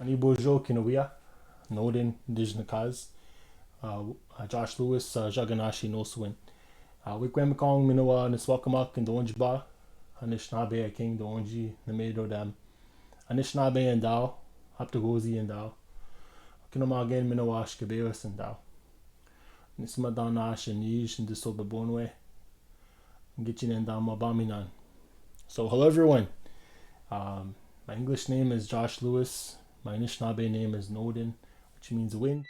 Ani Bojo Kinawia, Nodin Dijnakaz, Josh Lewis, Jaganashi Noswin. Wikwemkong Minoa Niswakamak and Donjba, Anishnaabe King Donji, Namedo Dam, Anishnaabe and Dao, Haptagozi and Dao, Kinamagen Minowash Kabewas and Dao, Nismadanash and Nish and Disobabonwe, Gitchin and Damabaminan. So, hello everyone. My English name is Josh Lewis. My Anishinaabe name is Nodin, which means wind.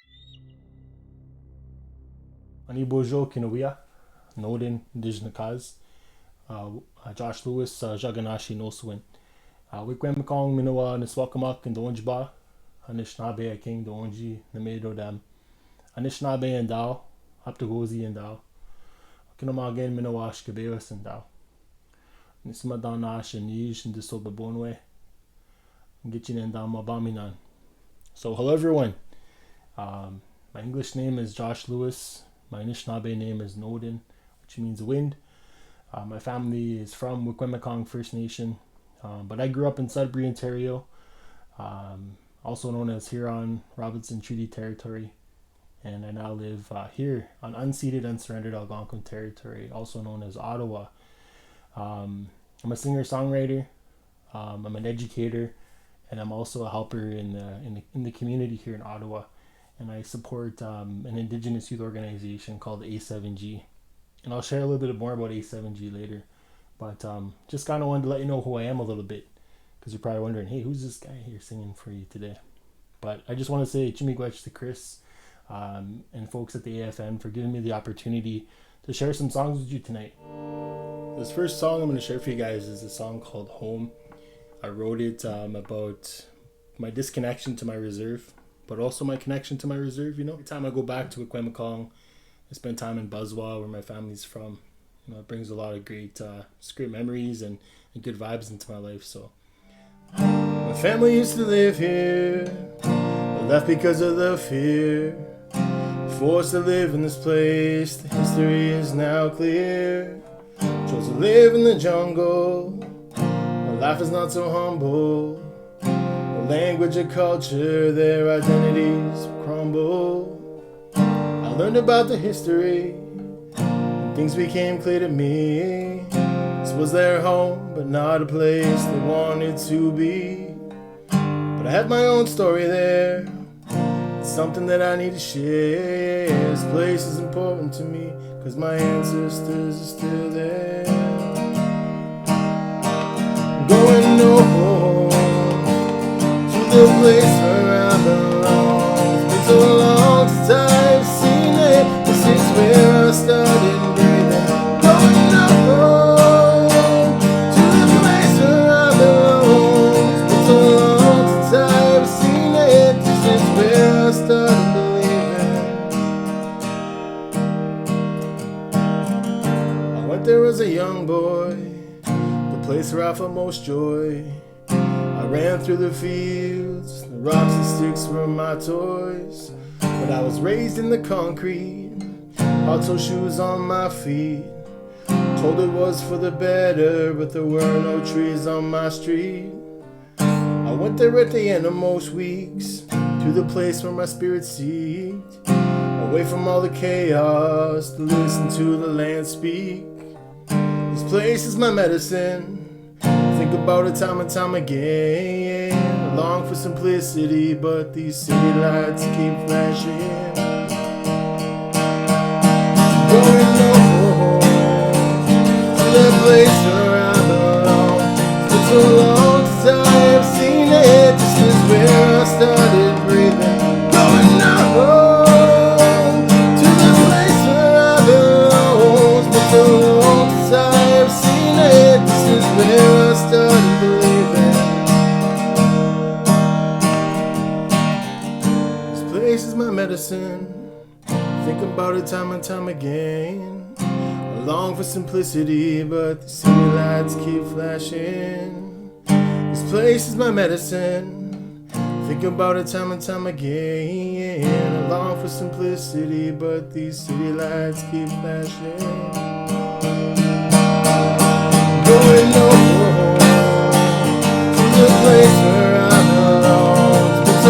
Ani Bojo Kinawia, Nodin Dijnakaz, Josh Lewis, Jaganashi Noswin. Wikwemkong Minoa Niswakamak and Donjba, Anishinaabe King Donji, Namedo Dam, Anishinaabe and Dao, Haptagozi and Dao, Kinamagen Minowash Kabewas and Dao, Nismadanash and Nish and Disobabonwe, Gitchin and Damabaminan. So, hello everyone. My English name is Josh Lewis. My Anishinaabe name is Nodin, which means wind. My family is from Wikwemekong First Nation, but I grew up in Sudbury, Ontario, also known as Huron Robinson Treaty Territory, and I now live here on unceded, unsurrendered Algonquin territory, also known as Ottawa. I'm a singer-songwriter. I'm an educator, and I'm also a helper in the community here in Ottawa. And I support an Indigenous youth organization called A7G. And I'll share a little bit more about A7G later. But just kind of wanted to let you know who I am a little bit, because you're probably wondering, hey, who's this guy here singing for you today? But I just want to say Chimigwech to Chris and folks at the AFN for giving me the opportunity to share some songs with you tonight. This first song I'm going to share for you guys is a song called Home. I wrote it about my disconnection to my reserve, but also my connection to my reserve. Every time I go back to Wikwemekong, I spend time in Buzwa, where my family's from. It brings a lot of great memories and good vibes into my life. So, my family used to live here, but left because of the fear. Forced to live in this place, the history is now clear. Chose to live in the jungle. Life is not so humble. The language and culture, their identities crumble. I learned about the history, and things became clear to me. This was their home, but not a place they wanted to be. But I had my own story there. It's something that I need to share. This place is important to me, cause my ancestors are still there. Going home to the place where I belong. It's been so long since I've seen it. This is where I started breathing. Going home to the place where I belong. It's been so long since I've seen it. This is where I started believing. I went there as a young boy, place where I felt most joy. I ran through the fields, the rocks and sticks were my toys. But I was raised in the concrete, hot-toe shoes on my feet. Told it was for the better, but there were no trees on my street. I went there at the end of most weeks, to the place where my spirit seeked, away from all the chaos, to listen to the land speak. This place is my medicine. Think about it time and time again. I long for simplicity, but these city lights keep flashing. Going home to the place where I belong. It's been so long since I have seen it. This is where I started breathing. Going home to the place where I belong. It's been so long since I have seen it. This is where I started believing. This place is my medicine. Think about it time and time again. I long for simplicity, but the city lights keep flashing. This place is my medicine. Think about it time and time again. I long for simplicity, but these city lights keep flashing. Going home to the place where I belong. It's been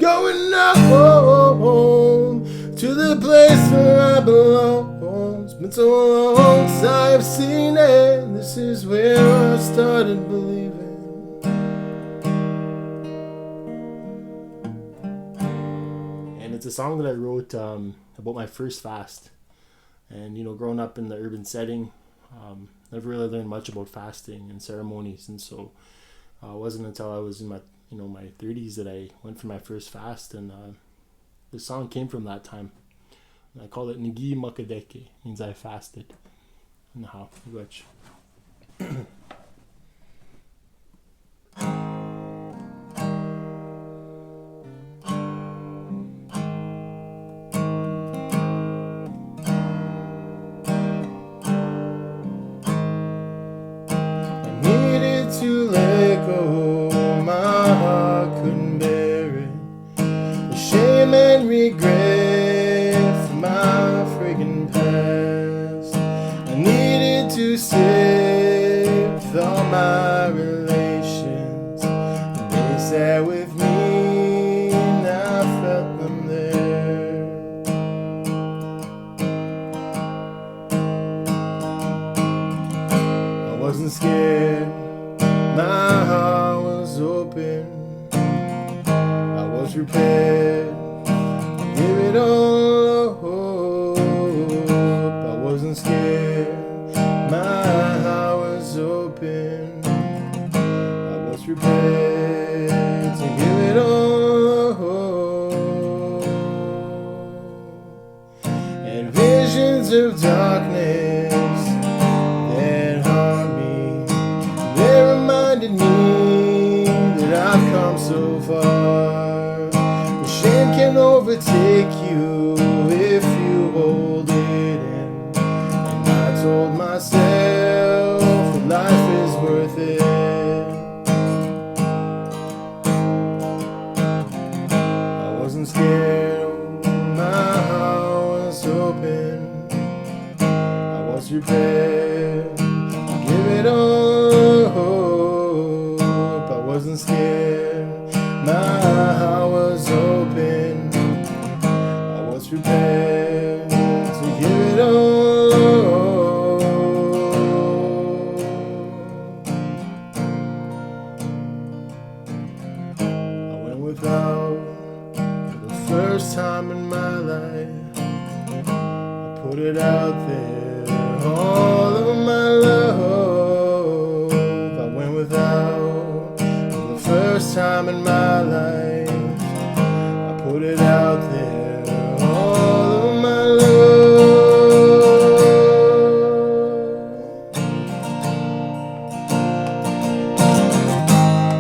Going up home to the place where I belong. It's been so long since I've seen it. This is where I started believing. And it's a song that I wrote about my first fast. And growing up in the urban setting, never really learned much about fasting and ceremonies, and so it wasn't until I was in my my 30s that I went for my first fast, and the song came from that time. And I call it Ngi Makadeke, means I fasted. And how which to let go, my heart couldn't bear it. The shame and regret for my freaking past. I needed to sit with all my relations. They sat with me and I felt them there. I wasn't scared. My heart was open, I was prepared to give it all up. I wasn't scared, my heart was open, I was prepared to give it all up. And visions of darkness that haunt me, they reminded me that I've come so far. The shame can overtake you if you hold it in. And I told myself that life is worth it. I wasn't scared, my heart was open, I was prepared to give it all. I wasn't scared, my heart was open, I was prepared to give it all. I went without for the first time in my life. I put it out there, all of my love. I went without first time in my life. I put it out there, all of my love.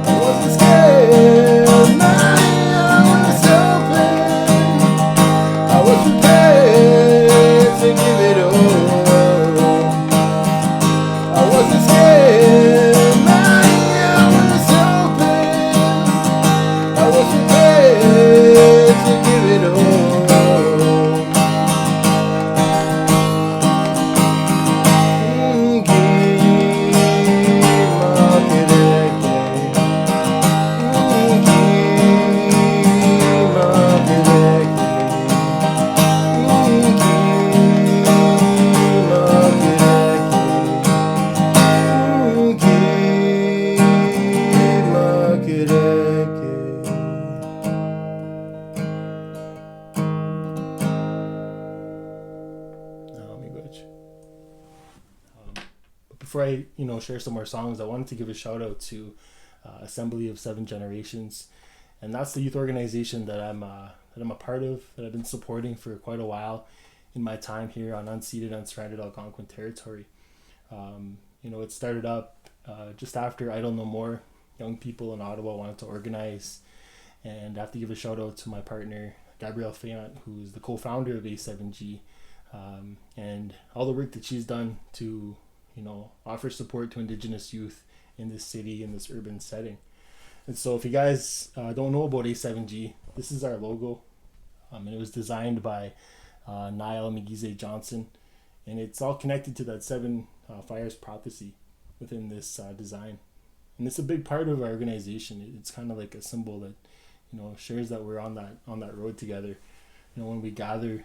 I wasn't scared, my heart was open, I was prepared to give it all. I wasn't scared, my heart was open, I was prepared to give it all. Before I, share some more songs, I wanted to give a shout out to Assembly of Seven Generations, and that's the youth organization that I'm a part of, that I've been supporting for quite a while in my time here on unceded, unsurrendered Algonquin territory. It started up just after Idle No More. Young people in Ottawa wanted to organize, and I have to give a shout out to my partner Gabrielle Fayant, who's the co-founder of A7G, and all the work that she's done to offer support to Indigenous youth in this city, in this urban setting. And so if you guys don't know about A7G, this is our logo. And it was designed by Niall McGeesay Johnson. And it's all connected to that seven fires prophecy within this design. And it's a big part of our organization. It's kind of like a symbol that, shares that we're on that road together. When we gather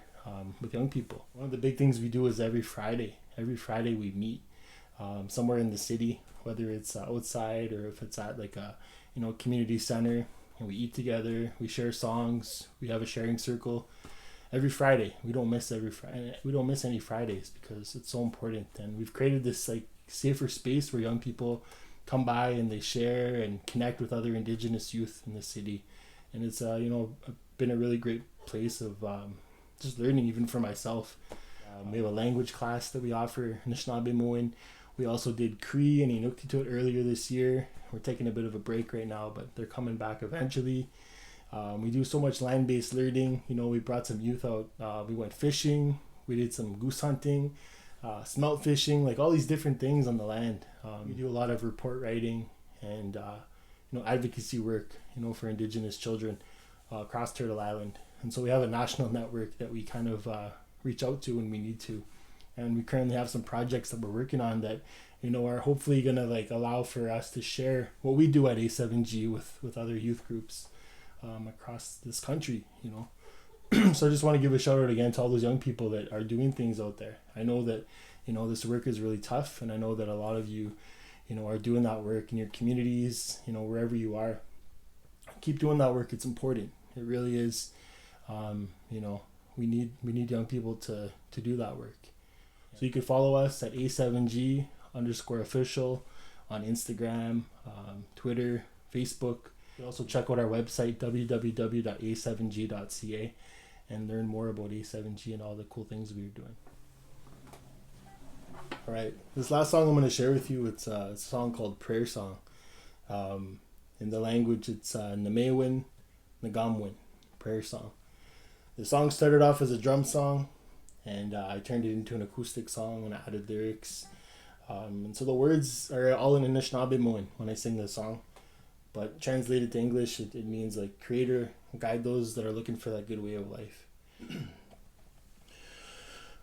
with young people, one of the big things we do is every Friday. Every Friday we meet somewhere in the city, whether it's outside or if it's at like a community center, and we eat together. We share songs. We have a sharing circle every Friday. We don't miss every Friday. We don't miss any Fridays because it's so important. And we've created this like safer space where young people come by and they share and connect with other Indigenous youth in the city. And it's been a really great place of just learning, even for myself. We have a language class that we offer, Anishinaabe. We also did Cree and Inuktitut earlier this year. We're taking a bit of a break right now, but they're coming back eventually. We do so much land-based learning. We brought some youth out. We went fishing. We did some goose hunting, smelt fishing, like all these different things on the land. We do a lot of report writing and advocacy work, for Indigenous children across Turtle Island. And so we have a national network that we kind of reach out to when we need to. And we currently have some projects that we're working on that are hopefully going to like allow for us to share what we do at A7G with other youth groups across this country. So I just want to give a shout out again to all those young people that are doing things out there. I know that this work is really tough, and I know that a lot of you are doing that work in your communities, wherever you are. Keep doing that work. It's important. It really is. We need young people to do that work. So you can follow us at A7G_official on Instagram, Twitter, Facebook. You can also check out our website, www.a7g.ca, and learn more about A7G and all the cool things we're doing. All right, this last song I'm going to share with you, it's a song called Prayer Song. In the language, it's Namewin, Nagamwin, Prayer Song. The song started off as a drum song, and I turned it into an acoustic song when I added lyrics. And so the words are all in Anishinaabe when I sing this song. But translated to English, it means like creator, guide those that are looking for that good way of life.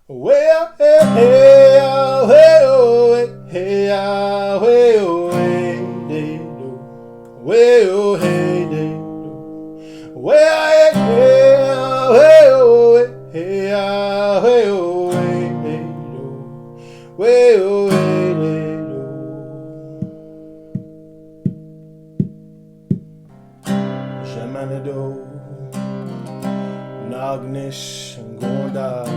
Well, hey, hey, hey, oh, hey, hey, oh, hey, hey, oh, well, hey, hey, oh, well, hey, hey, oh, hey, hey, oh, hey, hey, oh, well, hey, hey, oh, Shamanado, Nagnish, and Gonda.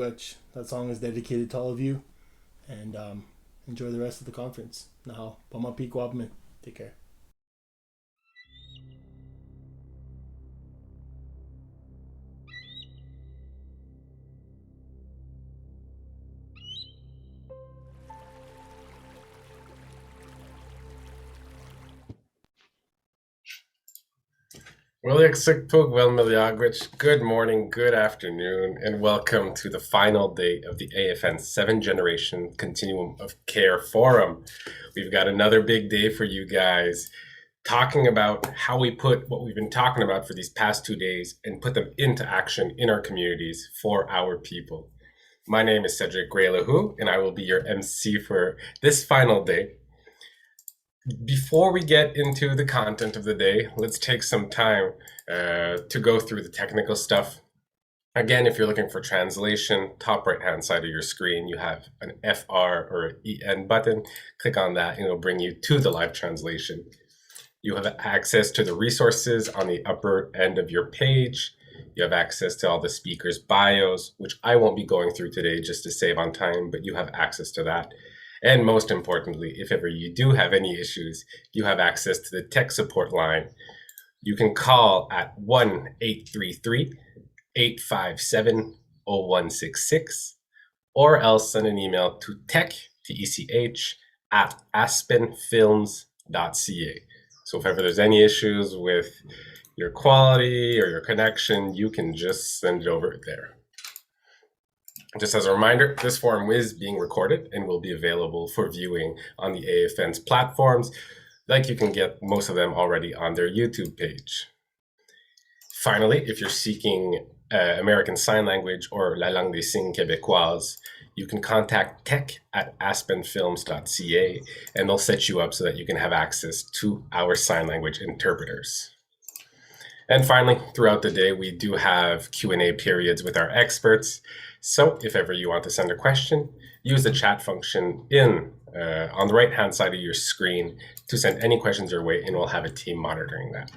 much that song is dedicated to all of you. And enjoy the rest of the conference. Now, pamapi ko man. Take care. Good morning, good afternoon, and welcome to the final day of the AFN 7th Generation Continuum of Care Forum. We've got another big day for you guys, talking about how we put what we've been talking about for these past 2 days and put them into action in our communities for our people. My name is Cedric Graylahu, and I will be your MC for this final day. Before we get into the content of the day, let's take some time to go through the technical stuff. Again, if you're looking for translation, top right-hand side of your screen, you have an FR or EN button. Click on that and it'll bring you to the live translation. You have access to the resources on the upper end of your page. You have access to all the speakers' bios, which I won't be going through today just to save on time, but you have access to that. And most importantly, if ever you do have any issues, you have access to the tech support line. You can call at 1-833-857-0166, or else send an email to tech, at aspenfilms.ca. So if ever there's any issues with your quality or your connection, you can just send it over there. Just as a reminder, this forum is being recorded and will be available for viewing on the AFN's platforms, like you can get most of them already on their YouTube page. Finally, if you're seeking American Sign Language or La Langue des Signes Québécoise, you can contact tech at aspenfilms.ca and they'll set you up so that you can have access to our sign language interpreters. And finally, throughout the day, we do have Q&A periods with our experts. So if ever you want to send a question, use the chat function on the right-hand side of your screen to send any questions your way, and we'll have a team monitoring that.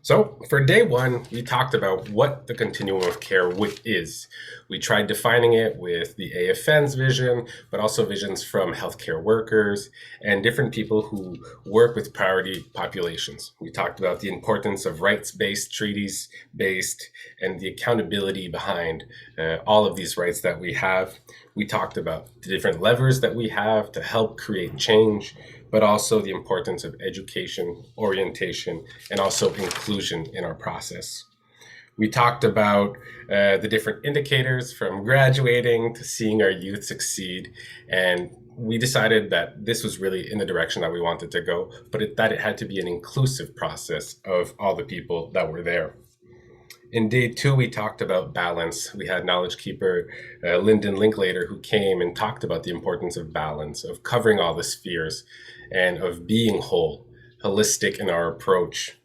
So for day one, we talked about what the continuum of care is. We tried defining it with the AFN's vision, but also visions from healthcare workers and different people who work with priority populations. We talked about the importance of rights-based, treaties-based, and the accountability behind all of these rights that we have. We talked about the different levers that we have to help create change, but also the importance of education, orientation, and also inclusion in our process. We talked about the different indicators from graduating to seeing our youth succeed, and we decided that this was really in the direction that we wanted to go, but that it had to be an inclusive process of all the people that were there. In day two, we talked about balance. We had knowledge keeper Lyndon Linklater, who came and talked about the importance of balance, of covering all the spheres, and of being whole, holistic in our approach.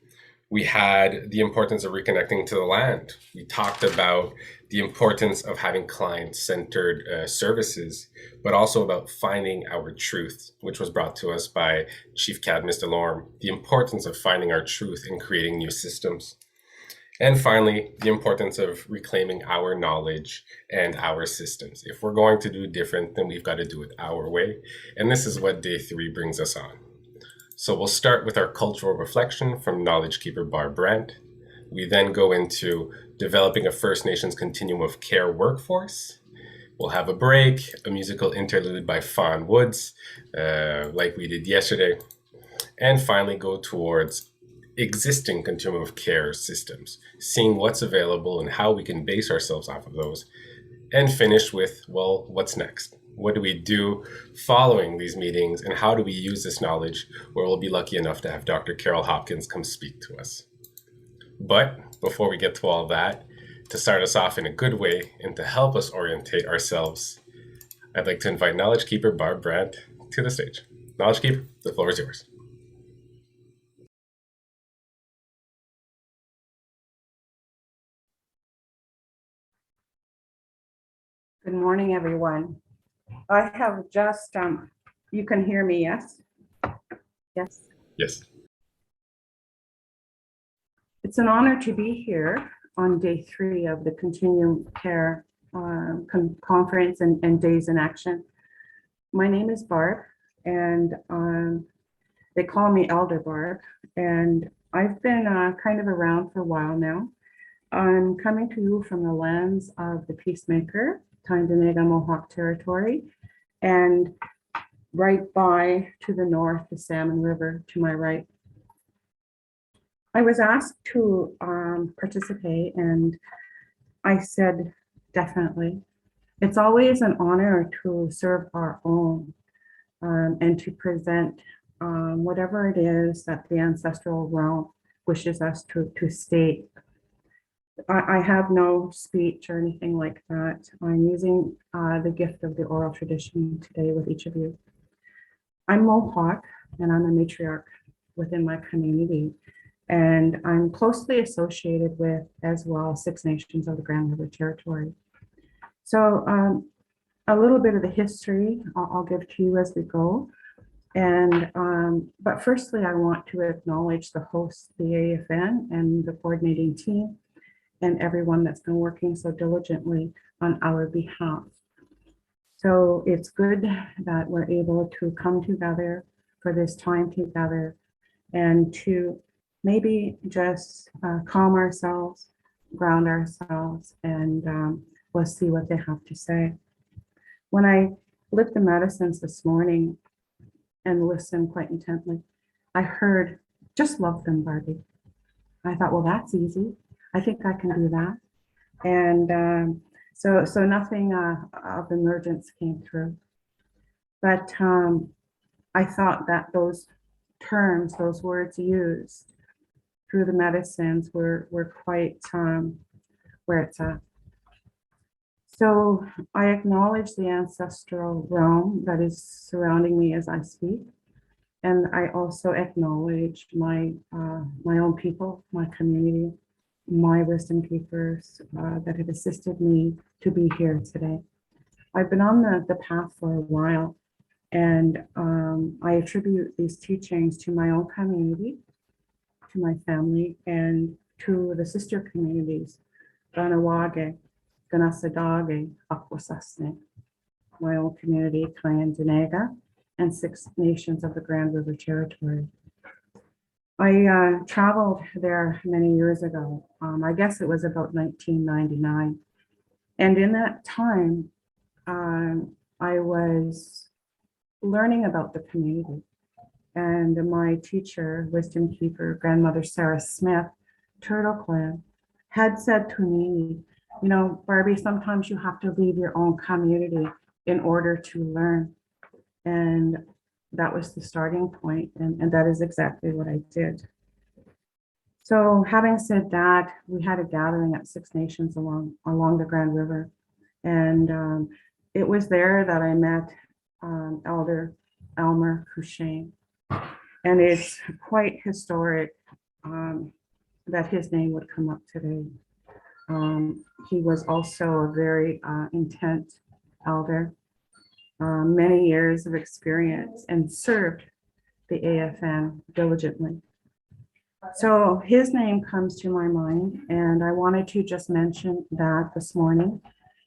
We had the importance of reconnecting to the land. We talked about the importance of having client-centered services, but also about finding our truth, which was brought to us by Chief Cadmus Delorme, the importance of finding our truth and creating new systems. And finally, the importance of reclaiming our knowledge and our systems. If we're going to do different, then we've got to do it our way. And this is what day three brings us on. So we'll start with our cultural reflection from knowledge keeper Barb Brandt. We then go into developing a First Nations continuum of care workforce. We'll have a break, a musical interlude by Fawn Woods, like we did yesterday. And finally go towards existing continuum of care systems, seeing what's available and how we can base ourselves off of those, and finish with, well, what's next? What do we do following these meetings, and how do we use this knowledge where we'll be lucky enough to have Dr. Carol Hopkins come speak to us? But before we get to all that, to start us off in a good way and to help us orientate ourselves, I'd like to invite Knowledge Keeper Barb Brandt to the stage. Knowledge Keeper, the floor is yours. Good morning, everyone. I have just, you can hear me, yes? Yes. Yes. It's an honor to be here on day three of the Continuum Care conference and days in action. My name is Barb, and they call me Elder Barb, and I've been kind of around for a while now. I'm coming to you from the lands of the Peacemaker, Tyendinaga Mohawk Territory, and right by to the north, the Salmon River to my right. I was asked to participate, and I said, definitely. It's always an honor to serve our own and to present whatever it is that the ancestral realm wishes us to state. I have no speech or anything like that. I'm using the gift of the oral tradition today with each of you. I'm Mohawk, and I'm a matriarch within my community. And I'm closely associated with, as well, 6 nations of the Grand River Territory. So a little bit of the history I'll give to you as we go. And but firstly, I want to acknowledge the hosts, the AFN and the coordinating team, and everyone that's been working so diligently on our behalf. So it's good that we're able to come together for this time together and to maybe just calm ourselves, ground ourselves, and we'll see what they have to say. When I lit the medicines this morning and listened quite intently, I heard, just love them, Barbie. I thought, well, that's easy. I think I can do that. And so nothing of emergence came through. But I thought that those terms, those words used through the medicines were quite where it's at. So I acknowledge the ancestral realm that is surrounding me as I speak. And I also acknowledge my own people, my community, my wisdom keepers that have assisted me to be here today. I've been on the path for a while, and I attribute these teachings to my own community, to my family, and to the sister communities, Ganawage, Ganasadage, Akwesasne, my own community, Tyendinaga, and 6 nations of the Grand River Territory. I traveled there many years ago. I guess it was about 1999. And in that time, I was learning about the community. And my teacher, wisdom keeper, grandmother Sarah Smith, Turtle Clan, had said to me, you know, Barbie, sometimes you have to leave your own community in order to learn. And that was the starting point, and that is exactly what I did. So having said that, we had a gathering at 6 nations along the Grand River. And it was there that I met Elder Elmer Cushane. And it's quite historic that his name would come up today. He was also a very intent elder, many years of experience, and served the AFN diligently. So his name comes to my mind, and I wanted to just mention that this morning.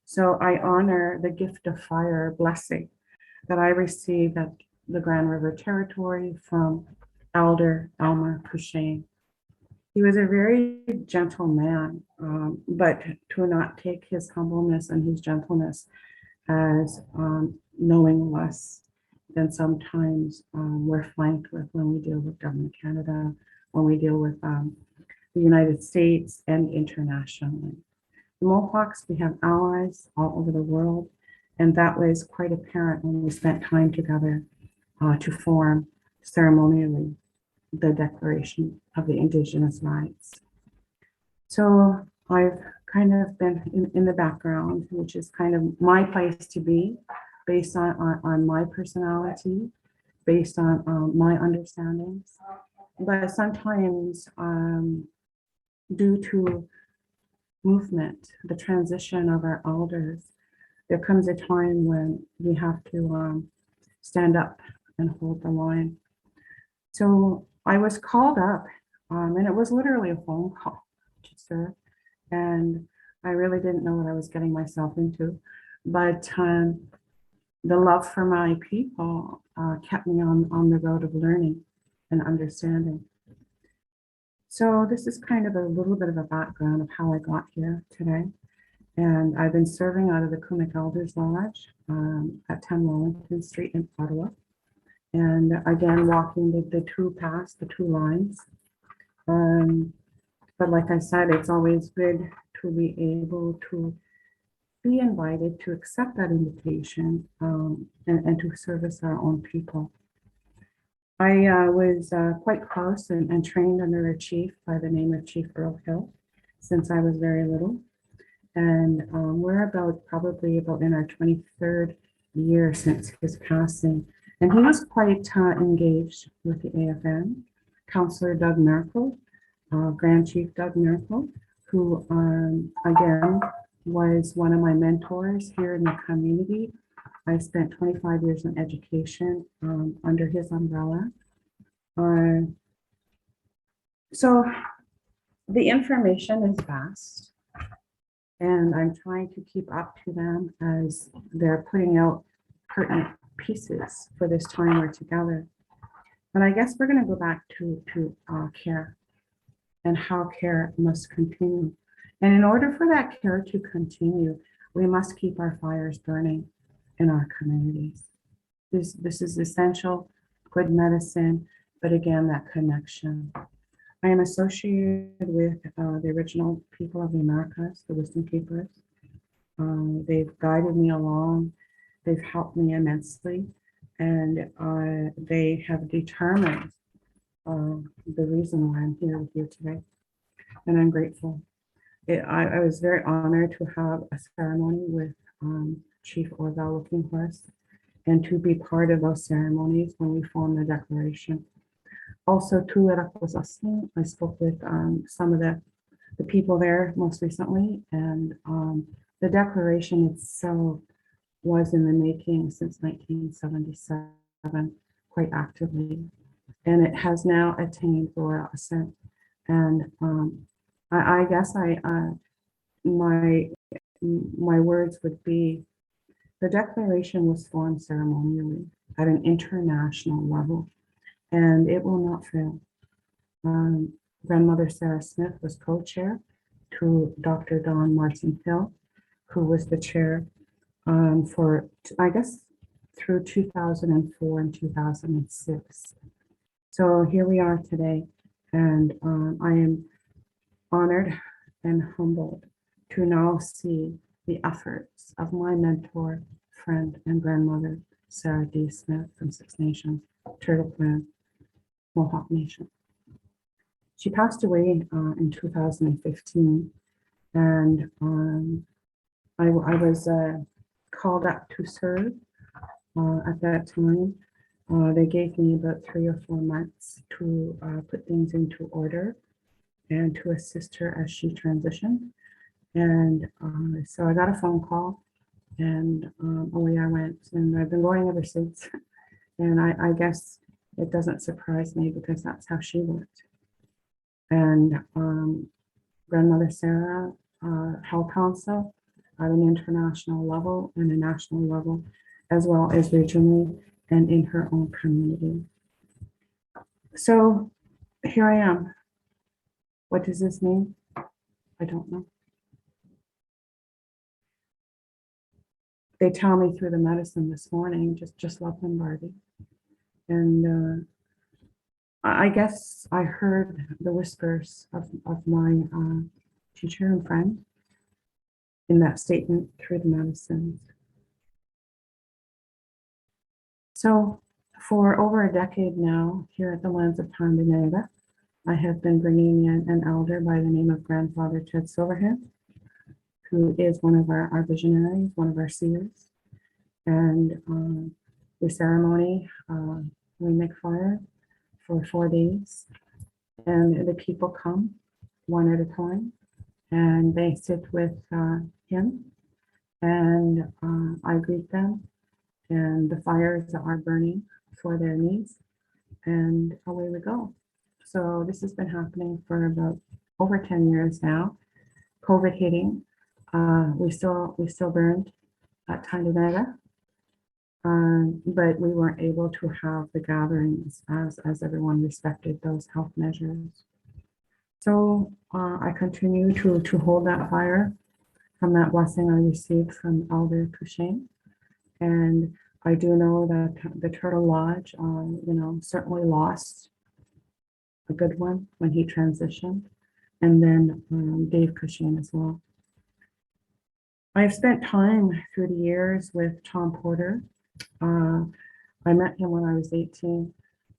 So I honor the gift of fire blessing that I received at the Grand River Territory from Elder Elmer Cushane. He was a very gentle man, but to not take his humbleness and his gentleness as knowing less than sometimes we're flanked with when we deal with Government Canada, when we deal with the United States and internationally. The Mohawks, we have allies all over the world, and that was quite apparent when we spent time together to form ceremonially the Declaration of the Indigenous Rights. So I've kind of been in the background, which is kind of my place to be based on my personality, based on my understandings. But sometimes due to movement, the transition of our elders, there comes a time when we have to stand up and hold the line. So I was called up, and it was literally a phone call to serve. And I really didn't know what I was getting myself into. But the love for my people kept me on the road of learning and understanding. So this is kind of a little bit of a background of how I got here today. And I've been serving out of the Kumik Elders Lodge at 10 Wellington Street in Ottawa. And again, walking the two paths, the two lines. But like I said, it's always good to be able to be invited to accept that invitation and to service our own people. I was quite close and trained under a chief by the name of Chief Earl Hill since I was very little. And we're probably about in our 23rd year since his passing. And he was quite engaged with the AFN. Councillor Doug Merkel, Grand Chief Doug Merkel, who again was one of my mentors here in the community. I spent 25 years in education under his umbrella. So the information is vast, and I'm trying to keep up to them as they're putting out pertinent pieces for this time we're together. But I guess we're going to go back to care and how care must continue. And in order for that care to continue, we must keep our fires burning in our communities. This is essential, good medicine, but again, that connection. I am associated with the original people of the Americas, the Wisdom Keepers. They've guided me along. They've helped me immensely. And they have determined the reason why I'm here with you today. And I'm grateful. I was very honored to have a ceremony with Chief Orval Looking Horse and to be part of those ceremonies when we formed the declaration. Also, too, I spoke with some of the people there most recently, and the declaration itself was in the making since 1977, quite actively, and it has now attained royal assent. And I guess my words would be the declaration was formed ceremonially at an international level, and it will not fail. Grandmother Sarah Smith was co-chair to Dr. Don Martin Hill, who was the chair for, I guess, through 2004 and 2006. So here we are today, and I am honored and humbled to now see the efforts of my mentor, friend, and grandmother, Sarah D. Smith from Six Nations, Turtle Clan, Mohawk Nation. She passed away in 2015, and I was called up to serve at that time. They gave me about 3 or 4 months to put things into order and to assist her as she transitioned. And so I got a phone call, and away I went, and I've been going ever since. And I guess it doesn't surprise me because that's how she worked. And Grandmother Sarah held council at an international level and a national level, as well as regionally and in her own community. So here I am. What does this mean? I don't know. They tell me through the medicine this morning, just love them, Barbie. And I guess I heard the whispers of my teacher and friend in that statement through the medicines. So for over a decade now, here at the Lands of Tandanega, I have been bringing in an elder by the name of Grandfather Ted Silverhand, who is one of our visionaries, one of our seers. And the ceremony, we make fire for 4 days, and the people come one at a time, and they sit with him, and I greet them, and the fires are burning for their needs, and away we go. So this has been happening for about over 10 years now. COVID hitting, We still burned at Tandaneta, but we weren't able to have the gatherings as everyone respected those health measures. So I continue to hold that fire from that blessing I received from Elder Cushing. And I do know that the Turtle Lodge, certainly lost a good one when he transitioned, and then Dave Cushing as well. I've spent time through the years with Tom Porter. I met him when I was 18,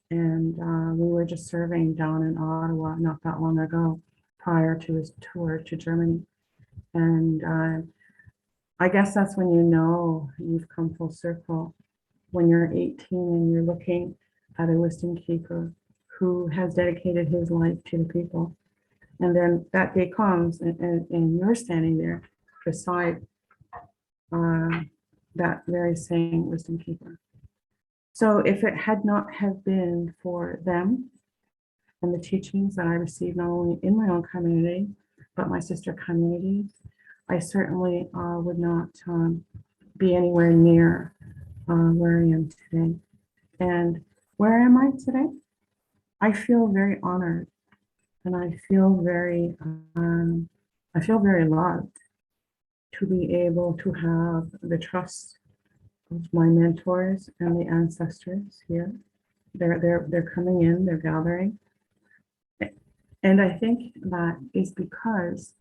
and we were just serving down in Ottawa not that long ago, prior to his tour to Germany. And I guess that's when you know you've come full circle, when you're 18 and you're looking at a wisdom keeper who has dedicated his life to the people. And then that day comes and you're standing there beside that very same wisdom keeper. So if it had not have been for them and the teachings that I received, not only in my own community, but my sister communities, I certainly would not be anywhere near where I am today. And where am I today? I feel very honored, and I feel very loved to be able to have the trust of my mentors and the ancestors here. They're coming in, they're gathering. And I think that is because,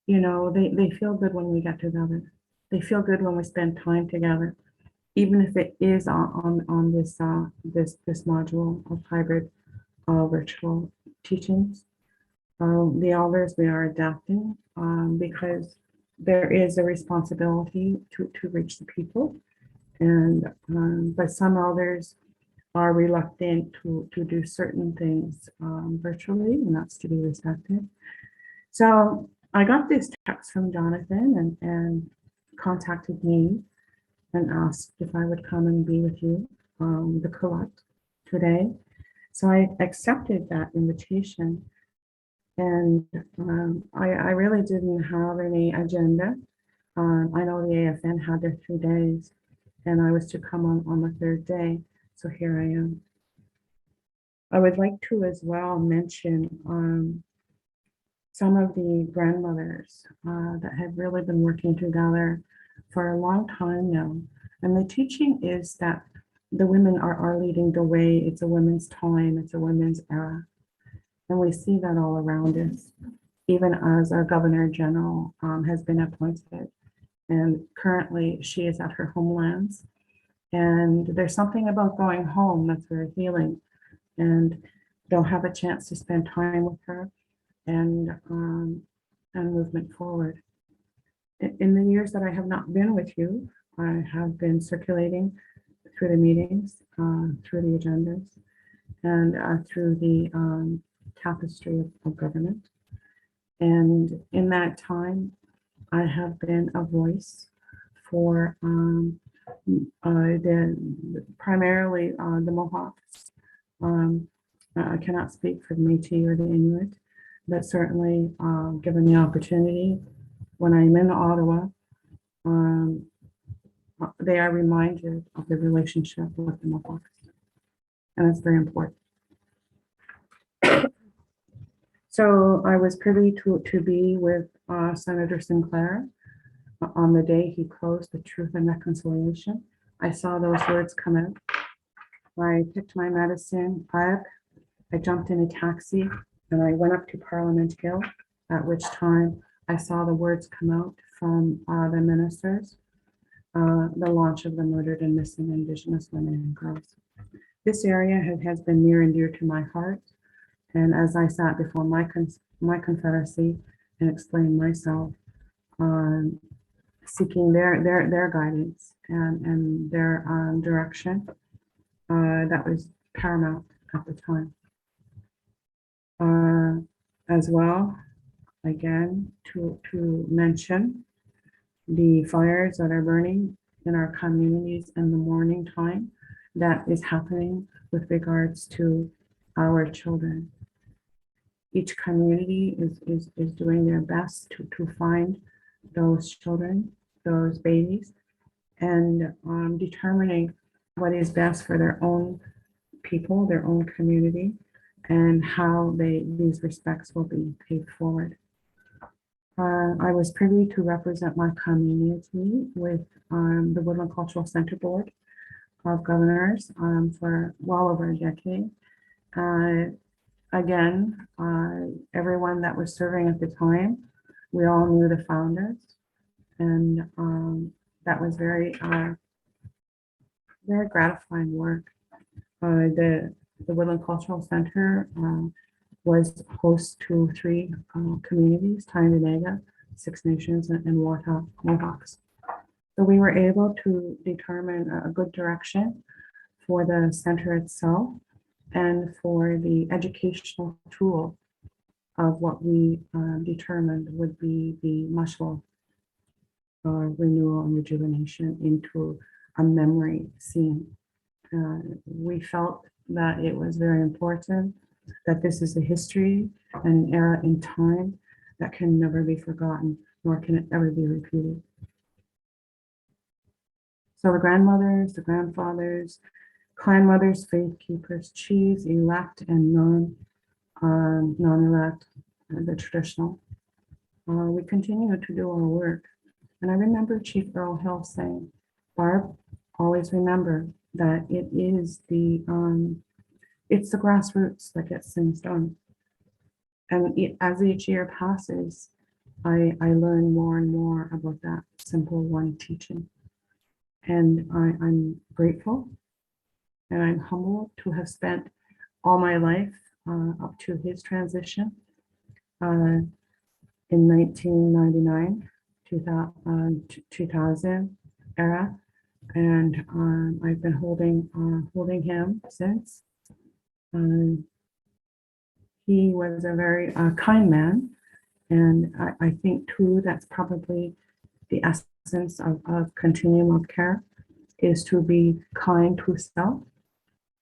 they feel good when we get together. They feel good when we spend time together, even if it is on this module of hybrid virtual teachings. The elders, we are adapting because there is a responsibility to reach the people. And but some elders are reluctant to do certain things virtually, and that's to be respected. So I got this text from Jonathan and contacted me and asked if I would come and be with you, the collect today. So I accepted that invitation, and I really didn't have any agenda. I know the AFN had their 3 days, and I was to come on the 3rd day. So here I am. I would like to as well mention some of the grandmothers that have really been working together for a long time now. And the teaching is that the women are leading the way. It's a women's time, it's a women's era. And we see that all around us, even as our Governor General has been appointed. And currently she is at her homelands. And there's something about going home that's very healing. And they'll have a chance to spend time with her and movement forward. In the years that I have not been with you, I have been circulating through the meetings, through the agendas, and through the tapestry of government. And in that time, I have been a voice for primarily the Mohawks. I cannot speak for the Métis or the Inuit, but certainly given the opportunity, when I'm in Ottawa, they are reminded of the relationship with the Mohawks, and it's very important. So I was privy to be with Senator Sinclair on the day he closed the Truth and Reconciliation. I saw those words come out. I picked my medicine up, I jumped in a taxi, and I went up to Parliament Hill, at which time I saw the words come out from the ministers, the launch of the Murdered and Missing Indigenous Women and Girls. This area has been near and dear to my heart. And as I sat before my confederacy and explained myself, seeking their guidance and their direction, that was paramount at the time. As well, again, to mention the fires that are burning in our communities in the morning time that is happening with regards to our children. Each community is doing their best to find those children, those babies, and determining what is best for their own people, their own community, and how these respects will be paid forward. I was privy to represent my community with the Woodland Cultural Center Board of Governors for well over a decade. Again, everyone that was serving at the time, we all knew the founders, and that was very gratifying work. The Woodland Cultural Center was host to three communities: Tyendinaga, Six Nations, and Mohawks. So we were able to determine a good direction for the center itself and for the educational tool of what we determined would be the Mushroom renewal and rejuvenation into a memory scene. We felt that it was very important that this is a history and an era in time that can never be forgotten, nor can it ever be repeated. So the grandmothers, the grandfathers, clan mothers, faith keepers, chiefs, elect and non-elect, the traditional. We continue to do our work. And I remember Chief Earl Hill saying, Barb, always remember that it's the grassroots that gets things done. And as each year passes, I learn more and more about that simple one teaching. And I'm grateful and I'm humbled to have spent all my life up to his transition in 1999, 2000 era. And I've been holding him since. He was a very kind man. And I think too, that's probably the essence of continuum of care, is to be kind to self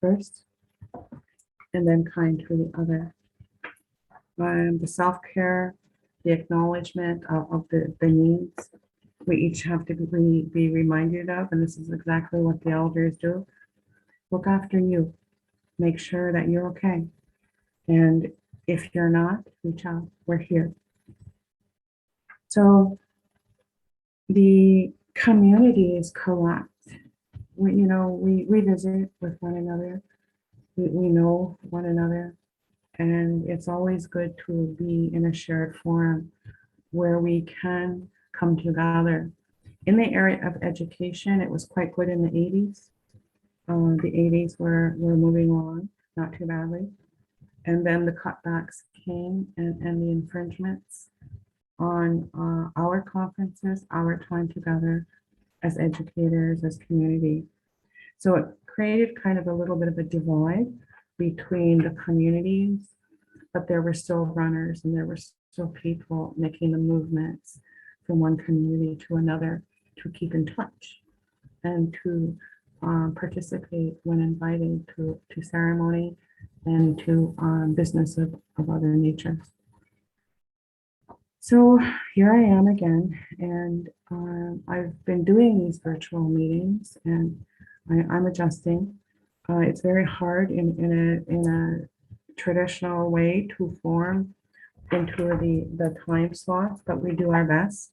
first, and then kind to the other. The self-care, the acknowledgement of the needs we each have to be reminded of, and this is exactly what the elders do. Look after you, make sure that you're okay. And if you're not, reach out, we're here. So the community is collect. We visit with one another. We know one another. And it's always good to be in a shared forum where we can come together. In the area of education, it was quite good in the 80s. The 80s were moving along, not too badly. And then the cutbacks came and the infringements on our conferences, our time together as educators, as community. So it created kind of a little bit of a divide between the communities, but there were still runners and there were still people making the movements from one community to another to keep in touch and to participate when invited to ceremony and to business of other natures. So here I am again, and I've been doing these virtual meetings, and I'm adjusting. It's very hard in a traditional way to form into the time slots, but we do our best.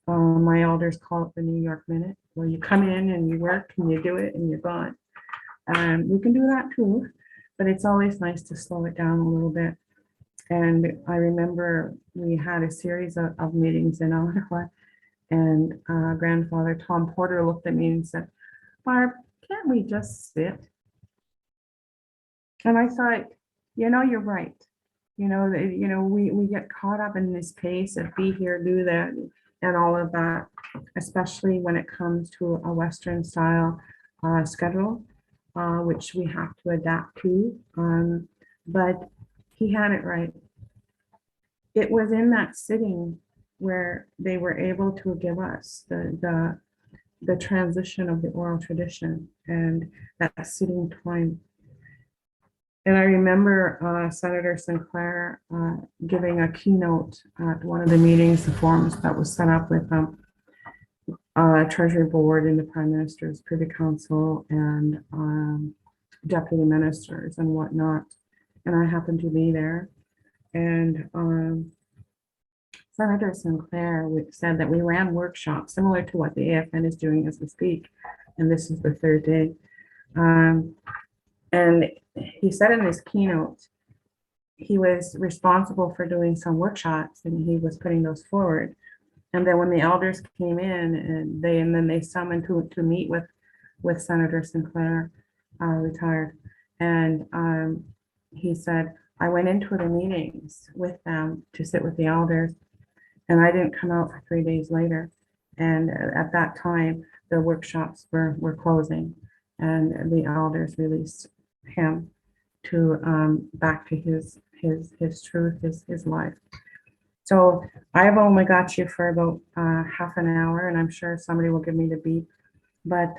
My elders call it the New York Minute, where you come in and you work and you do it and you're gone. We can do that too, but it's always nice to slow it down a little bit. And I remember we had a series of meetings in Ottawa, and grandfather Tom Porter looked at me and said, Barb, can't we just sit? And I thought, you're right. We get caught up in this pace of be here, do that, and all of that, especially when it comes to a Western style schedule, which we have to adapt to. But he had it right. It was in that sitting where they were able to give us the transition of the oral tradition and that sitting time. And I remember Senator Sinclair giving a keynote at one of the meetings, the forums that was set up with Treasury Board and the Prime Minister's Privy Council and deputy ministers and whatnot. And I happened to be there. And Senator Sinclair said that we ran workshops similar to what the AFN is doing as we speak. And this is the third day. And he said in his keynote, he was responsible for doing some workshops and he was putting those forward. And then when the elders came in and then they summoned to meet with Senator Sinclair, retired. And he said, I went into the meetings with them to sit with the elders and I didn't come out for 3 days later. And at that time, the workshops were closing and the elders released him to back to his truth, his life. So I've only got you for about half an hour, and I'm sure somebody will give me the beat. But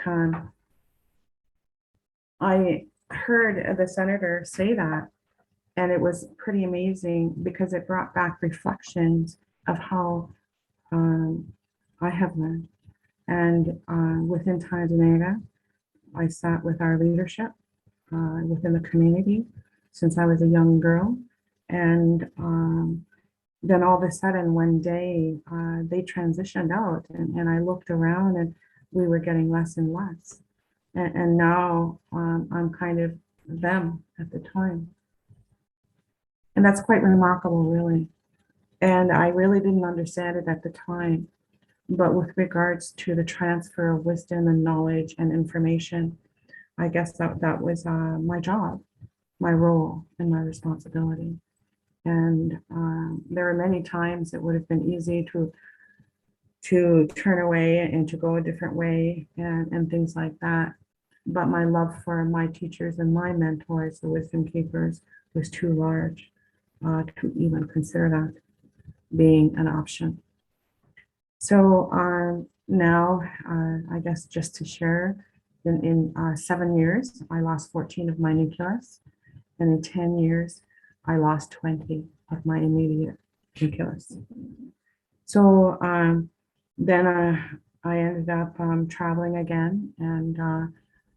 I heard the senator say that, and it was pretty amazing because it brought back reflections of how I have learned. And within Tanzania, I sat with our leadership within the community since I was a young girl. And then all of a sudden one day they transitioned out and I looked around and we were getting less and less. And now I'm kind of them at the time. And that's quite remarkable, really. And I really didn't understand it at the time. But with regards to the transfer of wisdom and knowledge and information, I guess that was my job, my role, and my responsibility. And there were many times it would have been easy to turn away and to go a different way and things like that. But my love for my teachers and my mentors, the wisdom keepers, was too large to even consider that being an option. So now, I guess just to share, in 7 years, I lost 14 of my nucleus. And in 10 years, I lost 20 of my immediate nucleus. So then I ended up traveling again, and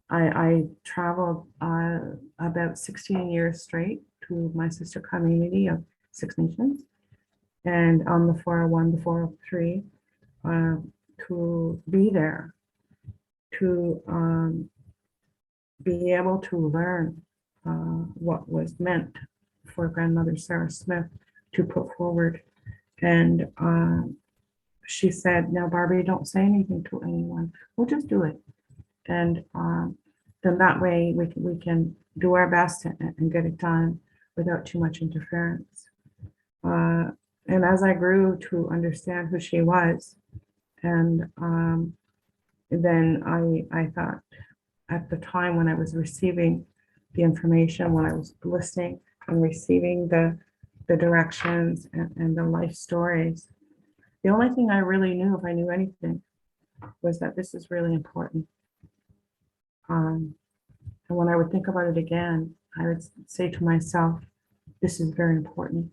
I traveled about 16 years straight to my sister community of Six Nations, and on the 401, the 403, to be there, to be able to learn what was meant for grandmother Sarah Smith to put forward. And she said, now Barbie, don't say anything to anyone, we'll just do it. And then that way we can do our best and get it done without too much interference. And as I grew to understand who she was, and then I thought at the time when I was receiving the information, when I was listening and receiving the directions and the life stories, the only thing I really knew, if I knew anything, was that this is really important. And when I would think about it again, I would say to myself, this is very important.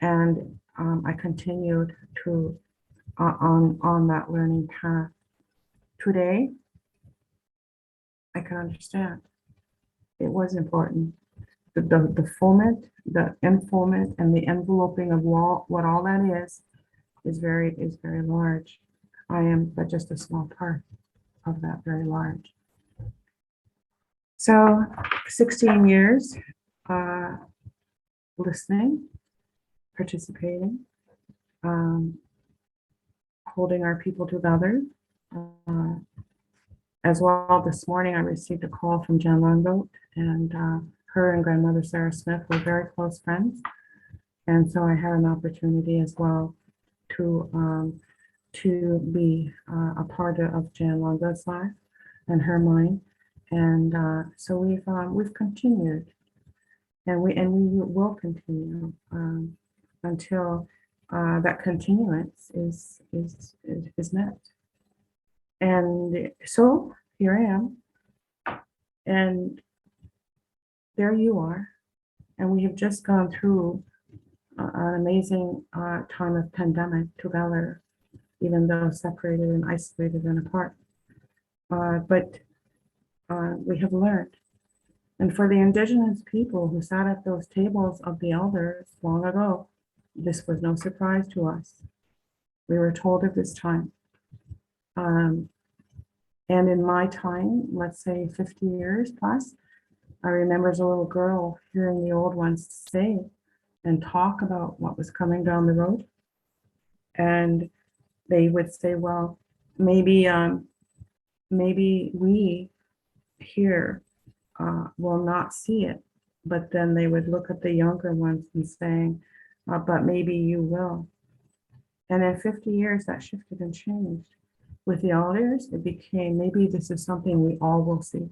And I continued to on that learning path. Today, I can understand it was important. The fulfillment, the enfoldment, and the enveloping of what all that is very large. I am but just a small part of that very large. So 16 years listening, participating, holding our people together. As well, this morning I received a call from Jan Longboat, and her and grandmother Sarah Smith were very close friends. And so I had an opportunity as well to be a part of Jan Longboat's life and her mind. And so we've continued, and we will continue until that continuance is met. And so here I am, and there you are. And we have just gone through an amazing time of pandemic together, even though separated and isolated and apart. But we have learned. And for the Indigenous people who sat at those tables of the elders long ago, this was no surprise to us. We were told of this time. And in my time, let's say 50 years plus, I remember as a little girl hearing the old ones say and talk about what was coming down the road. And they would say, well, maybe we here will not see it. But then they would look at the younger ones and saying, but maybe you will. And in 50 years, that shifted and changed. With the elders, it became, maybe this is something we all will see.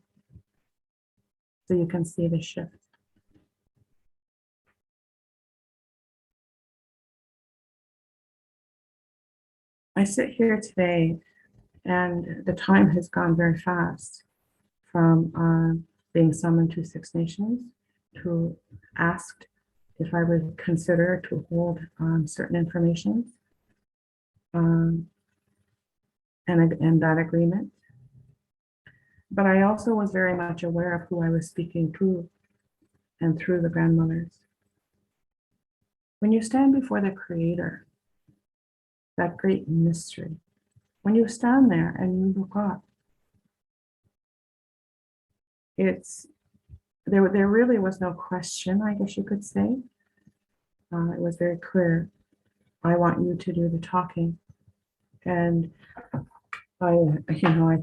So you can see the shift. I sit here today and the time has gone very fast from being summoned to Six Nations to asked if I would consider to hold certain information and that agreement. But I also was very much aware of who I was speaking to and through the grandmothers. When you stand before the Creator, that great mystery, when you stand there and you look up, there really was no question, I guess you could say. It was very clear. I want you to do the talking. And I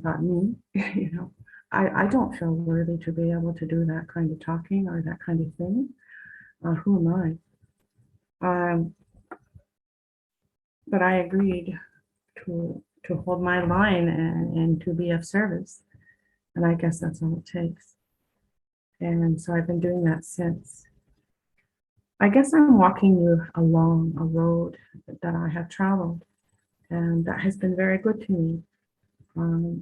thought, me, I don't feel worthy to be able to do that kind of talking or that kind of thing. Who am I? But I agreed to hold my line and to be of service. And I guess that's all it takes. And so I've been doing that since. I guess I'm walking you along a road that I have traveled, and that has been very good to me.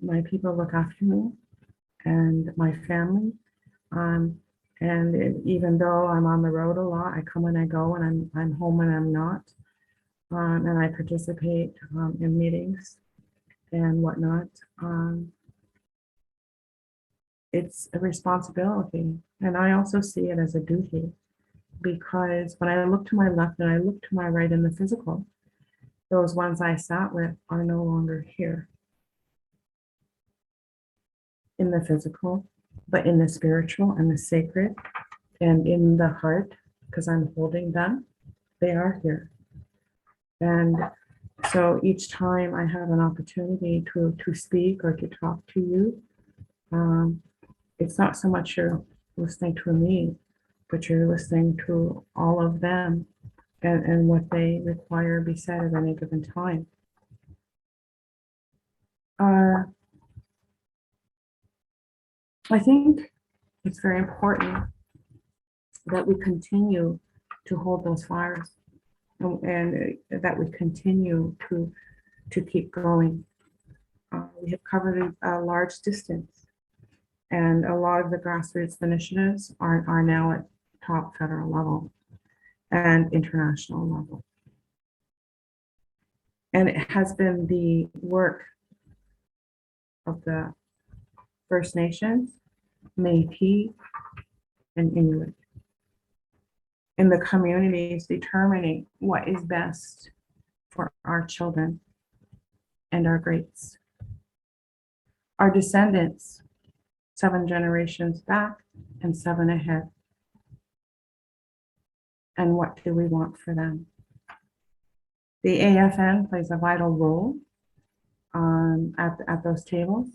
My people look after me and my family. Even though I'm on the road a lot, I come and I go, and I'm home when I'm not. And I participate in meetings and whatnot. It's a responsibility, and I also see it as a duty, because when I look to my left and I look to my right in the physical, those ones I sat with are no longer here in the physical, but in the spiritual and the sacred and in the heart, because I'm holding them, they are here. And so each time I have an opportunity to speak or to talk to you, it's not so much you're listening to me, but you're listening to all of them and what they require be said at any given time. I think it's very important that we continue to hold those fires and that we continue to keep going. We have covered a large distance, and a lot of the grassroots initiatives are now at top federal level and international level. And it has been the work of the First Nations, Métis, and Inuit in the communities determining what is best for our children and our greats. Our descendants, 7 generations back and 7 ahead. And what do we want for them? The AFN plays a vital role at those tables,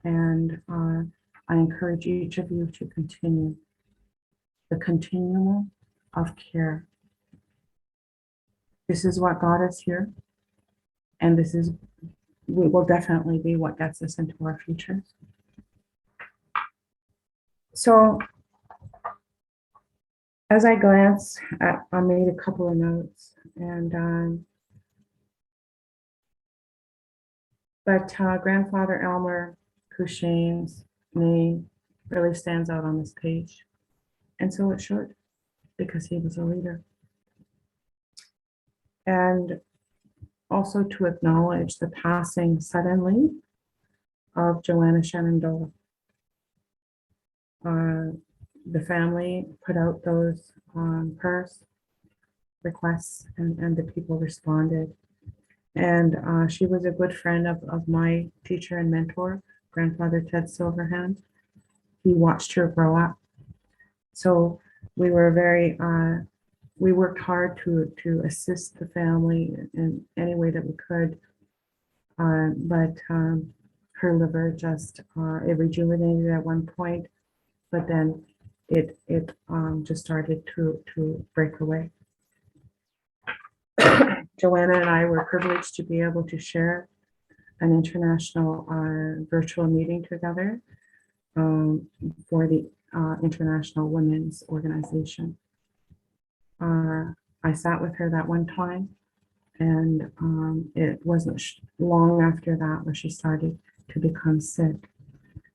and I encourage each of you to continue the continuum of care. This is what got us here, and this will definitely be what gets us into our future. So as I glance at, I made a couple of notes, and Grandfather Elmer Cushing's name really stands out on this page. And so it should, because he was a leader. And also to acknowledge the passing suddenly of Joanna Shenandoah. The family put out those prayers requests, and the people responded. And she was a good friend of my teacher and mentor, grandfather Ted Silverhand. He watched her grow up. So we were we worked hard to assist the family in any way that we could. But her liver just, it rejuvenated at one point, but then it just started to break away. Joanna and I were privileged to be able to share an international virtual meeting together for the International Women's Organization. I sat with her that one time, and it wasn't long after that where she started to become sick.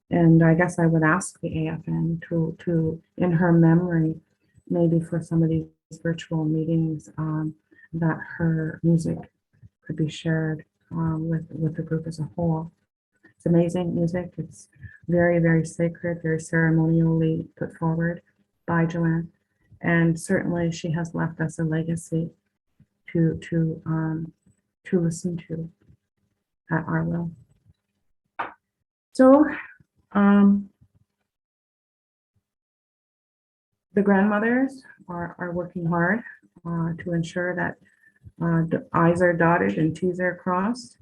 And I guess I would ask the AFN to in her memory, maybe for some of these virtual meetings, that her music could be shared with the group as a whole. It's amazing music. It's very, very sacred, very ceremonially put forward by Joanne. And certainly she has left us a legacy to listen to at our will. So the grandmothers are working hard to ensure that the I's are dotted and T's are crossed.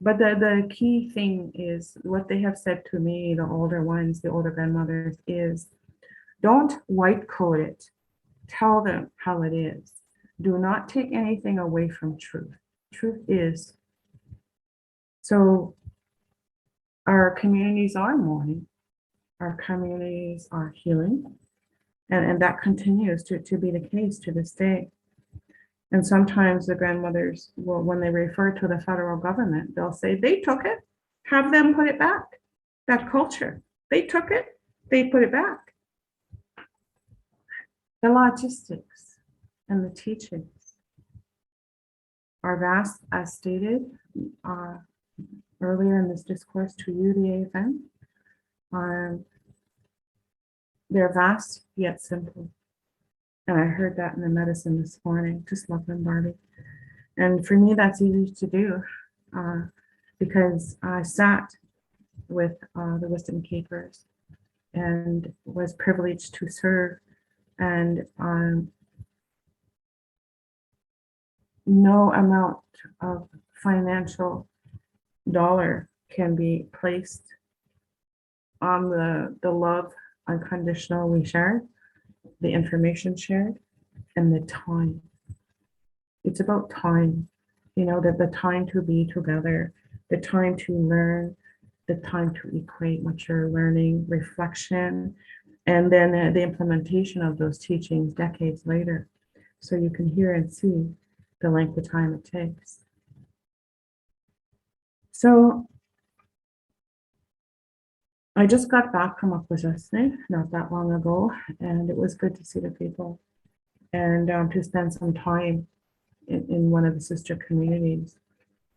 But the key thing is what they have said to me, the older ones, the older grandmothers, is don't white coat it. Tell them how it is. Do not take anything away from truth. Truth is. So our communities are mourning. Our communities are healing. And that continues to be the case to this day. And sometimes the grandmothers will, when they refer to the federal government, they'll say, they took it, have them put it back. That culture, they took it, they put it back. The logistics and the teachings are vast, as stated earlier in this discourse to you, the AFN. They're vast yet simple. And I heard that in the medicine this morning. Just love them, Barbie. And for me, that's easy to do because I sat with the wisdom keepers and was privileged to serve. And no amount of financial dollar can be placed on the love unconditional we shared, the information shared, and the time. It's about time, that the time to be together, the time to learn, the time to equate what you're learning, reflection, and then the implementation of those teachings decades later. So you can hear and see the length of time it takes. So I just got back from Akwesasne not that long ago, and it was good to see the people and to spend some time in one of the sister communities.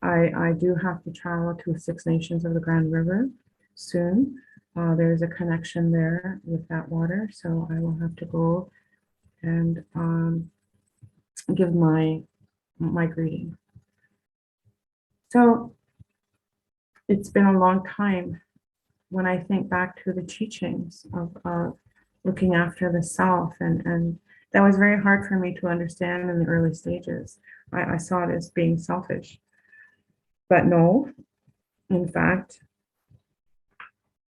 I do have to travel to Six Nations of the Grand River soon. There's a connection there with that water, so I will have to go and give my greeting. So it's been a long time when I think back to the teachings of looking after the self, and that was very hard for me to understand in the early stages. I saw it as being selfish. But no, in fact,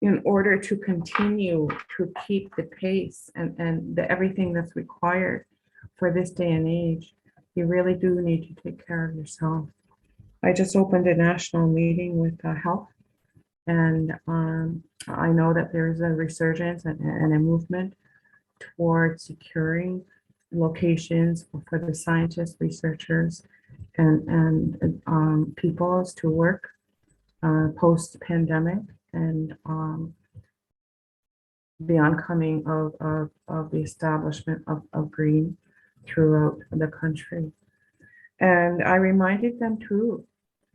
in order to continue to keep the pace and everything that's required for this day and age, you really do need to take care of yourself. I just opened a national meeting with health, and I know that there is a resurgence and a movement towards securing locations for the scientists, researchers, and peoples to work post-pandemic. And the oncoming of the establishment of green throughout the country. And I reminded them too,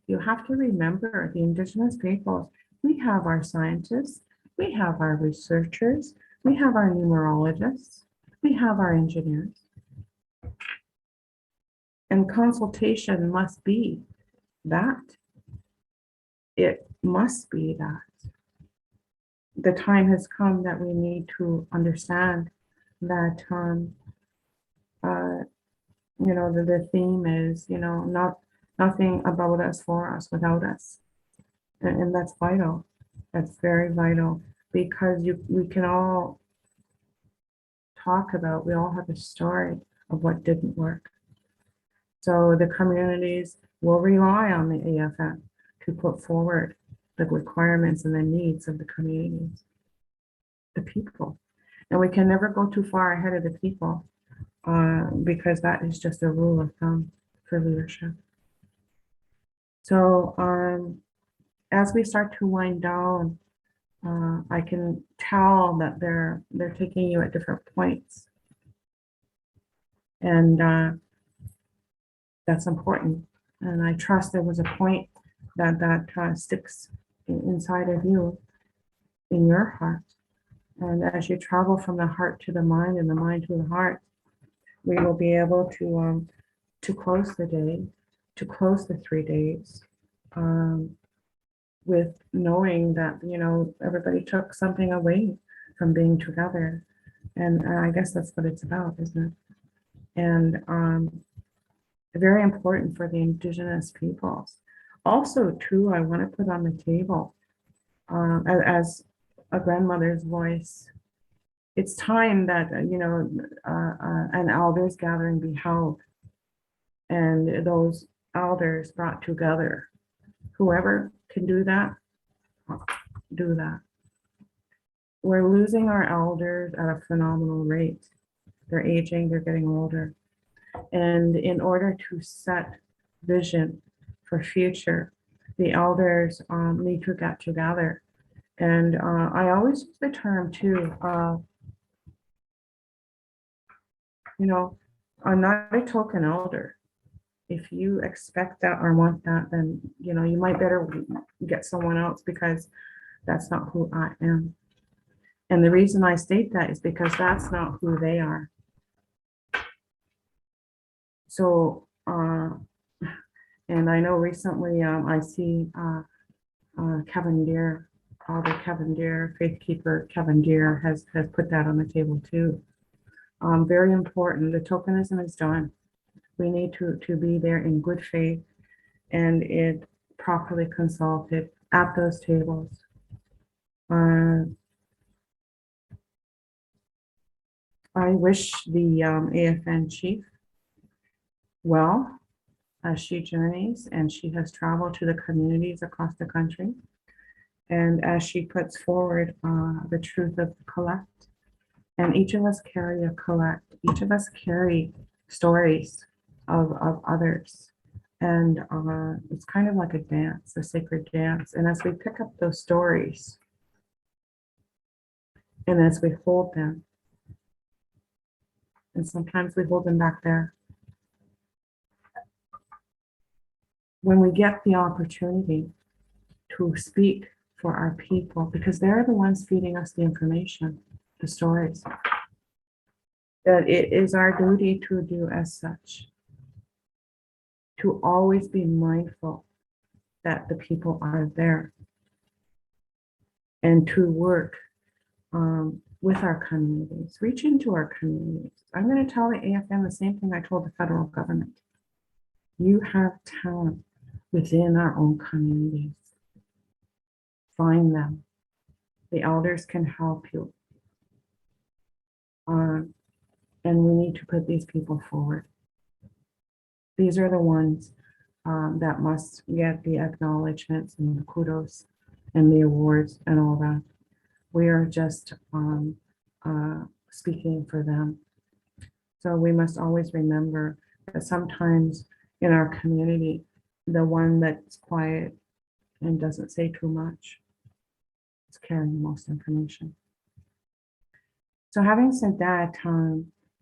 you have to remember the Indigenous peoples, we have our scientists, we have our researchers, we have our numerologists, we have our engineers. And consultation must be that. It must be that. The time has come that we need to understand that, the theme is, nothing about us, for us, without us. And that's vital. That's very vital, because we can all talk about, we all have a story of what didn't work. So the communities will rely on the AFN to put forward the requirements and the needs of the communities, the people. And we can never go too far ahead of the people, because that is just a rule of thumb for leadership. So as we start to wind down, I can tell that they're taking you at different points. And that's important. And I trust there was a point that sticks inside of you, in your heart. And as you travel from the heart to the mind and the mind to the heart, we will be able to close the day, to close the 3 days, with knowing that, everybody took something away from being together. And I guess that's what it's about, isn't it? And very important for the Indigenous peoples. Also, too, I want to put on the table, as a grandmother's voice, it's time that, an elders gathering be held, and those elders brought together. Whoever can do that, do that. We're losing our elders at a phenomenal rate. They're aging, they're getting older. And in order to set vision for future, the elders need to get together. And I always use the term too, I'm not a token elder. If you expect that or want that, then, you might better get someone else, because that's not who I am. And the reason I state that is because that's not who they are. So, and I know recently I see Kevin Deere, Father Kevin Deere, Faith Keeper Kevin Deere has put that on the table too. Very important. The tokenism is done. We need to be there in good faith and it properly consulted at those tables. I wish the AFN chief well as she journeys, and she has traveled to the communities across the country. And as she puts forward the truth of the collect, and each of us carry a collect, each of us carry stories of others. And it's kind of like a dance, a sacred dance. And as we pick up those stories, and as we hold them, and sometimes we hold them back there, when we get the opportunity to speak for our people, because they're the ones feeding us the information, the stories, that it is our duty to do as such, to always be mindful that the people are there, and to work with our communities, reach into our communities. I'm going to tell the AFN the same thing I told the federal government. You have talent within our own communities. Find them. The elders can help you. And we need to put these people forward. These are the ones that must get the acknowledgements and the kudos and the awards and all that. We are just speaking for them. So we must always remember that sometimes in our community, the one that's quiet and doesn't say too much is carrying the most information. So having said that,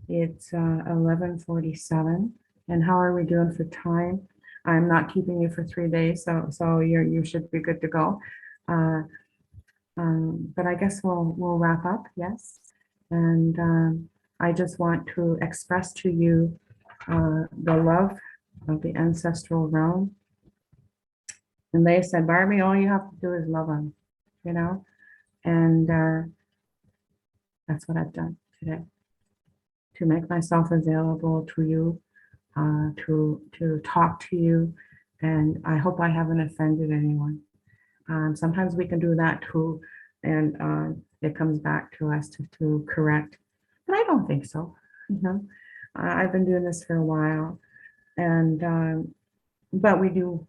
it's 11:47, and how are we doing for time? I'm not keeping you for 3 days, so you should be good to go. Uh, but I guess we'll wrap up, yes. And I just want to express to you the love of the ancestral realm. And they said, Barbie, all you have to do is love them, you know? And that's what I've done today, to make myself available to you, to talk to you. And I hope I haven't offended anyone. Sometimes we can do that too, and it comes back to us to correct. But I don't think so. You know, I've been doing this for a while, and but we do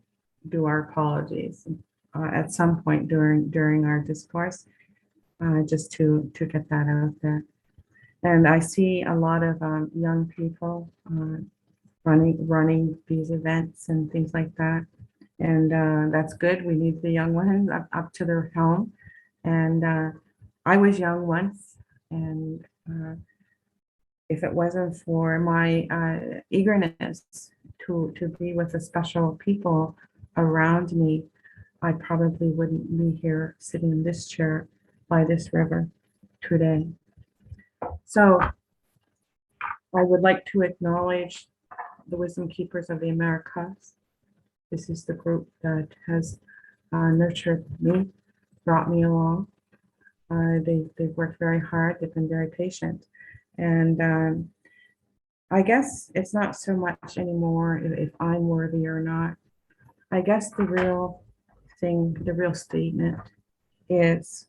our apologies at some point during our discourse, just to get that out there. And I see a lot of young people running these events and things like that. And that's good. We need the young ones up to their helm. And I was young once, and if it wasn't for my eagerness to be with the special people around me, I probably wouldn't be here sitting in this chair by this river today. So I would like to acknowledge the Wisdom Keepers of the Americas. This is the group that has nurtured me, brought me along. They've worked very hard. They've been very patient. And I guess it's not so much anymore if I'm worthy or not. I guess the real thing, the real statement is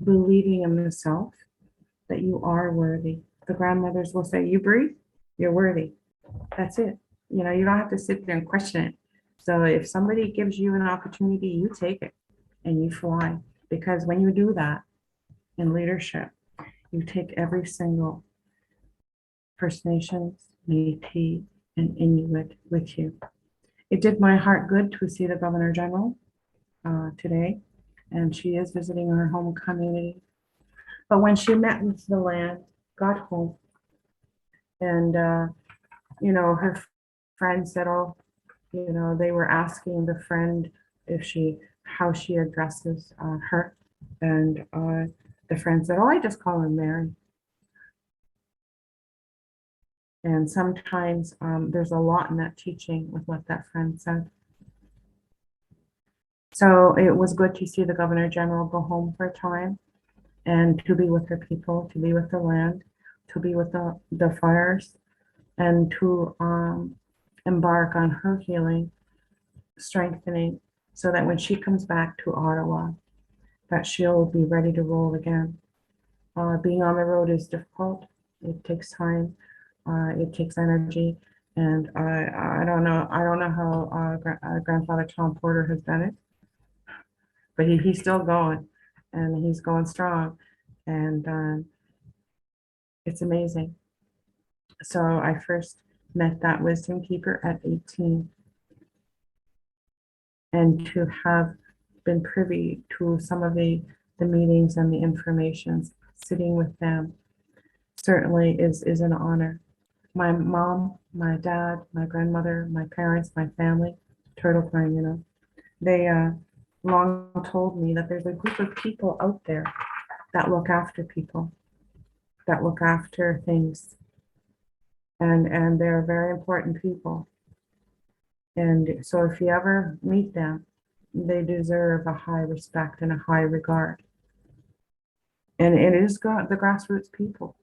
believing in yourself that you are worthy. The grandmothers will say, you breathe, you're worthy. That's it. You know, you don't have to sit there and question it. So if somebody gives you an opportunity, you take it and you fly. Because when you do that in leadership, you take every single First Nations, Métis, and Inuit with you. It did my heart good to see the Governor General today, and she is visiting her home community. But when she met with the land, got home, and her friend said, "Oh, they were asking the friend if how she addresses her," and the friend said, "Oh, I just call her Mary." And sometimes there's a lot in that teaching with what that friend said. So it was good to see the Governor General go home for a time and to be with her people, to be with the land, to be with the fires, and to embark on her healing, strengthening, so that when she comes back to Ottawa, that she'll be ready to roll again. Being on the road is difficult. It takes time. It takes energy. And I don't know how Grandfather Tom Porter has done it, but he's still going, and he's going strong, and it's amazing. So I first met that wisdom keeper at 18, and to have been privy to some of the meetings and the information, sitting with them certainly is an honor. My mom, my dad, my grandmother, my parents, my family, turtle clan, they long told me that there's a group of people out there that look after people, that look after things, and they're very important people. And so if you ever meet them, they deserve a high respect and a high regard. And it is the grassroots people.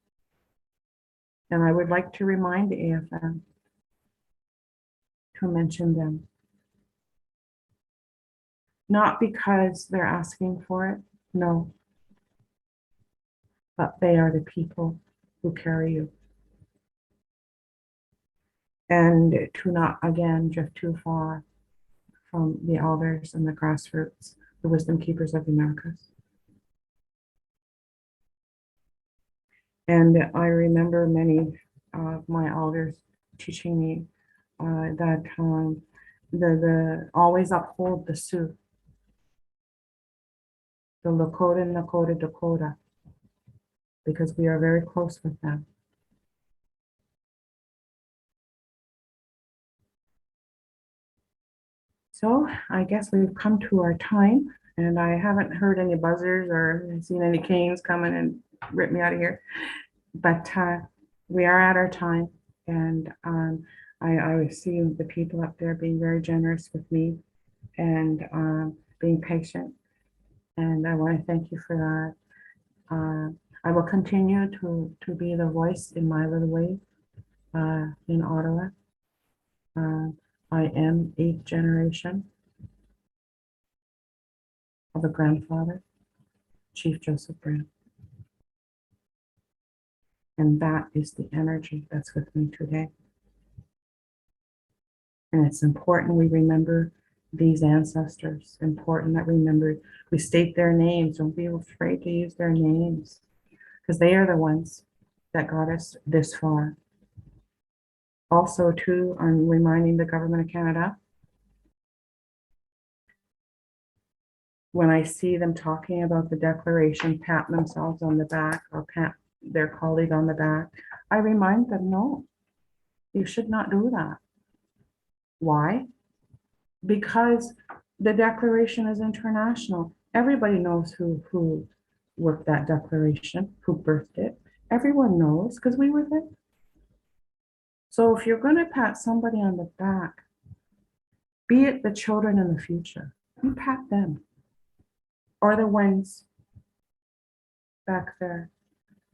And I would like to remind AFM to mention them. Not because they're asking for it, no, but they are the people who carry you. And to not, again, drift too far from the elders and the grassroots, the wisdom keepers of the Americas. And I remember many of my elders teaching me that the always uphold the Sioux, the Lakota, Nakota, Dakota. because we are very close with them. So I guess we've come to our time, and I haven't heard any buzzers or seen any canes coming and rip me out of here. But we are at our time, and I see the people up there being very generous with me and being patient. And I want to thank you for that. I will continue to be the voice in my little way in Ottawa. I am 8th generation of a grandfather, Chief Joseph Brown. And that is the energy that's with me today. And it's important we remember these ancestors, important that we state their names. Don't be afraid to use their names, because they are the ones that got us this far. Also, too, I'm reminding the Government of Canada, when I see them talking about the declaration, patting themselves on the back or pat their colleague on the back, I remind them, no, you should not do that. Why? Because the declaration is international. Everybody knows who worked that declaration, who birthed it. Everyone knows because we were there. So if you're going to pat somebody on the back, be it the children in the future, you pat them. Or the ones back there.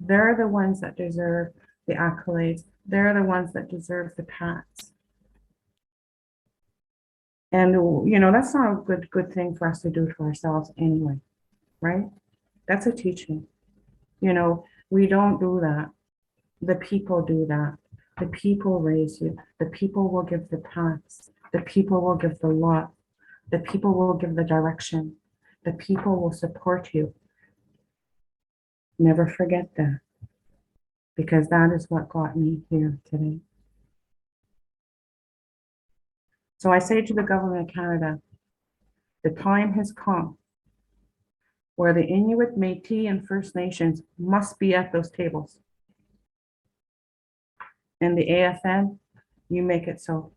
They're the ones that deserve the accolades. They're the ones that deserve the pats. And, you know, that's not a good thing for us to do to ourselves anyway, right? That's a teaching. You know, we don't do that. The people do that. The people raise you. The people will give the pats. The people will give the love. The people will give the direction. The people will support you. Never forget that, because that is what got me here today. So I say to the Government of Canada, the time has come where the Inuit, Métis, and First Nations must be at those tables. And the AFN, you make it so.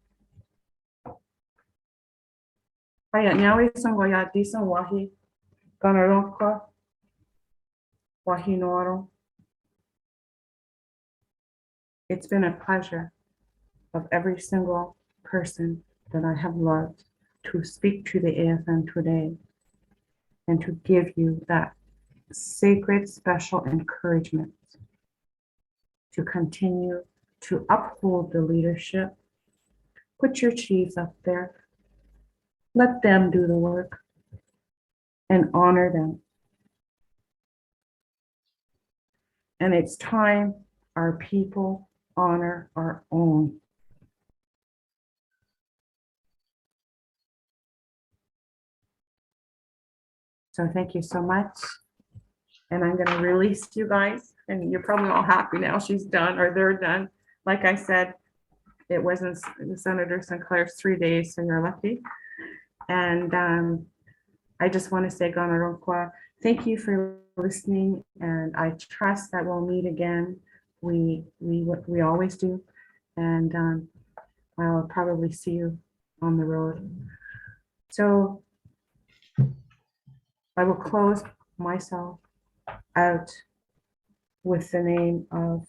Haya nyawe sango ya disan wahi ganarokwa wahi noaro. It's been a pleasure of every single person that I have loved to speak to the AFN today and to give you that sacred, special encouragement to continue to uphold the leadership. Put your chiefs up there. Let them do the work and honor them. And it's time our people honor our own. So thank you so much. And I'm going to release you guys. And you're probably all happy now she's done or they're done. Like I said, it wasn't Senator Sinclair's 3 days, so you're lucky. And I just want to say, Ganarokwa, thank you for listening. And I trust that we'll meet again. We always do. And I'll probably see you on the road. So I will close myself out with the name of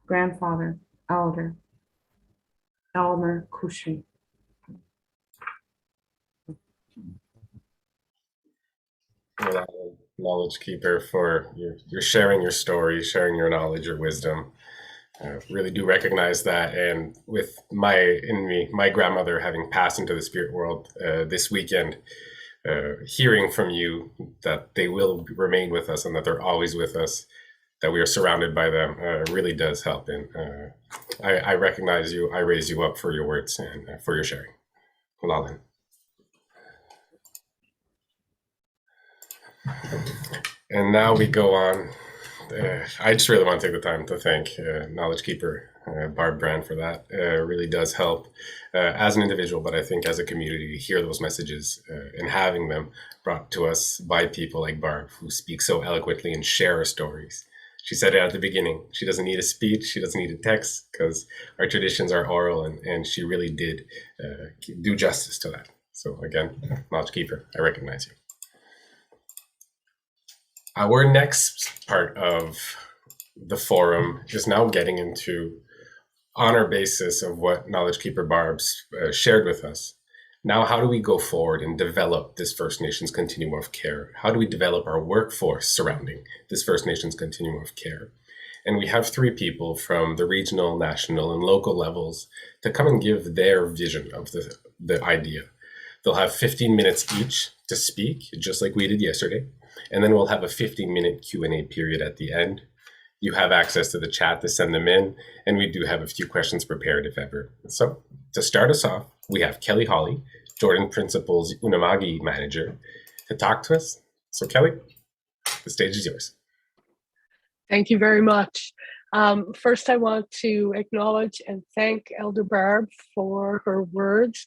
grandfather, elder, Elmer Cushing. Knowledge keeper, for your sharing your story, sharing your knowledge, your wisdom. Really do recognize that. And with my grandmother having passed into the spirit world this weekend, hearing from you that they will remain with us and that they're always with us, that we are surrounded by them, really does help. And I recognize you. I raise you up for your words and for your sharing. Lalin. And now we go on. I just really want to take the time to thank Knowledge Keeper Barb Brand for that. Really does help as an individual, but I think as a community to hear those messages and having them brought to us by people like Barb, who speak so eloquently and share our stories. She said it at the beginning. She doesn't need a speech. She doesn't need a text because our traditions are oral, and she really did do justice to that. So again, Knowledge Keeper, I recognize you. Our next part of the forum is now getting into, on our basis of what Knowledge Keeper Barb's shared with us. Now, how do we go forward and develop this First Nations continuum of care? How do we develop our workforce surrounding this First Nations continuum of care? And we have three people from the regional, national, and local levels to come and give their vision of the idea. They'll have 15 minutes each to speak, just like we did yesterday. And then we'll have a 15-minute Q&A period at the end. You have access to the chat to send them in, and we do have a few questions prepared if ever. So to start us off, we have Kelly Hawley, Jordan Principal's Unamagi manager, to talk to us. So Kelly, the stage is yours. Thank you very much. First, I want to acknowledge and thank Elder Barb for her words.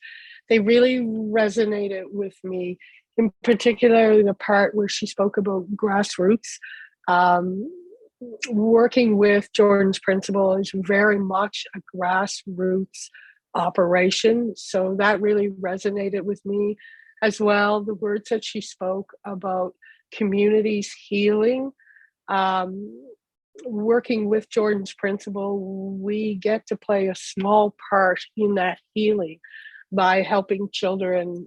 They really resonated with me, in particular the part where she spoke about grassroots. Working with Jordan's Principal is very much a grassroots operation. So that really resonated with me as well. The words that she spoke about communities healing. Working with Jordan's Principal, we get to play a small part in that healing by helping children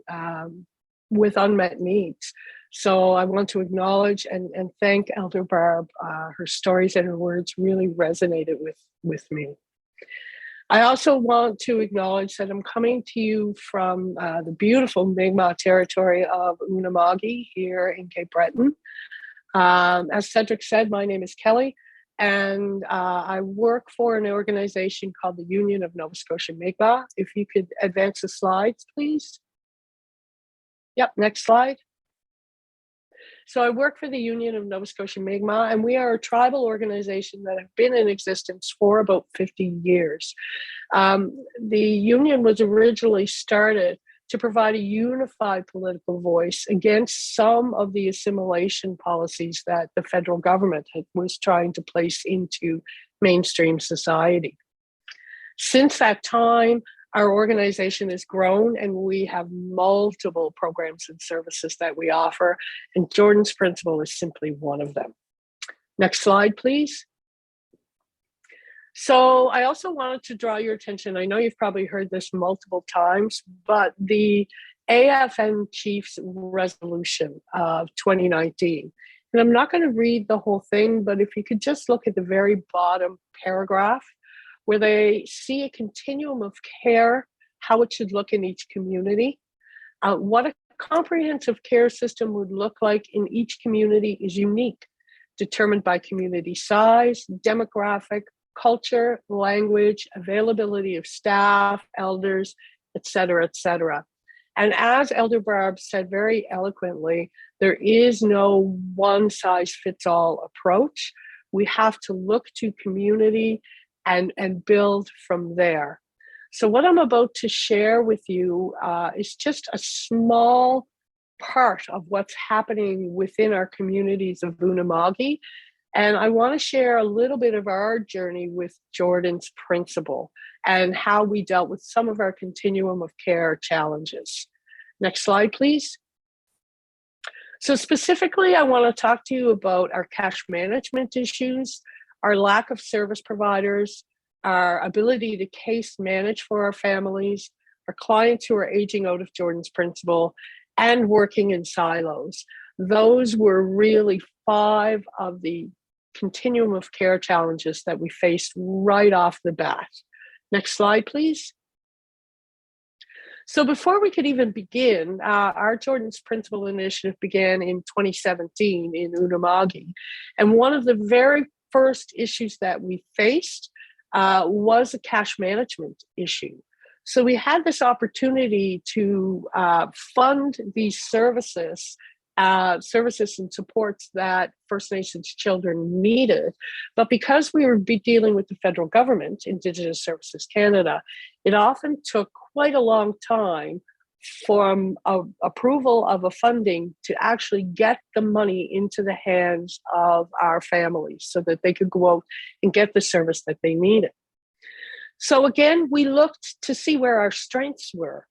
with unmet needs. So I want to acknowledge and thank Elder Barb. Her stories and her words really resonated with me. I also want to acknowledge that I'm coming to you from the beautiful Mi'kmaq territory of Unamagi here in Cape Breton. As Cedric said, my name is Kelly, and I work for an organization called the Union of Nova Scotia Mi'kmaq. If you could advance the slides, please. Yep, next slide. So I work for the Union of Nova Scotia Mi'kmaq, and we are a tribal organization that have been in existence for about 50 years. The union was originally started to provide a unified political voice against some of the assimilation policies that the federal government was trying to place into mainstream society. Since that time, our organization has grown, and we have multiple programs and services that we offer, and Jordan's Principal is simply one of them. Next slide, please. So I also wanted to draw your attention, I know you've probably heard this multiple times, but the AFN Chiefs Resolution of 2019. And I'm not going to read the whole thing, but if you could just look at the very bottom paragraph, where they see a continuum of care, how it should look in each community. What a comprehensive care system would look like in each community is unique, determined by community size, demographic, culture, language, availability of staff, elders, et cetera, et cetera. And as Elder Barb said very eloquently, there is no one-size-fits-all approach. We have to look to community and build from there. So what I'm about to share with you is just a small part of what's happening within our communities of Unamagi. And I want to share a little bit of our journey with Jordan's Principal and how we dealt with some of our continuum of care challenges. Next slide, please. So specifically, I want to talk to you about our cash management issues, our lack of service providers, our ability to case manage for our families, our clients who are aging out of Jordan's Principal, and working in silos. Those were really 5 of the continuum of care challenges that we faced right off the bat. Next slide, please. So before we could even begin, our Jordan's Principal initiative began in 2017 in Unamagi. And one of the very first issues that we faced was a cash management issue. So we had this opportunity to fund these services and supports that First Nations children needed. But because we were dealing with the federal government, Indigenous Services Canada, it often took quite a long time from approval of a funding to actually get the money into the hands of our families so that they could go out and get the service that they needed. So again, we looked to see where our strengths were.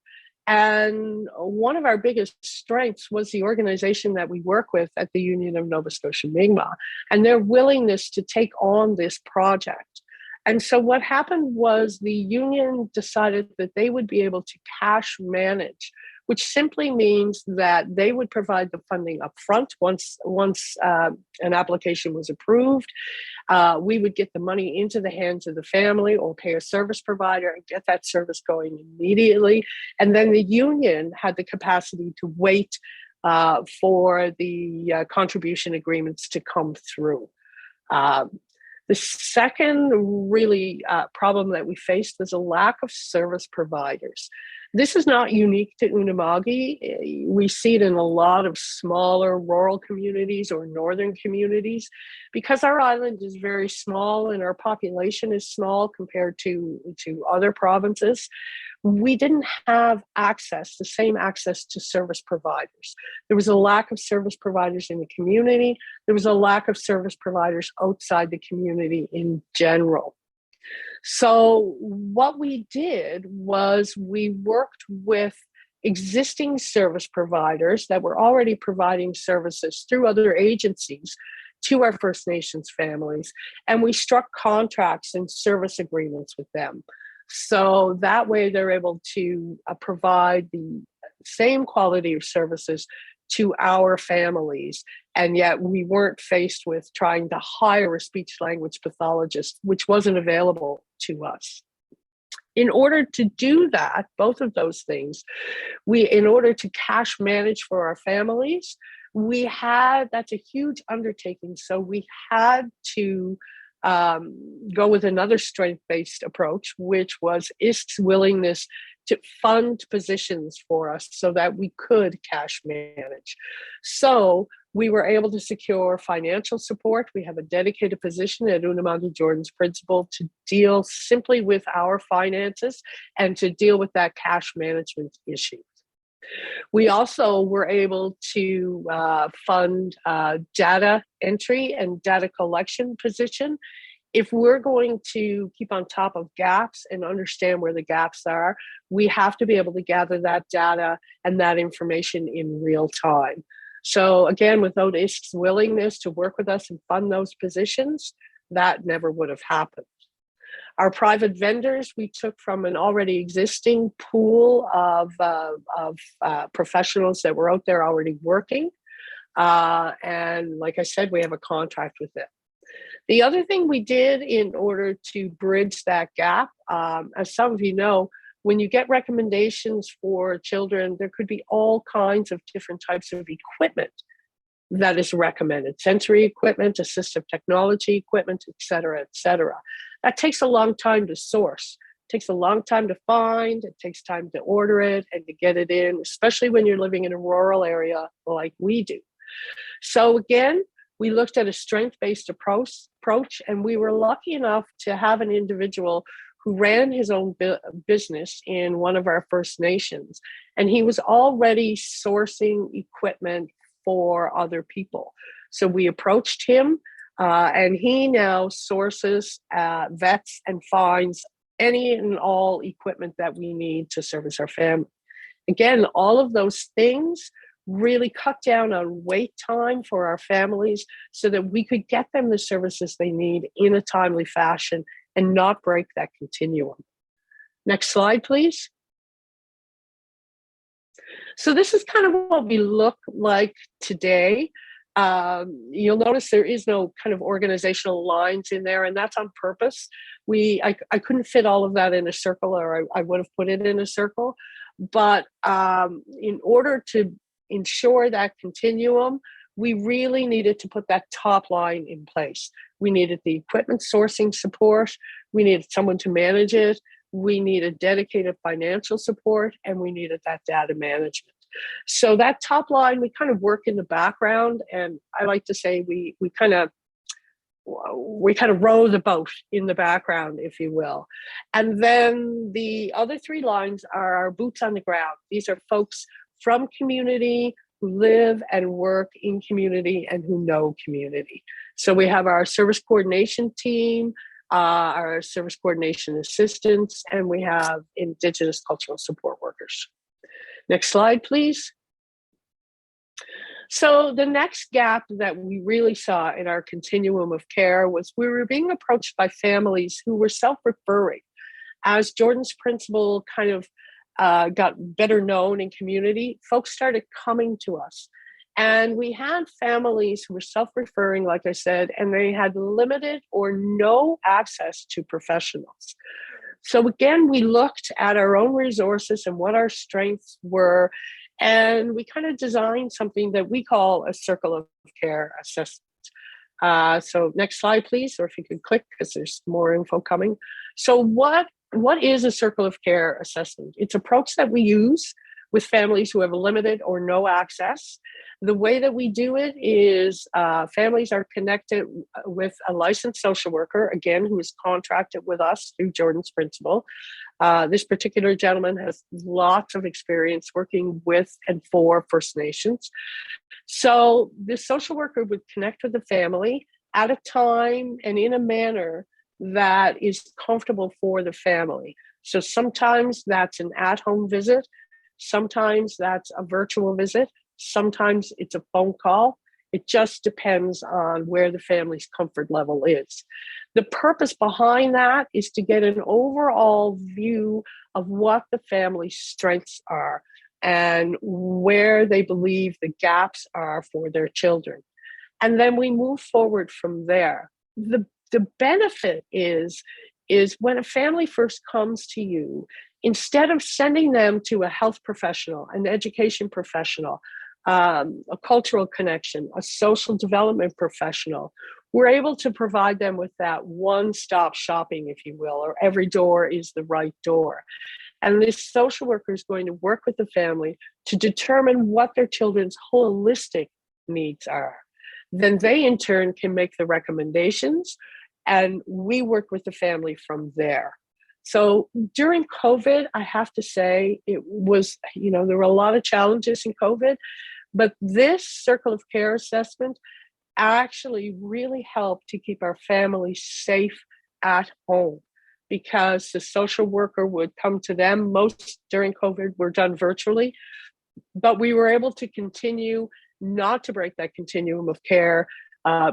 And one of our biggest strengths was the organization that we work with at the Union of Nova Scotia Mi'kmaq and their willingness to take on this project. And so what happened was the union decided that they would be able to cash manage, which simply means that they would provide the funding up front once an application was approved. We would get the money into the hands of the family or pay a service provider and get that service going immediately. And then the union had the capacity to wait for the contribution agreements to come through. The second really problem that we faced was a lack of service providers. This is not unique to Unama'ki. We see it in a lot of smaller rural communities or northern communities. Because our island is very small and our population is small compared to other provinces, we didn't have the same access to service providers. There was a lack of service providers in the community. There was a lack of service providers outside the community in general. So what we did was we worked with existing service providers that were already providing services through other agencies to our First Nations families, and we struck contracts and service agreements with them. So that way they're able to provide the same quality of services to our families. And yet we weren't faced with trying to hire a speech language pathologist, which wasn't available to us. In order to do that, both of those things, in order to cash manage for our families, that's a huge undertaking. So we had to go with another strength-based approach, which was ISK's willingness to fund positions for us so that we could cash manage. So we were able to secure financial support. We have a dedicated position at Unama'ki Jordan's Principal to deal simply with our finances and to deal with that cash management issue. We also were able to fund data entry and data collection position. If we're going to keep on top of gaps and understand where the gaps are, we have to be able to gather that data and that information in real time. So again, without ISK's willingness to work with us and fund those positions, that never would have happened. Our private vendors, we took from an already existing pool of professionals that were out there already working. And like I said, we have a contract with them. The other thing we did in order to bridge that gap, as some of you know, when you get recommendations for children, there could be all kinds of different types of equipment that is recommended: sensory equipment, assistive technology equipment, et cetera, et cetera. That takes a long time to source. It takes a long time to find. It takes time to order it and to get it in, especially when you're living in a rural area like we do. So again, we looked at a strength-based approach, and we were lucky enough to have an individual who ran his own business in one of our First Nations, and he was already sourcing equipment for other people. So we approached him, and he now sources, vets, and finds any and all equipment that we need to service our family. Again, all of those things really cut down on wait time for our families so that we could get them the services they need in a timely fashion and not break that continuum. Next slide, please. So this is kind of what we look like today. You'll notice there is no kind of organizational lines in there, and that's on purpose. I couldn't fit all of that in a circle, or I would have put it in a circle. But in order to ensure that continuum, we really needed to put that top line in place. We needed the equipment sourcing support. We needed someone to manage it. We needed dedicated financial support, and we needed that data management. So that top line, we kind of work in the background, and I like to say we kind of we kind of row the boat in the background, if you will. And then the other three lines are our boots on the ground. These are folks from community who live and work in community and who know community. So we have our service coordination team, our service coordination assistants, and we have Indigenous cultural support workers. Next slide, please. So the next gap that we really saw in our continuum of care was we were being approached by families who were self-referring. As Jordan's principle kind of got better known in community, folks started coming to us. And we had families who were self-referring, like I said, and they had limited or no access to professionals. So again, we looked at our own resources and what our strengths were, and we kind of designed something that we call a circle of care assessment. So next slide, please, or if you could click, because there's more info coming. So what is a circle of care assessment? It's an approach that we use with families who have limited or no access. The way that we do it is families are connected with a licensed social worker, again, who is contracted with us through Jordan's principle. This particular gentleman has lots of experience working with and for First Nations. So the social worker would connect with the family at a time and in a manner that is comfortable for the family. So sometimes that's an at-home visit. Sometimes that's a virtual visit. Sometimes it's a phone call. It just depends on where the family's comfort level is. The purpose behind that is to get an overall view of what the family's strengths are and where they believe the gaps are for their children. And then we move forward from there. The benefit is when a family first comes to you, instead of sending them to a health professional, an education professional, a cultural connection, a social development professional, we're able to provide them with that one-stop shopping, if you will, or every door is the right door. And this social worker is going to work with the family to determine what their children's holistic needs are. Then they, in turn, can make the recommendations, and we work with the family from there. So during COVID, I have to say, it was, there were a lot of challenges in COVID, but this circle of care assessment actually really helped to keep our families safe at home, because the social worker would come to them. Most during COVID were done virtually, but we were able to continue not to break that continuum of care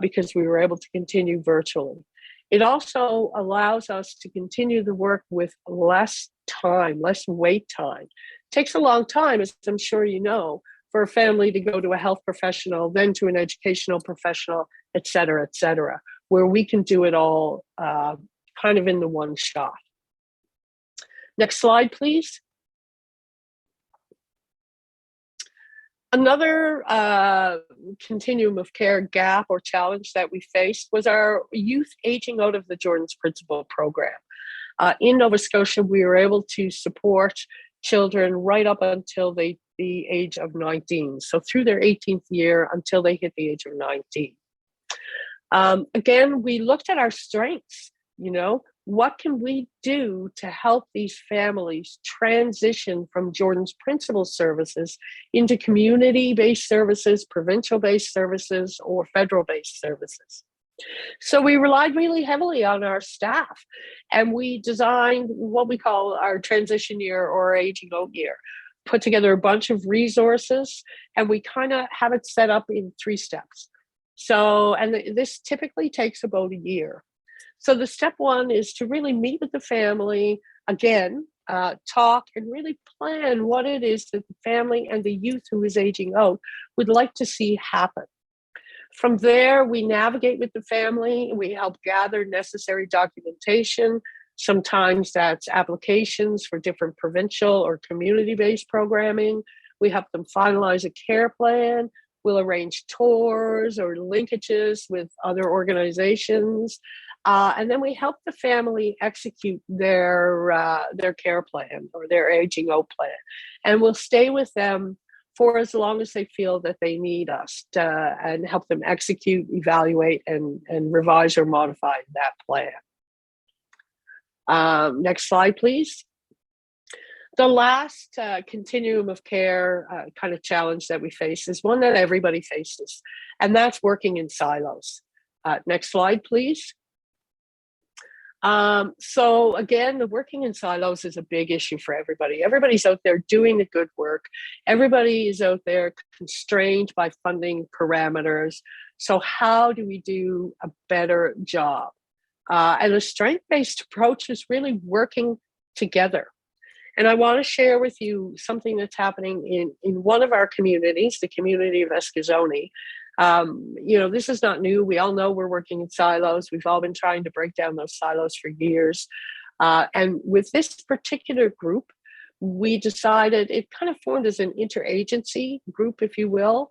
because we were able to continue virtually. It also allows us to continue the work with less time, less wait time. It takes a long time, as I'm sure you know, for a family to go to a health professional, then to an educational professional, et cetera, where we can do it all kind of in the one shot. Next slide, please. Another continuum of care gap or challenge that we faced was our youth aging out of the Jordan's Principle program. In Nova Scotia, we were able to support children right up until the age of 19. So through their 18th year until they hit the age of 19. Again, we looked at our strengths, what can we do to help these families transition from Jordan's Principle services into community-based services, provincial-based services, or federal-based services? So we relied really heavily on our staff, and we designed what we call our transition year or aging out year, put together a bunch of resources, and we kind of have it set up in 3 steps. So, and this typically takes about a year. So the step 1 is to really meet with the family, again, talk and really plan what it is that the family and the youth who is aging out would like to see happen. From there, we navigate with the family, and we help gather necessary documentation. Sometimes that's applications for different provincial or community-based programming. We help them finalize a care plan. We'll arrange tours or linkages with other organizations. And then we help the family execute their care plan or their aging out plan. And we'll stay with them for as long as they feel that they need us to, and help them execute, evaluate, and revise or modify that plan. Next slide, please. The last continuum of care kind of challenge that we face is one that everybody faces, and that's working in silos. Next slide, please. So again, the working in silos is a big issue for everybody. Everybody's out there doing the good work. Everybody is out there constrained by funding parameters. So how do we do a better job? And a strength-based approach is really working together. And I want to share with you something that's happening in one of our communities, the community of Escazoni. This is not new. We all know we're working in silos. We've all been trying to break down those silos for years. And with this particular group, we decided it kind of formed as an interagency group, if you will.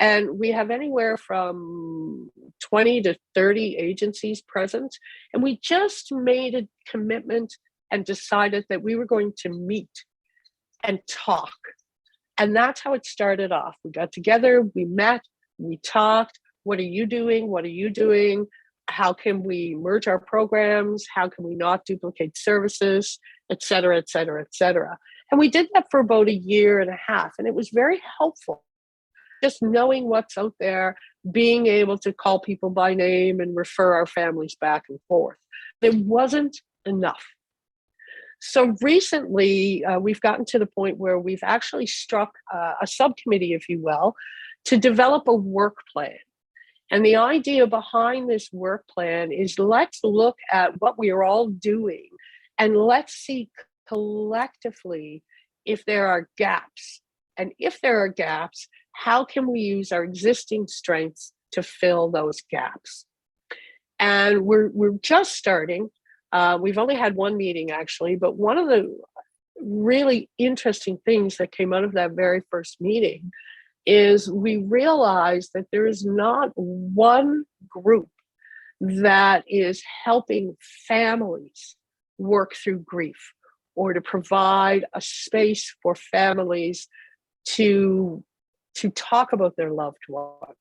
And we have anywhere from 20 to 30 agencies present. And we just made a commitment and decided that we were going to meet and talk. And that's how it started off. We got together, we met, we talked. What are you doing? What are you doing? How can we merge our programs? How can we not duplicate services, et cetera, et cetera, et cetera. And we did that for about a year and a half. And it was very helpful. Just knowing what's out there, being able to call people by name and refer our families back and forth. It wasn't enough. So recently, we've gotten to the point where we've actually struck a subcommittee, if you will, to develop a work plan. And the idea behind this work plan is let's look at what we are all doing and let's see collectively if there are gaps. And if there are gaps, how can we use our existing strengths to fill those gaps? And we're just starting. We've only had one meeting actually, but one of the really interesting things that came out of that very first meeting is we realized that there is not one group that is helping families work through grief or to provide a space for families to talk about their loved ones.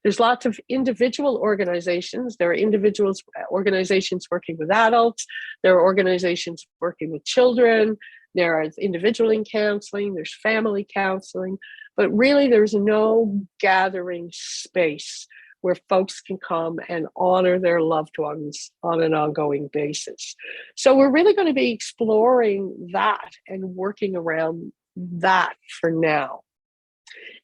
There's lots of individual organizations. There are organizations working with adults. There are organizations working with children. There is individual counseling. There's family counseling. But really, there's no gathering space where folks can come and honor their loved ones on an ongoing basis. So we're really going to be exploring that and working around that for now.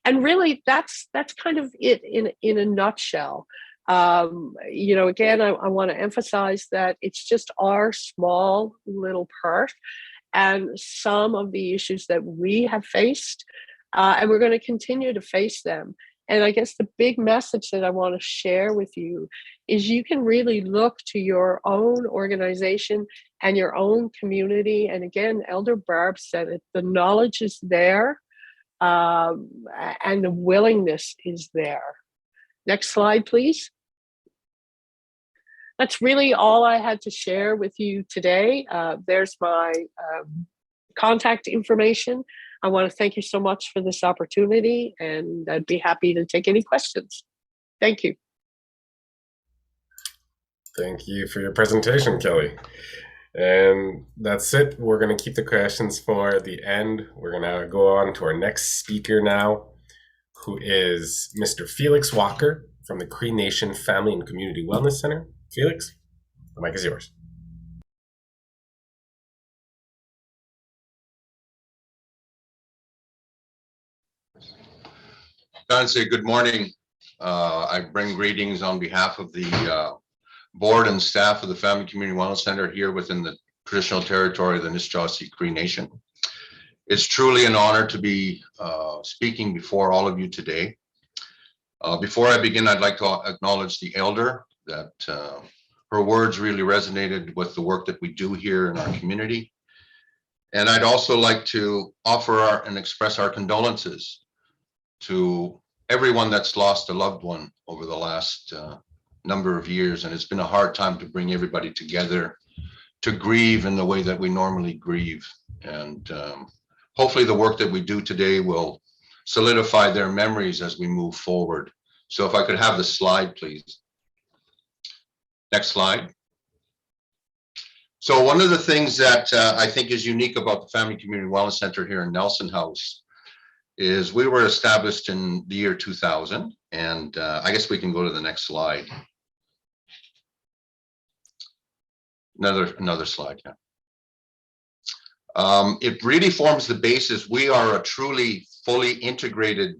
And really, that's kind of it in a nutshell. Again, I want to emphasize that it's just our small little part and some of the issues that we have faced, and we're going to continue to face them. And I guess the big message that I want to share with you is you can really look to your own organization and your own community. And again, Elder Barb said it, the knowledge is there. And the willingness is there. Next slide, please. That's really all I had to share with you today. There's my contact information. I want to thank you so much for this opportunity, and I'd be happy to take any questions. Thank you. Thank you for your presentation, Kelly. And that's it. We're going to keep the questions for the end. We're going to go on to our next speaker now, who is Mr. Felix Walker from the Cree Nation Family and Community Wellness Center. Felix, the mic is yours. I'd say good morning. I bring greetings on behalf of the board and staff of the Family Community Wellness Center here within the traditional territory of the Nisga'a Cree Nation. It's truly an honor to be speaking before all of you today. Before I begin, I'd like to acknowledge the elder that her words really resonated with the work that we do here in our community. And I'd also like to offer and express our condolences to everyone that's lost a loved one over the last number of years. And it's been a hard time to bring everybody together to grieve in the way that we normally grieve. And hopefully the work that we do today will solidify their memories as we move forward. So if I could have the slide, please. Next slide. So one of the things that I think is unique about the Family Community Wellness Center here in Nelson House is we were established in the year 2000. And I guess we can go to the next slide. Another slide, yeah. It really forms the basis. We are a truly fully integrated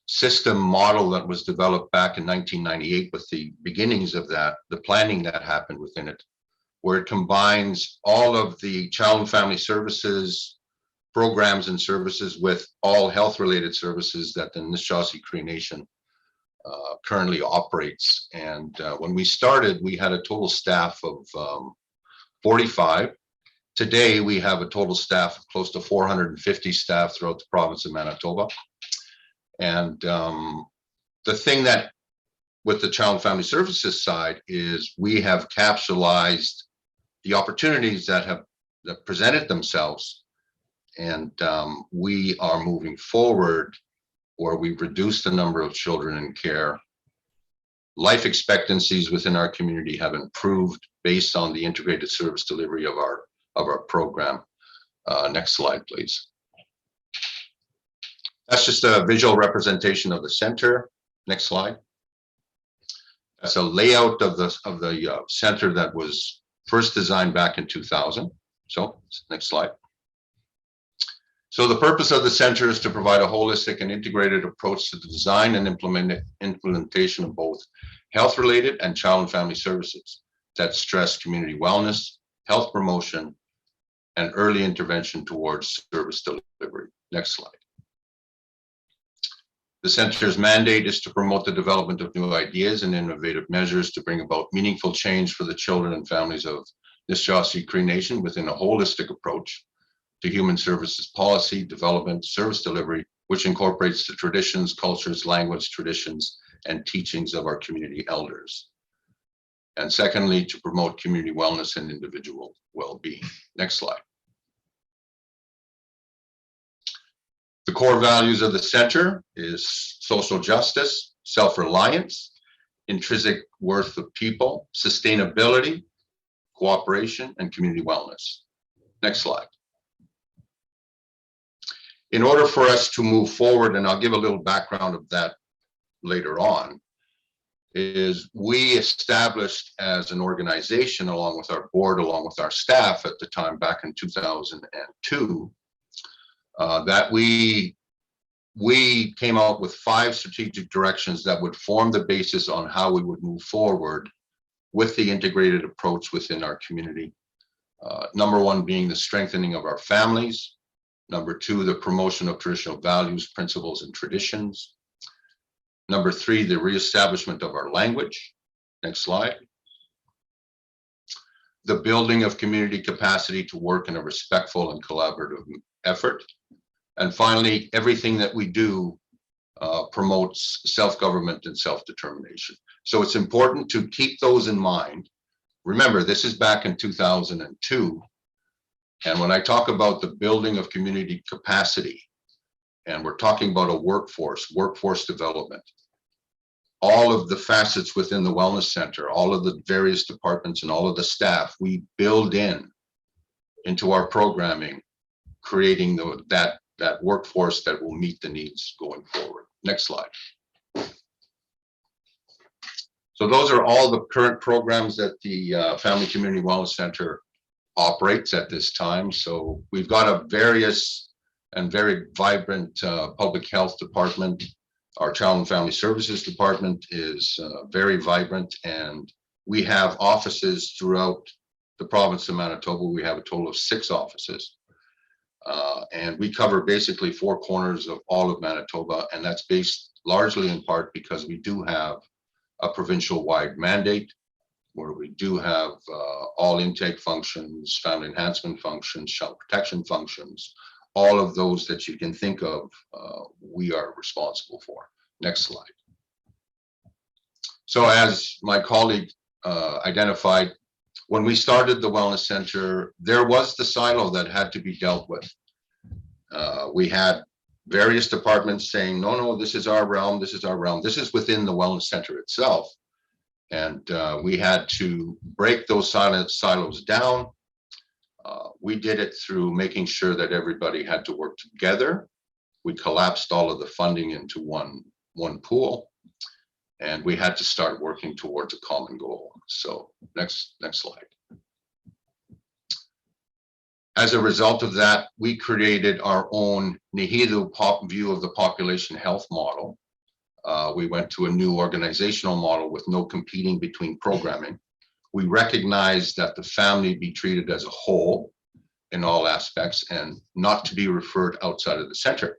system model that was developed back in 1998 with the beginnings of that, the planning that happened within it, where it combines all of the child and family services, programs and services with all health related services that the Nishnawbe Cree Nation currently operates. And when we started, we had a total staff of 45. Today, we have a total staff of close to 450 staff throughout the province of Manitoba. And the thing that with the child and family services side is we have capitalized the opportunities that presented themselves. And we are moving forward where we've reduced the number of children in care. Life expectancies within our community have improved based on the integrated service delivery of our program. Next slide, please. That's just a visual representation of the center. Next slide. That's a layout of the center that was first designed back in 2000. So next slide. So the purpose of the center is to provide a holistic and integrated approach to the design and implementation of both health-related and child and family services that stress community wellness, health promotion, and early intervention towards service delivery. Next slide. The center's mandate is to promote the development of new ideas and innovative measures to bring about meaningful change for the children and families of Nishnawbe Cree Nation within a holistic approach to human services policy, development, service delivery, which incorporates the traditions, cultures, language, traditions, and teachings of our community elders. And secondly, to promote community wellness and individual well-being. Next slide. The core values of the center is social justice, self-reliance, intrinsic worth of people, sustainability, cooperation, and community wellness. Next slide. In order for us to move forward, and I'll give a little background of that later on, is we established as an organization, along with our board, along with our staff at the time back in 2002, that we came out with 5 strategic directions that would form the basis on how we would move forward with the integrated approach within our community. Number 1 being the strengthening of our families. Number 2, the promotion of traditional values, principles, and traditions. Number 3, the reestablishment of our language. Next slide. The building of community capacity to work in a respectful and collaborative effort. And finally, everything that we do promotes self-government and self-determination. So it's important to keep those in mind. Remember, this is back in 2002. And when I talk about the building of community capacity, and we're talking about a workforce development, all of the facets within the wellness center, all of the various departments and all of the staff, we build into our programming, creating that workforce that will meet the needs going forward. Next slide. So those are all the current programs that the Family Community Wellness Center operates at this time. So we've got a various and very vibrant public health department. Our Child and Family Services department is very vibrant, and we have offices throughout the province of Manitoba. We have a total of 6 offices. And we cover basically 4 corners of all of Manitoba, and that's based largely in part because we do have a provincial-wide mandate where we do have all intake functions, family enhancement functions, child protection functions, all of those that you can think of, we are responsible for. Next slide. So as my colleague identified, when we started the Wellness Center, there was the silo that had to be dealt with. We had various departments saying, no, no, this is our realm, this is our realm. This is within the wellness center itself. And we had to break those silos down. We did it through making sure that everybody had to work together. We collapsed all of the funding into one pool, and we had to start working towards a common goal. So next slide. As a result of that, we created our own Nihidu view of the population health model. We went to a new organizational model with no competing between programming. We recognized that the family be treated as a whole in all aspects and not to be referred outside of the center.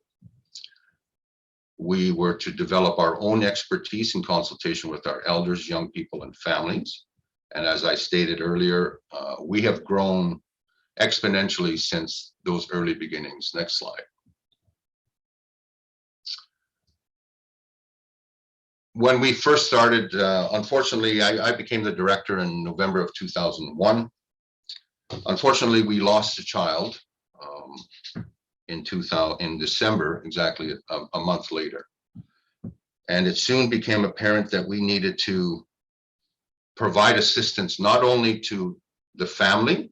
We were to develop our own expertise in consultation with our elders, young people, and families. And as I stated earlier, we have grown exponentially since those early beginnings. Next slide. When we first started, unfortunately, I became the director in November of 2001. Unfortunately, we lost a child in December, exactly a month later. And it soon became apparent that we needed to provide assistance not only to the family,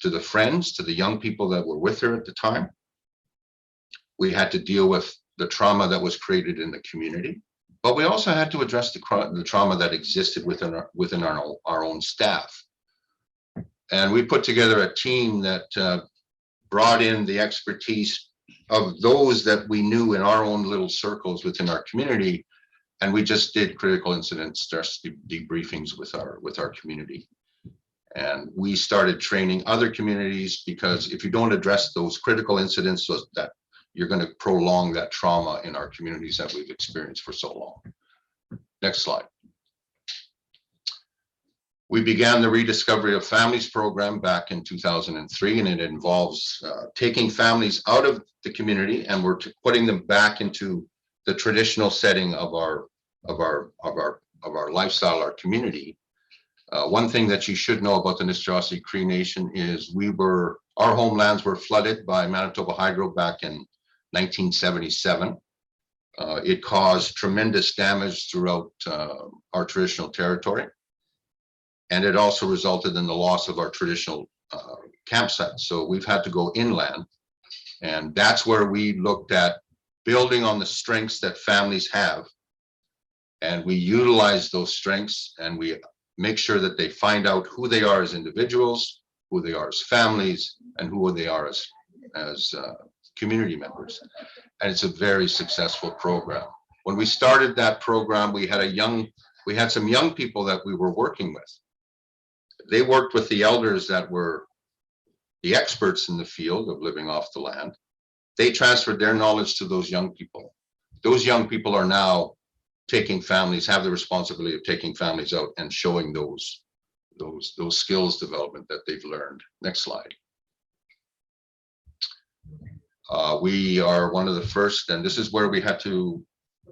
to the friends, to the young people that were with her at the time. We had to deal with the trauma that was created in the community, but we also had to address the trauma that existed within our own staff. And we put together a team that brought in the expertise of those that we knew in our own little circles within our community, and we just did critical incident stress debriefings with our community. And we started training other communities, because if you don't address those critical incidents, so that you're going to prolong that trauma in our communities that we've experienced for so long. Next slide. We began the Rediscovery of Families program back in 2003, and it involves taking families out of the community, and we're putting them back into the traditional setting of our lifestyle, our community. One thing that you should know about the Nisjawasi Cree Nation is our homelands were flooded by Manitoba Hydro back in 1977. It caused tremendous damage throughout our traditional territory. And it also resulted in the loss of our traditional campsites. So we've had to go inland. And that's where we looked at building on the strengths that families have. And we utilize those strengths, and we make sure that they find out who they are as individuals, who they are as families, and who they are as community members. And it's a very successful program. When we started that program, we had some young people that we were working with. They worked with the elders that were the experts in the field of living off the land. They transferred their knowledge to those young people. Those young people are now have the responsibility of taking families out and showing those skills development that they've learned. Next slide. We are one of the first, and this is where we had to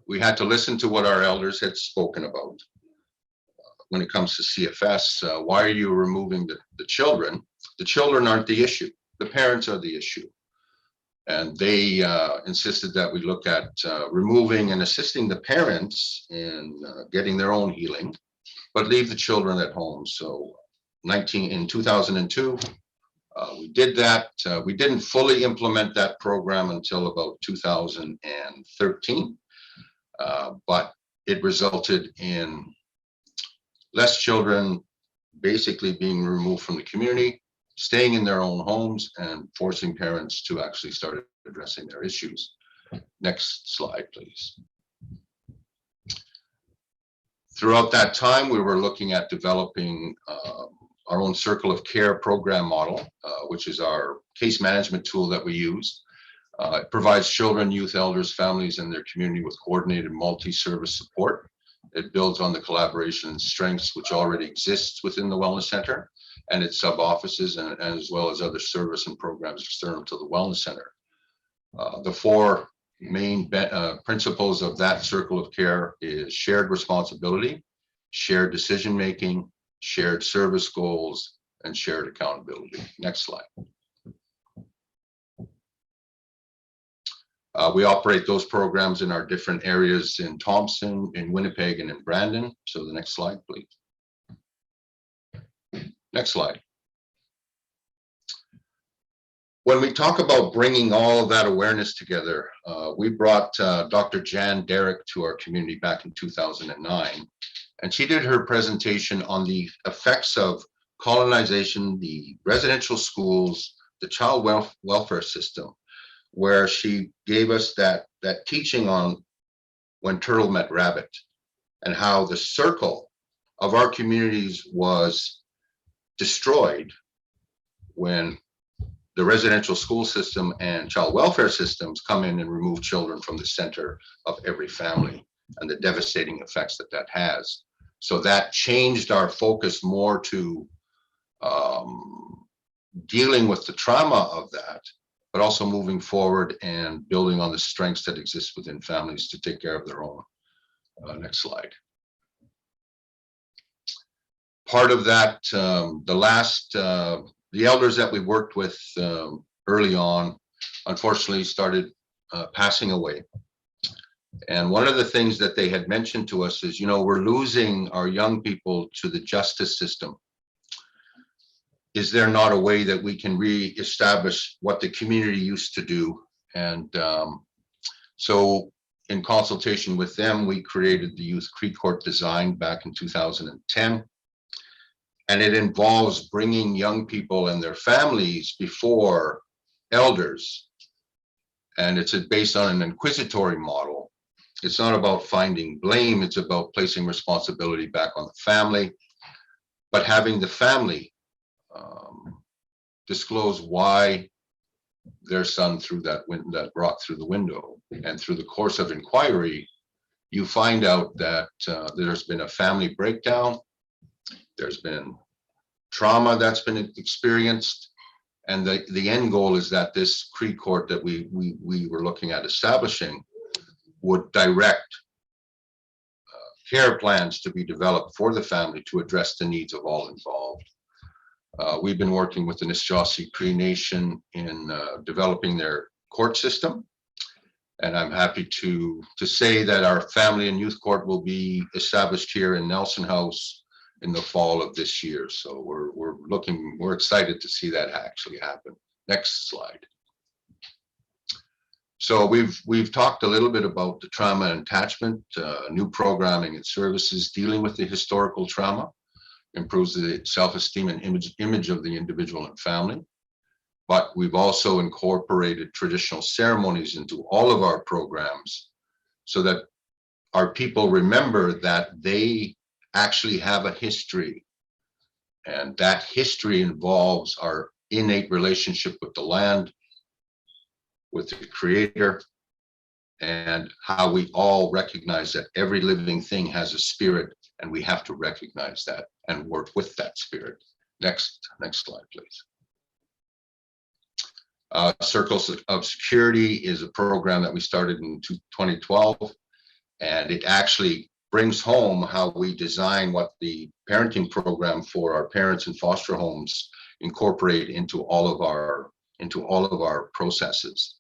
listen to what our elders had spoken about. When it comes to CFS, why are you removing the children? The children aren't the issue. The parents are the issue. And they insisted that we look at removing and assisting the parents in getting their own healing, but leave the children at home. So in 2002, we did that. We didn't fully implement that program until about 2013, but it resulted in less children basically being removed from the community, staying in their own homes, and forcing parents to actually start addressing their issues. Next slide, please. Throughout that time, we were looking at developing our own circle of care program model, which is our case management tool that we use. It provides children, youth, elders, families, and their community with coordinated multi-service support. It builds on the collaboration and strengths which already exists within the Wellness Center and its sub-offices, and as well as other service and programs external to the Wellness Center. The four main principles of that circle of care is shared responsibility, shared decision-making, shared service goals, and shared accountability. Next slide. We operate those programs in our different areas in Thompson, in Winnipeg, and in Brandon. So the next slide, please. Next slide. When we talk about bringing all of that awareness together, we brought Dr. Jan Derrick to our community back in 2009, and she did her presentation on the effects of colonization, the residential schools, the child welfare system, where she gave us that teaching on when turtle met rabbit, and how the circle of our communities was destroyed when the residential school system and child welfare systems come in and remove children from the center of every family, and the devastating effects that that has. So that changed our focus more to dealing with the trauma of that, but also moving forward and building on the strengths that exist within families to take care of their own. Next slide. Part of that, the elders that we worked with early on, unfortunately started passing away. And one of the things that they had mentioned to us is, we're losing our young people to the justice system. Is there not a way that we can re-establish what the community used to do? And so in consultation with them, we created the Youth Cree Court design back in 2010. And it involves bringing young people and their families before elders. And it's based on an inquisitory model. It's not about finding blame, it's about placing responsibility back on the family, but having the family disclose why their son threw that rock through the window. And through the course of inquiry, you find out that there's been a family breakdown, there's been trauma that's been experienced, and the end goal is that this Cree Court that we were looking at establishing would direct care plans to be developed for the family to address the needs of all involved. We've been working with the Nisga'a Cree Nation in developing their court system, and I'm happy to say that our family and youth court will be established here in Nelson House in the fall of this year. So we're excited to see that actually happen. Next slide. So we've talked a little bit about the trauma and attachment, new programming and services dealing with the historical trauma, improves the self-esteem and image of the individual and family. But we've also incorporated traditional ceremonies into all of our programs so that our people remember that they actually have a history, and that history involves our innate relationship with the land, with the Creator, and how we all recognize that every living thing has a spirit, and we have to recognize that and work with that spirit. Next slide, please. Circles of Security is a program that we started in 2012, and it actually brings home how we design what the parenting program for our parents in foster homes incorporate into all of our processes.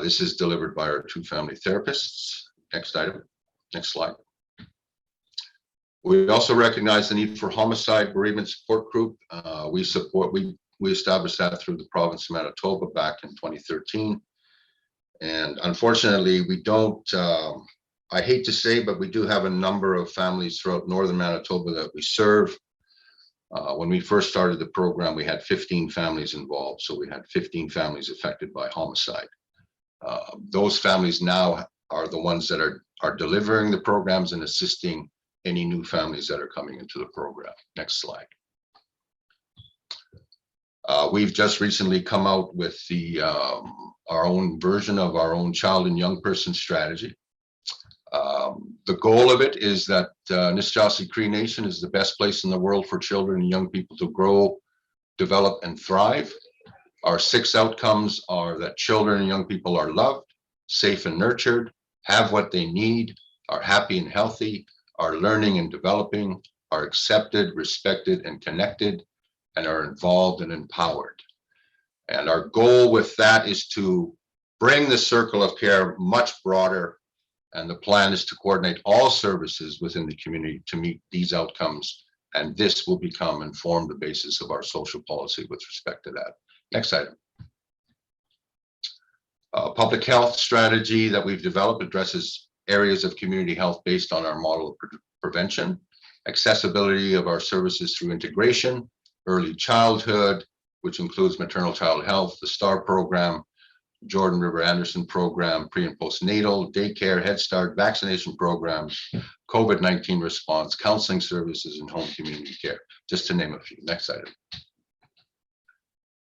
This is delivered by our 2 family therapists. Next item, next slide. We also recognize the need for homicide bereavement support group. We established that through the province of Manitoba back in 2013. And unfortunately, we don't, I hate to say, but we do have a number of families throughout northern Manitoba that we serve. When we first started the program, we had 15 families involved. So we had 15 families affected by homicide. Those families now are the ones that are delivering the programs and assisting any new families that are coming into the program. Next slide. We've just recently come out with our own version of our own child and young person strategy. The goal of it is that Nisga'a Cree Nation is the best place in the world for children and young people to grow, develop, and thrive. Our 6 outcomes are that children and young people are loved, safe and nurtured, have what they need, are happy and healthy, are learning and developing, are accepted, respected, and connected, and are involved and empowered. And our goal with that is to bring the circle of care much broader. And the plan is to coordinate all services within the community to meet these outcomes. And this will become and form the basis of our social policy with respect to that. Next item. Public health strategy that we've developed addresses areas of community health based on our model of prevention, accessibility of our services through integration, early childhood, which includes maternal child health, the STAR program, Jordan River Anderson program, pre and postnatal, daycare, Head Start, vaccination programs, COVID-19 response, counseling services, and home community care, just to name a few. Next item.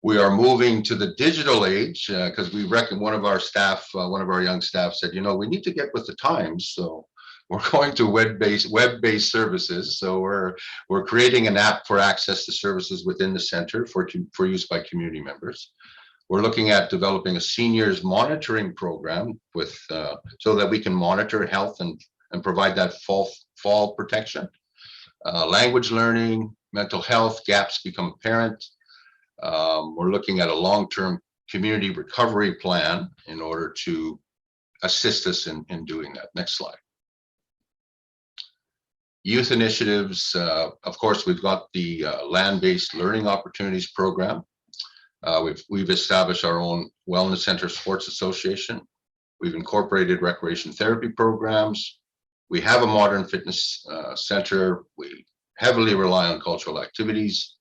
We are moving to the digital age because we reckon one of our staff, one of our young staff said, you know, we need to get with the times. So we're going to web-based services. So we're creating an app for access to services within the center for use by community members. We're looking at developing a seniors monitoring program with so that we can monitor health and provide that fall protection. Language learning, mental health gaps become apparent. We're looking at a long-term community recovery plan in order to assist us in doing that. Next slide. Youth initiatives, of course, we've got the land-based learning opportunities program. We've established our own Wellness Center Sports Association. We've incorporated recreation therapy programs. We have a modern fitness center. We heavily rely on cultural activities.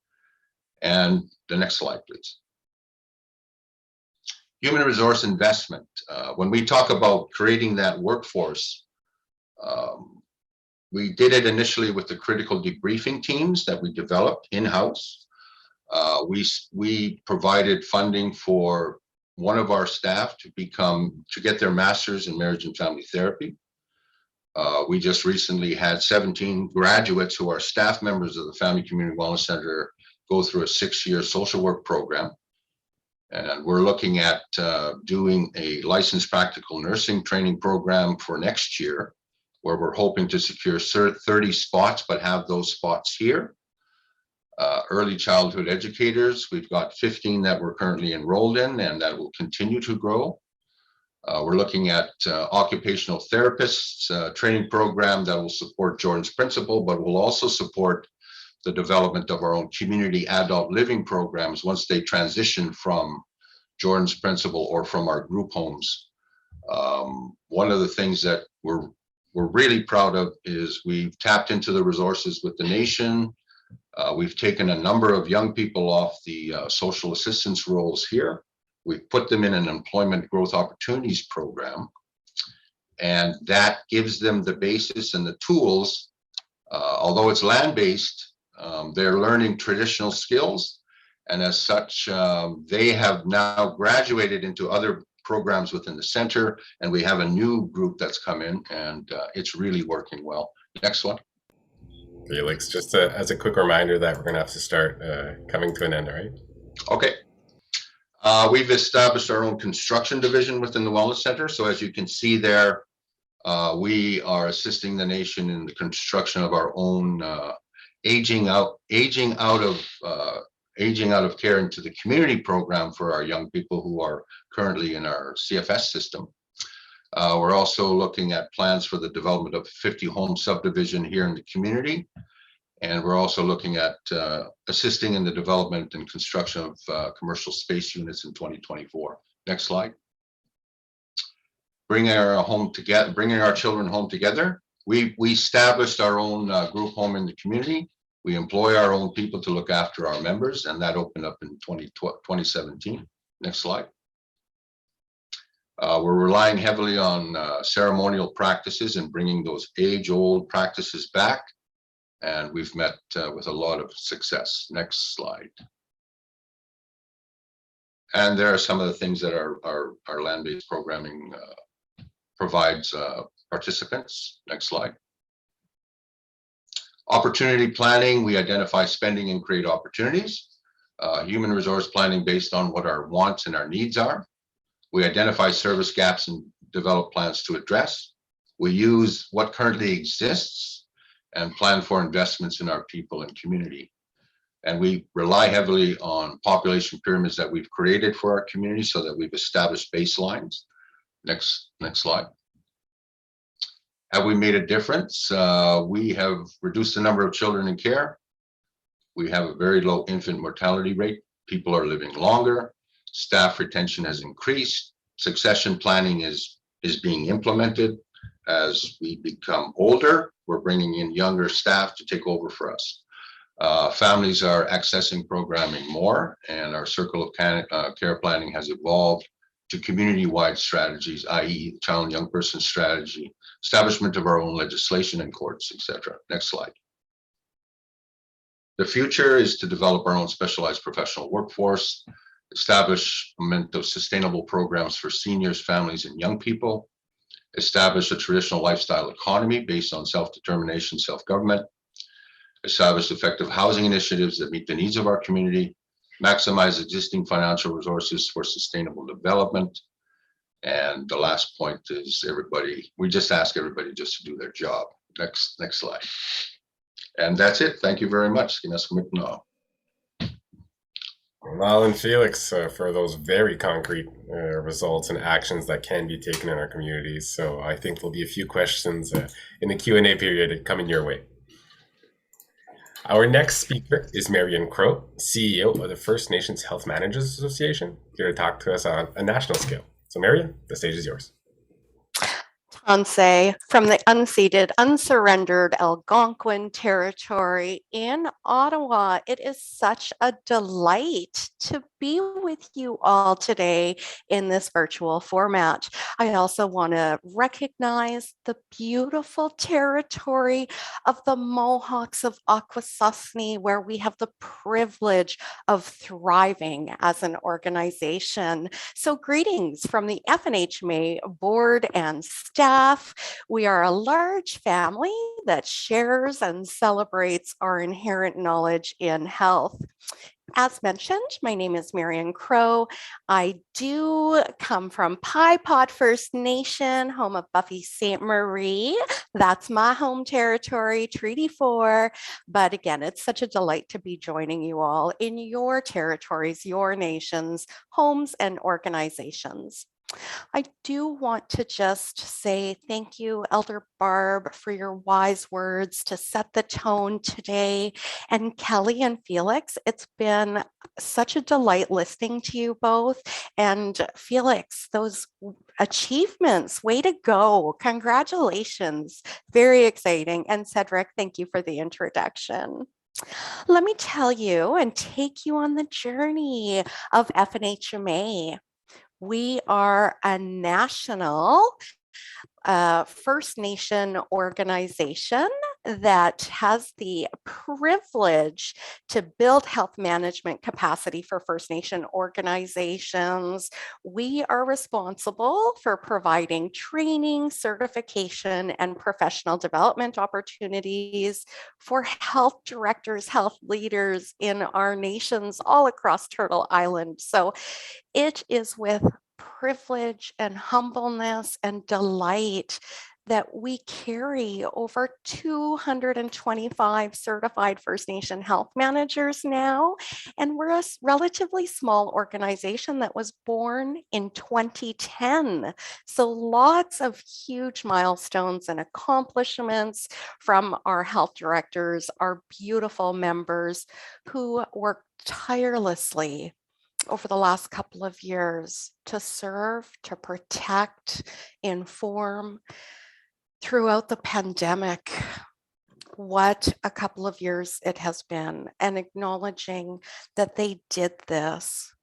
And the next slide, please. Human resource investment. When we talk about creating that workforce, we did it initially with the critical debriefing teams that we developed in-house. We provided funding for one of our staff to get their master's in marriage and family therapy. We just recently had 17 graduates who are staff members of the Family Community Wellness Center go through a 6-year social work program. And we're looking at doing a licensed practical nursing training program for next year, where we're hoping to secure 30 spots, but have those spots here. Early childhood educators, we've got 15 that we're currently enrolled in, and that will continue to grow. We're looking at occupational therapists training program that will support Jordan's principle, but will also support the development of our own community adult living programs once they transition from Jordan's principle or from our group homes. One of the things that we're really proud of is we've tapped into the resources with the nation. We've taken a number of young people off the social assistance roles here. We've put them in an employment growth opportunities program, and that gives them the basis and the tools. Although it's land-based, they're learning traditional skills, and as such, they have now graduated into other programs within the center, and we have a new group that's come in, and it's really working well. Next one. Felix, just as a quick reminder that we're going to have to start coming to an end, all right? Okay. We've established our own construction division within the Wellness Center. So as you can see there, we are assisting the nation in the construction of our own aging out of care into the community program for our young people who are currently in our CFS system. We're also looking at plans for the development of 50 home subdivision here in the community. And we're also looking at assisting in the development and construction of commercial space units in 2024. Next slide. Bringing our children home together. We established our own group home in the community. We employ our own people to look after our members, and that opened up in 2017. Next slide. We're relying heavily on ceremonial practices and bringing those age-old practices back, and we've met with a lot of success. Next slide. And there are some of the things that our land-based programming provides participants. Next slide. Opportunity planning, we identify spending and create opportunities. Human resource planning based on what our wants and our needs are. We identify service gaps and develop plans to address. We use what currently exists and plan for investments in our people and community. And we rely heavily on population pyramids that we've created for our community so that we've established baselines. Next slide. Have we made a difference? We have reduced the number of children in care. We have a very low infant mortality rate. People are living longer. Staff retention has increased. Succession planning is being implemented. As we become older, we're bringing in younger staff to take over for us. Families are accessing programming more, and our circle of care planning has evolved to community-wide strategies, i.e. child and young person strategy, establishment of our own legislation in courts, etc. Next slide. The future is to develop our own specialized professional workforce, establishment of sustainable programs for seniors, families, and young people, establish a traditional lifestyle economy based on self-determination, self-government, establish effective housing initiatives that meet the needs of our community, maximize existing financial resources for sustainable development. And the last point is we just ask everybody just to do their job. Next slide. And that's it. Thank you very much. Lal and Felix for those very concrete results and actions that can be taken in our communities. So I think there'll be a few questions in the Q&A period coming your way. Our next speaker is Marian Crow, CEO of the First Nations Health Managers Association, here to talk to us on a national scale. So Marian, the stage is yours. Tanse from the unceded, unsurrendered Algonquin territory in Ottawa. It is such a delight to be with you all today in this virtual format. I also want to recognize the beautiful territory of the Mohawks of Akwesasne, where we have the privilege of thriving as an organization. So greetings from the FNHMA board and staff. We are a large family that shares and celebrates our inherent knowledge in health. As mentioned, my name is Marian Crow. I do come from Pie Pod First Nation, home of Buffy St. Marie. That's my home territory, Treaty 4. But again, it's such a delight to be joining you all in your territories, your nations, homes, and organizations. I do want to just say thank you, Elder Barb, for your wise words to set the tone today. And Kelly and Felix, it's been such a delight listening to you both. And Felix, those achievements, way to go. Congratulations. Very exciting. And Cedric, thank you for the introduction. Let me tell you and take you on the journey of FNHMA. We are a national First Nation organization that has the privilege to build health management capacity for First Nation organizations. We are responsible for providing training, certification, and professional development opportunities for health directors, health leaders in our nations all across Turtle Island. So it is with privilege and humbleness and delight that we carry over 225 certified First Nation health managers now. And we're a relatively small organization that was born in 2010. So lots of huge milestones and accomplishments from our health directors, our beautiful members who work tirelessly over the last couple of years to serve, to protect, inform throughout the pandemic. What a couple of years it has been, and acknowledging that they did this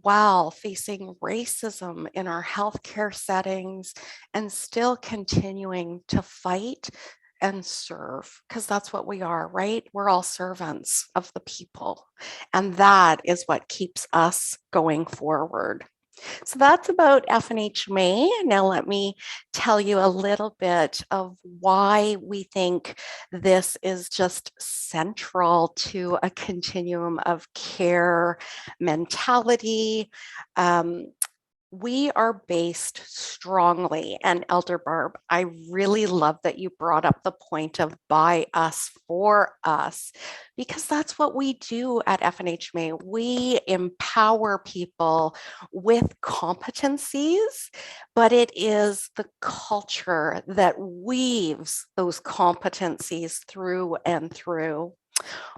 while facing racism in our healthcare settings and still continuing to fight and serve, because that's what we are, right? We're all servants of the people. And that is what keeps us going forward. So that's about FNHMA. Now let me tell you a little bit of why we think this is just central to a continuum of care mentality. we are based strongly. And Elder Barb, I really love that you brought up the point of by us, for us, because that's what we do at FNHMA. We empower people with competencies, but it is the culture that weaves those competencies through and through.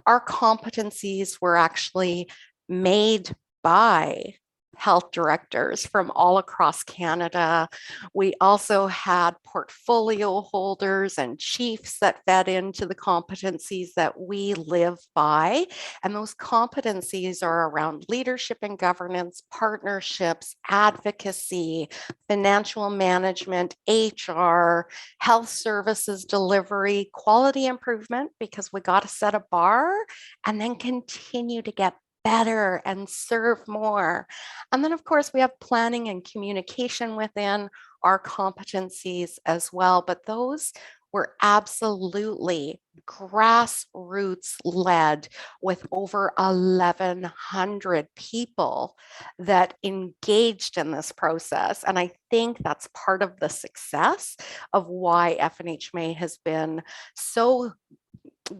Our competencies were actually made by health directors from all across Canada. We also had portfolio holders and chiefs that fed into the competencies that we live by. And those competencies are around leadership and governance, partnerships, advocacy, financial management, HR, health services delivery, quality improvement, because we got to set a bar and then continue to get better and serve more. And then, of course, we have planning and communication within our competencies as well. But those were absolutely grassroots led with over 1,100 people that engaged in this process. And I think that's part of the success of why FNHMA has been so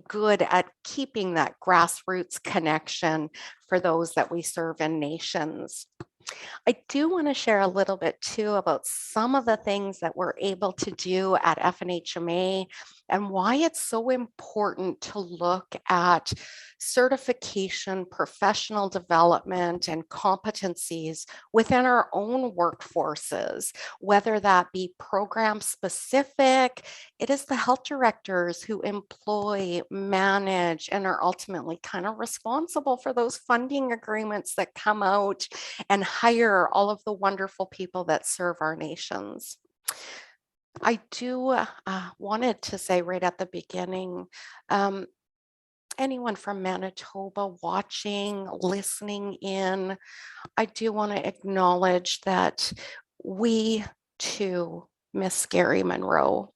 good at keeping that grassroots connection for those that we serve in nations. I do want to share a little bit too about some of the things that we're able to do at FNHMA and why it's so important to look at certification, professional development, and competencies within our own workforces, whether that be program specific. It is the health directors who employ, manage, and are ultimately kind of responsible for those funding agreements that come out and hire all of the wonderful people that serve our nations. I do wanted to say right at the beginning, anyone from Manitoba watching, listening in, I do want to acknowledge that we too miss Gary Monroe.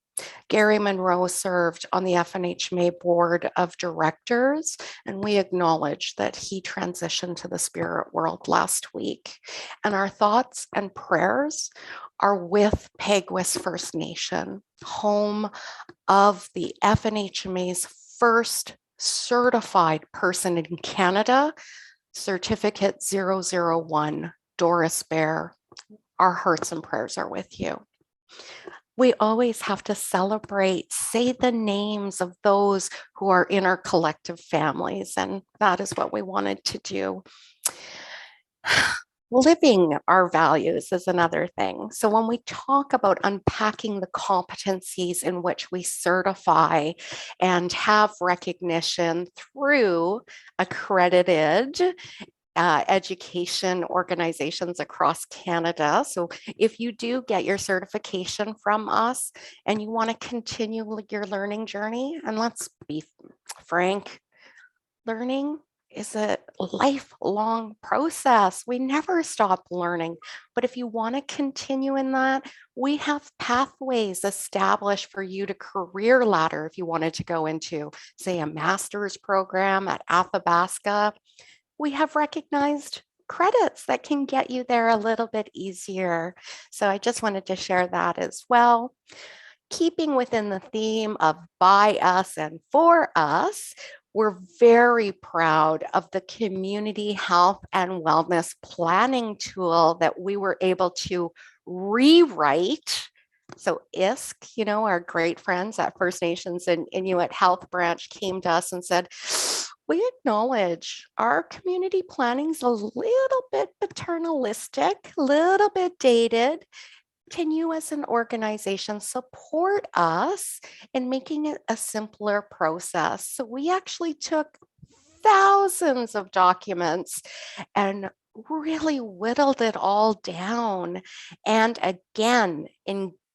Gary Monroe served on the FNHMA board of directors, and we acknowledge that he transitioned to the spirit world last week. And our thoughts and prayers are with Peguis First Nation, home of the FNHMA's first certified person in Canada, Certificate 001, Doris Bear. Our hearts and prayers are with you. We always have to celebrate, say the names of those who are in our collective families, and that is what we wanted to do. Living our values is another thing. So when we talk about unpacking the competencies in which we certify and have recognition through accredited education organizations across Canada. So if you do get your certification from us and you want to continue your learning journey, and let's be frank, learning is a lifelong process. We never stop learning. But if you want to continue in that, we have pathways established for you to career ladder if you wanted to go into, say, a master's program at Athabasca. We have recognized credits that can get you there a little bit easier. So I just wanted to share that as well. Keeping within the theme of by us and for us, we're very proud of the community health and wellness planning tool that we were able to rewrite. So ISK, our great friends at First Nations and Inuit Health Branch came to us and said, we acknowledge our community planning is a little bit paternalistic, a little bit dated. Can you as an organization support us in making it a simpler process? So we actually took thousands of documents and really whittled it all down. And again,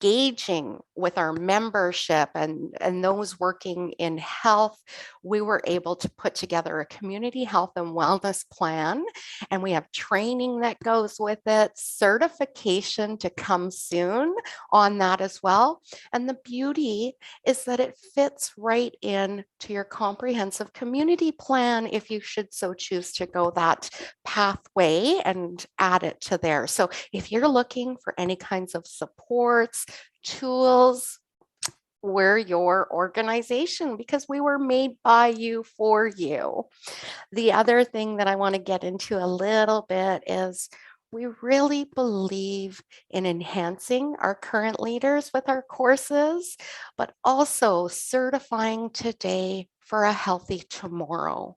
engaging with our membership and those working in health, we were able to put together a community health and wellness plan. And we have training that goes with it, certification to come soon on that as well. And the beauty is that it fits right in to your comprehensive community plan if you should so choose to go that pathway and add it to there. So if you're looking for any kinds of supports, tools, we're your organization because we were made by you for you. The other thing that I want to get into a little bit is we really believe in enhancing our current leaders with our courses, but also certifying today for a healthy tomorrow.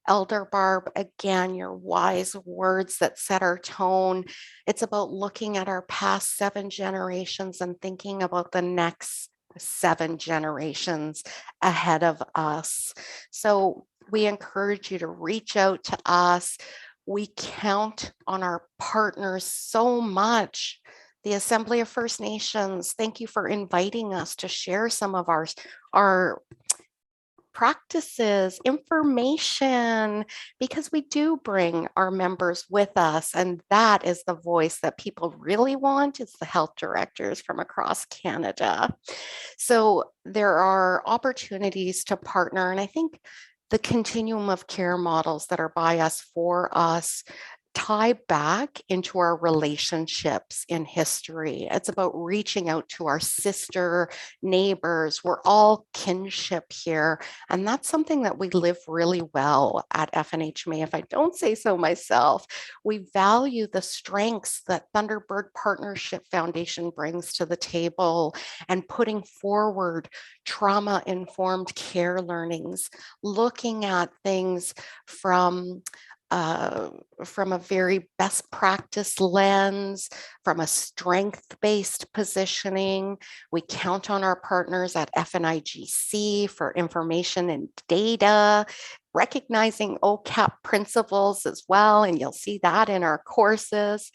Elder Barb, again, your wise words that set our tone. It's about looking at our past 7 generations and thinking about the next 7 generations ahead of us. So we encourage you to reach out to us. We count on our partners so much. The Assembly of First Nations, thank you for inviting us to share some of our practices, information, because we do bring our members with us. And that is the voice that people really want, is the health directors from across Canada. So there are opportunities to partner. And I think the continuum of care models that are by us for us tie back into our relationships in history. It's about reaching out to our sister neighbors. We're all kinship here. And that's something that we live really well at FNHMA. If I don't say so myself, we value the strengths that Thunderbird Partnership Foundation brings to the table and putting forward trauma-informed care learnings, looking at things from a very best practice lens, from a strength-based positioning. We count on our partners at FNIGC for information and data, recognizing OCAP principles as well, and you'll see that in our courses.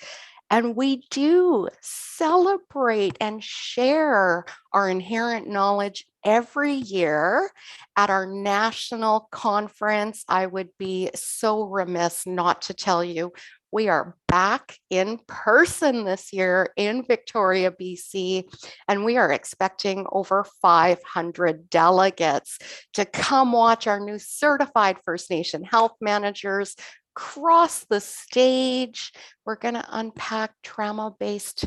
And we do celebrate and share our inherent knowledge every year at our national conference. I would be so remiss not to tell you, we are back in person this year in Victoria, BC, and we are expecting over 500 delegates to come watch our new certified First Nation health managers cross the stage. We're going to unpack trauma-based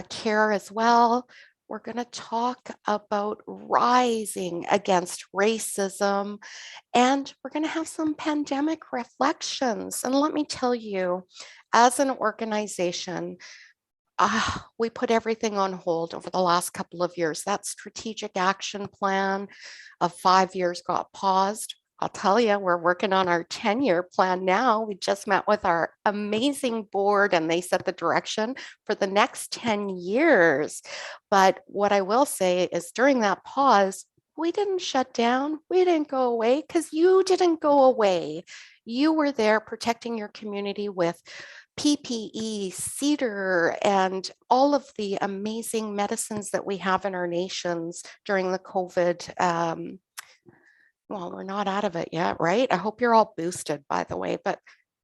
care as well. We're going to talk about rising against racism, and we're going to have some pandemic reflections. And let me tell you, as an organization, we put everything on hold over the last couple of years. That strategic action plan of 5 years got paused. I'll tell you, we're working on our 10-year plan now. We just met with our amazing board and they set the direction for the next 10 years. But what I will say is during that pause, we didn't shut down. We didn't go away because you didn't go away. You were there protecting your community with PPE, cedar, and all of the amazing medicines that we have in our nations during the COVID. Well, we're not out of it yet, right? I hope you're all boosted, by the way, but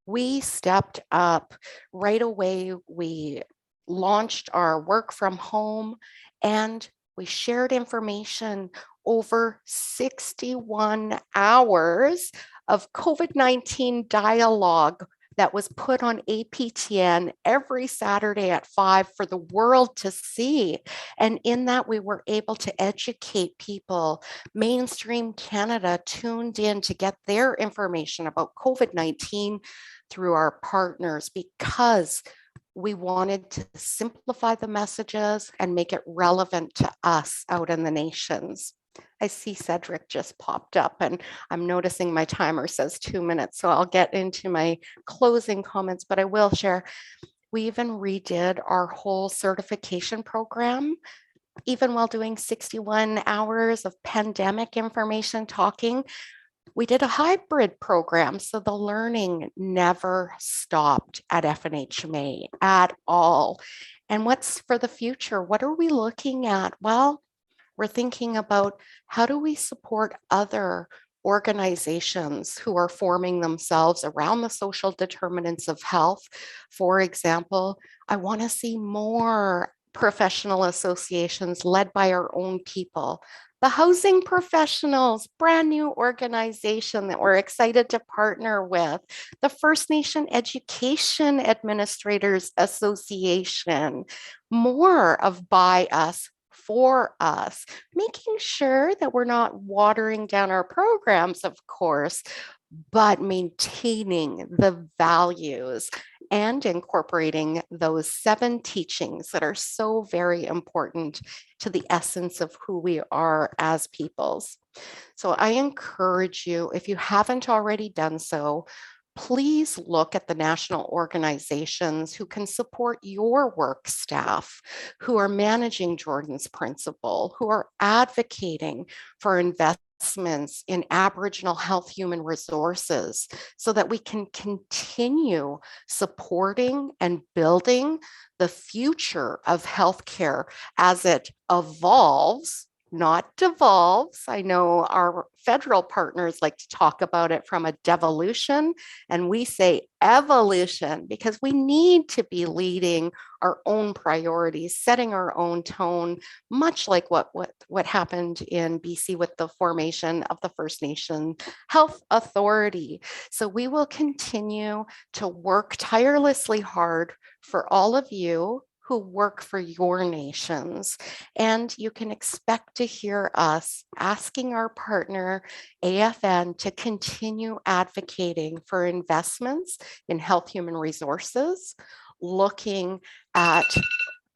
we stepped up right away. We launched our work from home and we shared information over 61 hours of COVID-19 dialogue that was put on APTN every Saturday at 5 for the world to see. And in that, we were able to educate people. Mainstream Canada tuned in to get their information about COVID-19 through our partners because we wanted to simplify the messages and make it relevant to us out in the nations. I see Cedric just popped up and I'm noticing my timer says 2 minutes. So I'll get into my closing comments, but I will share. We even redid our whole certification program, even while doing 61 hours of pandemic information talking. We did a hybrid program, so the learning never stopped at FNHMA at all. And what's for the future? What are we looking at? Well, we're thinking about how do we support other organizations who are forming themselves around the social determinants of health. For example, I want to see more professional associations led by our own people. The Housing Professionals, brand new organization that we're excited to partner with. The First Nation Education Administrators Association. More of by us, for us, making sure that we're not watering down our programs, of course, but maintaining the values and incorporating those 7 teachings that are so very important to the essence of who we are as peoples. So I encourage you, if you haven't already done so, please look at the national organizations who can support your work staff, who are managing Jordan's Principle, who are advocating for investments in Aboriginal health human resources so that we can continue supporting and building the future of healthcare as it evolves, not devolves. I know our federal partners like to talk about it from a devolution, and we say evolution because we need to be leading our own priorities, setting our own tone, much like what happened in BC with the formation of the First Nation Health Authority. So we will continue to work tirelessly hard for all of you who work for your nations. And you can expect to hear us asking our partner, AFN, to continue advocating for investments in health human resources, looking at,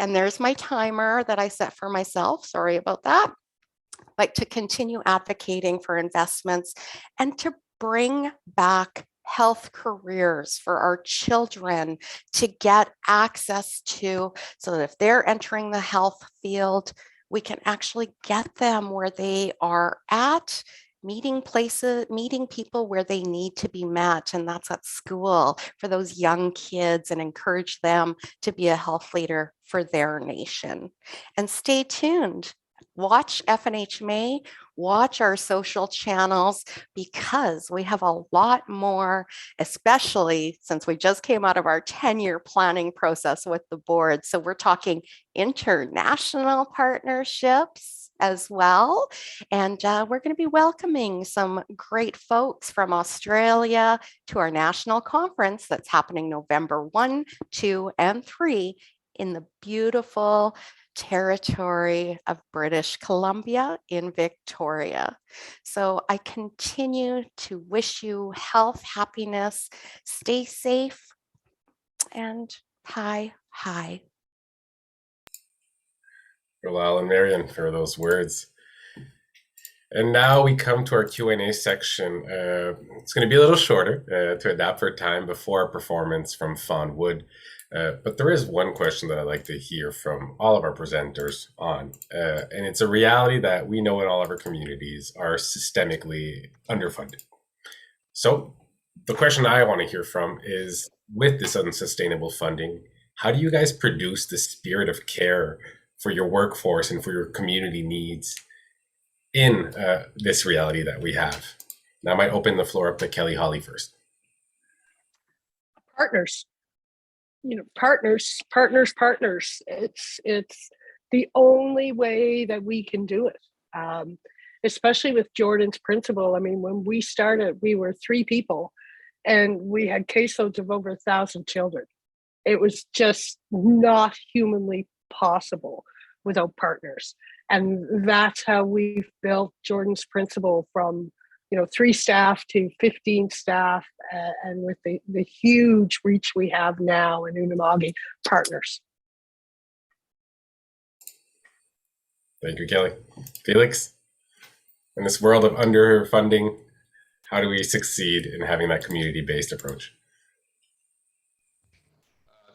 and there's my timer that I set for myself, sorry about that, but to continue advocating for investments and to bring back health careers for our children to get access to, so that if they're entering the health field, we can actually get them where they are at, meeting places, meeting people where they need to be met. And that's at school for those young kids, and encourage them to be a health leader for their nation. And stay tuned. Watch FNH May, watch our social channels, because we have a lot more, especially since we just came out of our 10-year planning process with the board. So we're talking international partnerships as well. And we're going to be welcoming some great folks from Australia to our national conference that's happening November 1, 2, and 3 in the beautiful territory of British Columbia in Victoria. So I continue to wish you health, happiness, stay safe, and hi. Bilal and Marian for those words. And now we come to our Q&A section. It's going to be a little shorter to adapt for time before our performance from Fawn Wood. But there is one question that I'd like to hear from all of our presenters on. And it's a reality that we know in all of our communities are systemically underfunded. So the question I want to hear from is, with this unsustainable funding, how do you guys produce the spirit of care for your workforce and for your community needs in this reality that we have? Now I might open the floor up to Kelly Holly first. Partners, partners. It's the only way that we can do it. Especially with Jordan's Principle. I mean, when we started, we were 3 people and we had caseloads of over 1,000 children. It was just not humanly possible without partners. And that's how we've built Jordan's Principle from 3 staff to 15 staff, and with the huge reach we have now in Unama'ki, partners. Thank you, Kelly. Felix, in this world of underfunding, how do we succeed in having that community-based approach?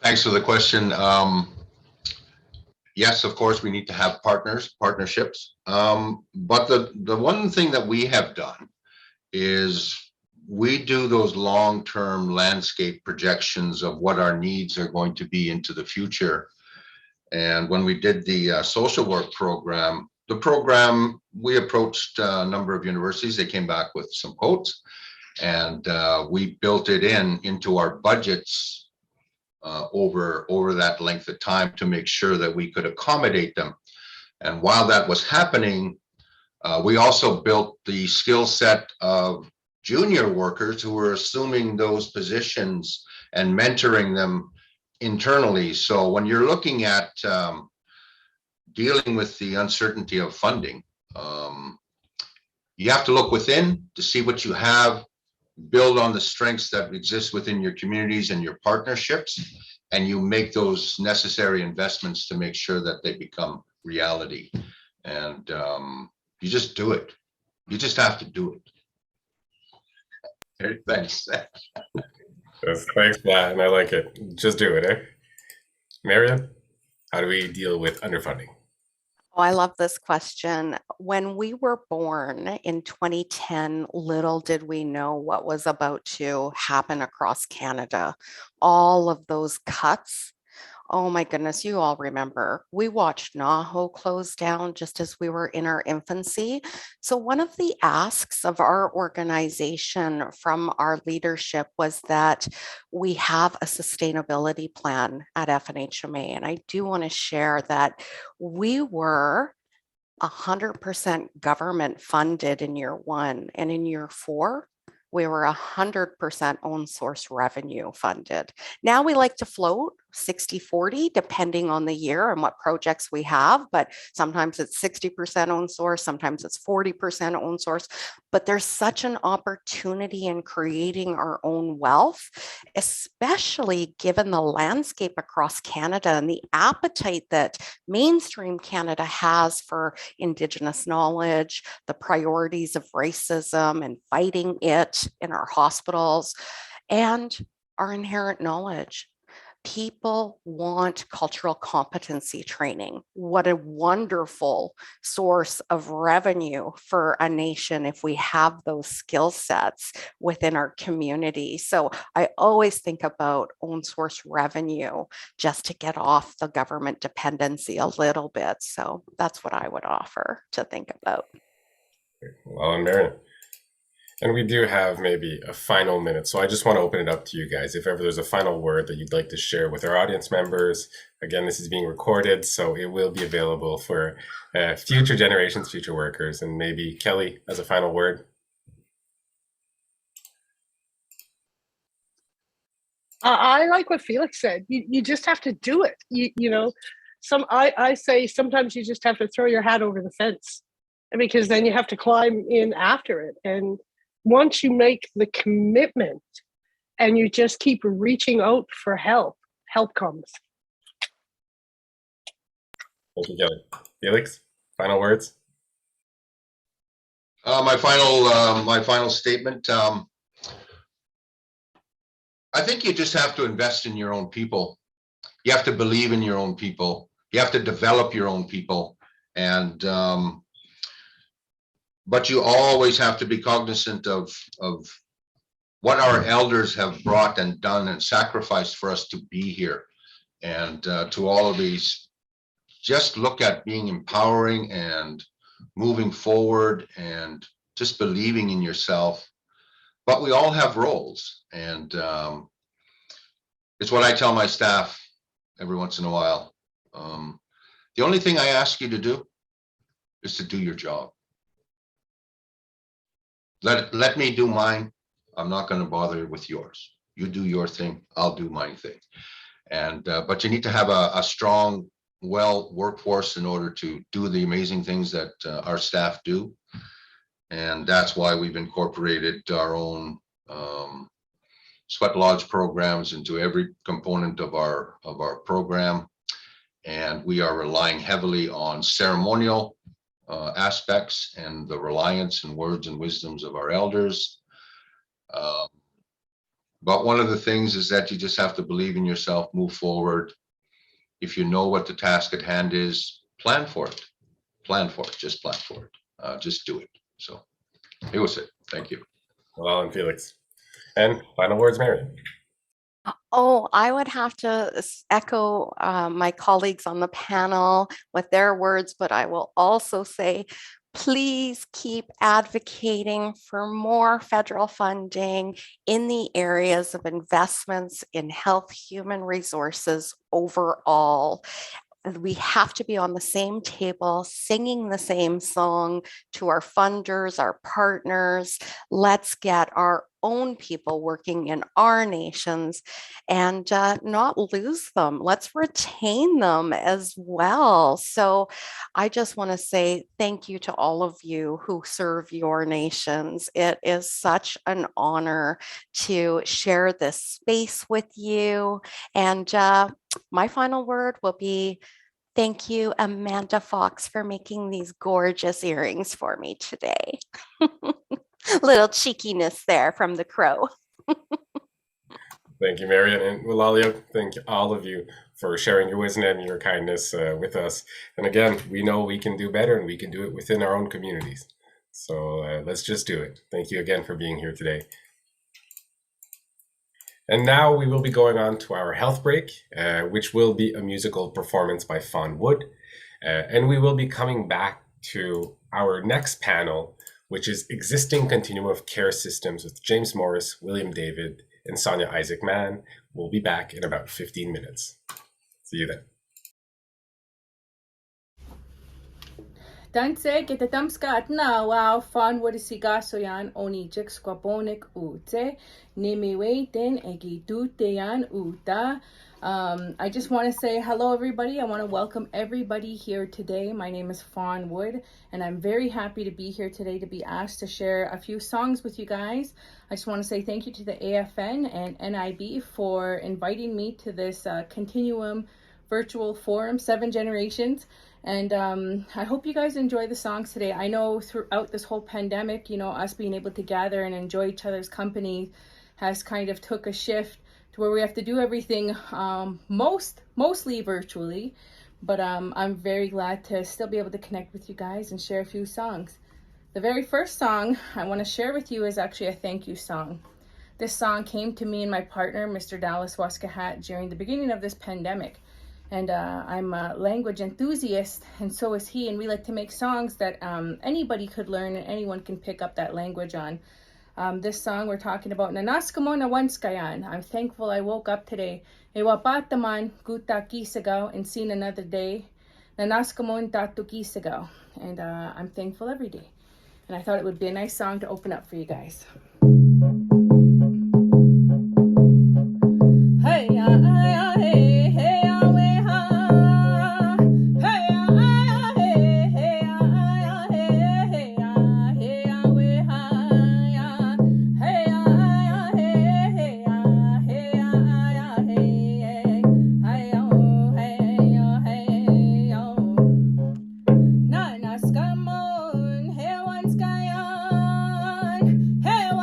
Thanks for the question. Yes, of course, we need to have partnerships. But the one thing that we have done is we do those long-term landscape projections of what our needs are going to be into the future. And when we did the social work program, we approached a number of universities. They came back with some quotes, and we built it into our budgets over that length of time to make sure that we could accommodate them. And while that was happening, we also built the skill set of junior workers who were assuming those positions and mentoring them internally. So when you're looking at dealing with the uncertainty of funding, you have to look within to see what you have, build on the strengths that exist within your communities and your partnerships, and you make those necessary investments to make sure that they become reality. And you just do it. You just have to do it. Thanks. Yes, thanks, Matt, and I like it. Just do it, eh? Marian, how do we deal with underfunding? Oh, I love this question. When we were born in 2010, little did we know what was about to happen across Canada. All of those cuts. Oh my goodness, you all remember. We watched Naho close down just as we were in our infancy. So, one of the asks of our organization from our leadership was that we have a sustainability plan at FNHMA. And I do want to share that we were 100% government funded in year 1, and in year 4 we were 100% own source revenue funded. Now we like to float 60-40 depending on the year and what projects we have, but sometimes it's 60% own source, sometimes it's 40% own source. But there's such an opportunity in creating our own wealth, especially given the landscape across Canada and the appetite that mainstream Canada has for Indigenous knowledge, the priorities of racism and fighting it in our hospitals, and our inherent knowledge. People want cultural competency training. What a wonderful source of revenue for a nation if we have those skill sets within our community. So I always think about own source revenue just to get off the government dependency a little bit. So that's what I would offer to think about. Well, and Marian. And we do have maybe a final minute. So I just want to open it up to you guys. If ever there's a final word that you'd like to share with our audience members, again, this is being recorded, so it will be available for future generations, future workers. And maybe Kelly, as a final word. I like what Felix said. You just have to do it. You know, I say sometimes you just have to throw your hat over the fence, because then you have to climb in after it. And once you make the commitment and you just keep reaching out for help comes. Thank you, Kelly. Felix, final words? My final statement. I think you just have to invest in your own people. You have to believe in your own people. You have to develop your own people. And but you always have to be cognizant of what our elders have brought and done and sacrificed for us to be here. And to all of these, just look at being empowering and moving forward and just believing in yourself. But we all have roles, and it's what I tell my staff every once in a while. The only thing I ask you to do is to do your job. Let me do mine. I'm not going to bother with yours. You do your thing, I'll do my thing. And but you need to have a strong, well workforce in order to do the amazing things that our staff do. And that's why we've incorporated our own sweat lodge programs into every component of our program. And we are relying heavily on ceremonial aspects and the reliance and words and wisdoms of our elders. But one of the things is that you just have to believe in yourself, move forward. If you know what the task at hand is, plan for it. Plan for it. Just plan for it. Just do it. So it was it. Thank you. Well, and Felix. And final words, Marian. Oh, I would have to echo my colleagues on the panel with their words, but I will also say, please keep advocating for more federal funding in the areas of investments in health, human resources overall. We have to be on the same table, singing the same song to our funders, our partners. Let's get our own people working in our nations and not lose them. Let's retain them as well. So I just want to say thank you to all of you who serve your nations. It is such an honor to share this space with you. And my final word will be thank you, Amanda Fox, for making these gorgeous earrings for me today. Little cheekiness there from the crow. Thank you, Marian and Eulalia. Thank all of you for sharing your wisdom and your kindness with us. And again, we know we can do better and we can do it within our own communities. So let's just do it. Thank you again for being here today. And now we will be going on to our health break, which will be a musical performance by Fawn Wood. And we will be coming back to our next panel, which is Existing Continuum of Care Systems with James Morris, William David, and Sonia Isaac Mann. We'll be back in about 15 minutes. See you then. Danse kitatamska atna wow fan wadisigaso yan oni jik squabonik ute nimi waitin egi dute yan uta. I just want to say hello, everybody. I want to welcome everybody here today. My name is Fawn Wood, and I'm very happy to be here today to be asked to share a few songs with you guys. I just want to say thank you to the AFN and NIB for inviting me to this Continuum virtual forum, 7 Generations. And I hope you guys enjoy the songs today. I know throughout this whole pandemic, you know, us being able to gather and enjoy each other's company has kind of took a shift to where we have to do everything mostly virtually. But I'm very glad to still be able to connect with you guys and share a few songs. The very first song I want to share with you is actually a thank you song. This song came to me and my partner, Mr. Dallas Waskahat, during the beginning of this pandemic. And I'm a language enthusiast, and so is he. And we like to make songs that anybody could learn and anyone can pick up that language on. This song we're talking about, Nanaskamo na Wanskayan. I'm thankful I woke up today. Ewapataman guta kisagaw and seen another day. Nanaskamon tatu kisagaw. And I'm thankful every day. And I thought it would be a nice song to open up for you guys. Hey, hey, hey. Hey,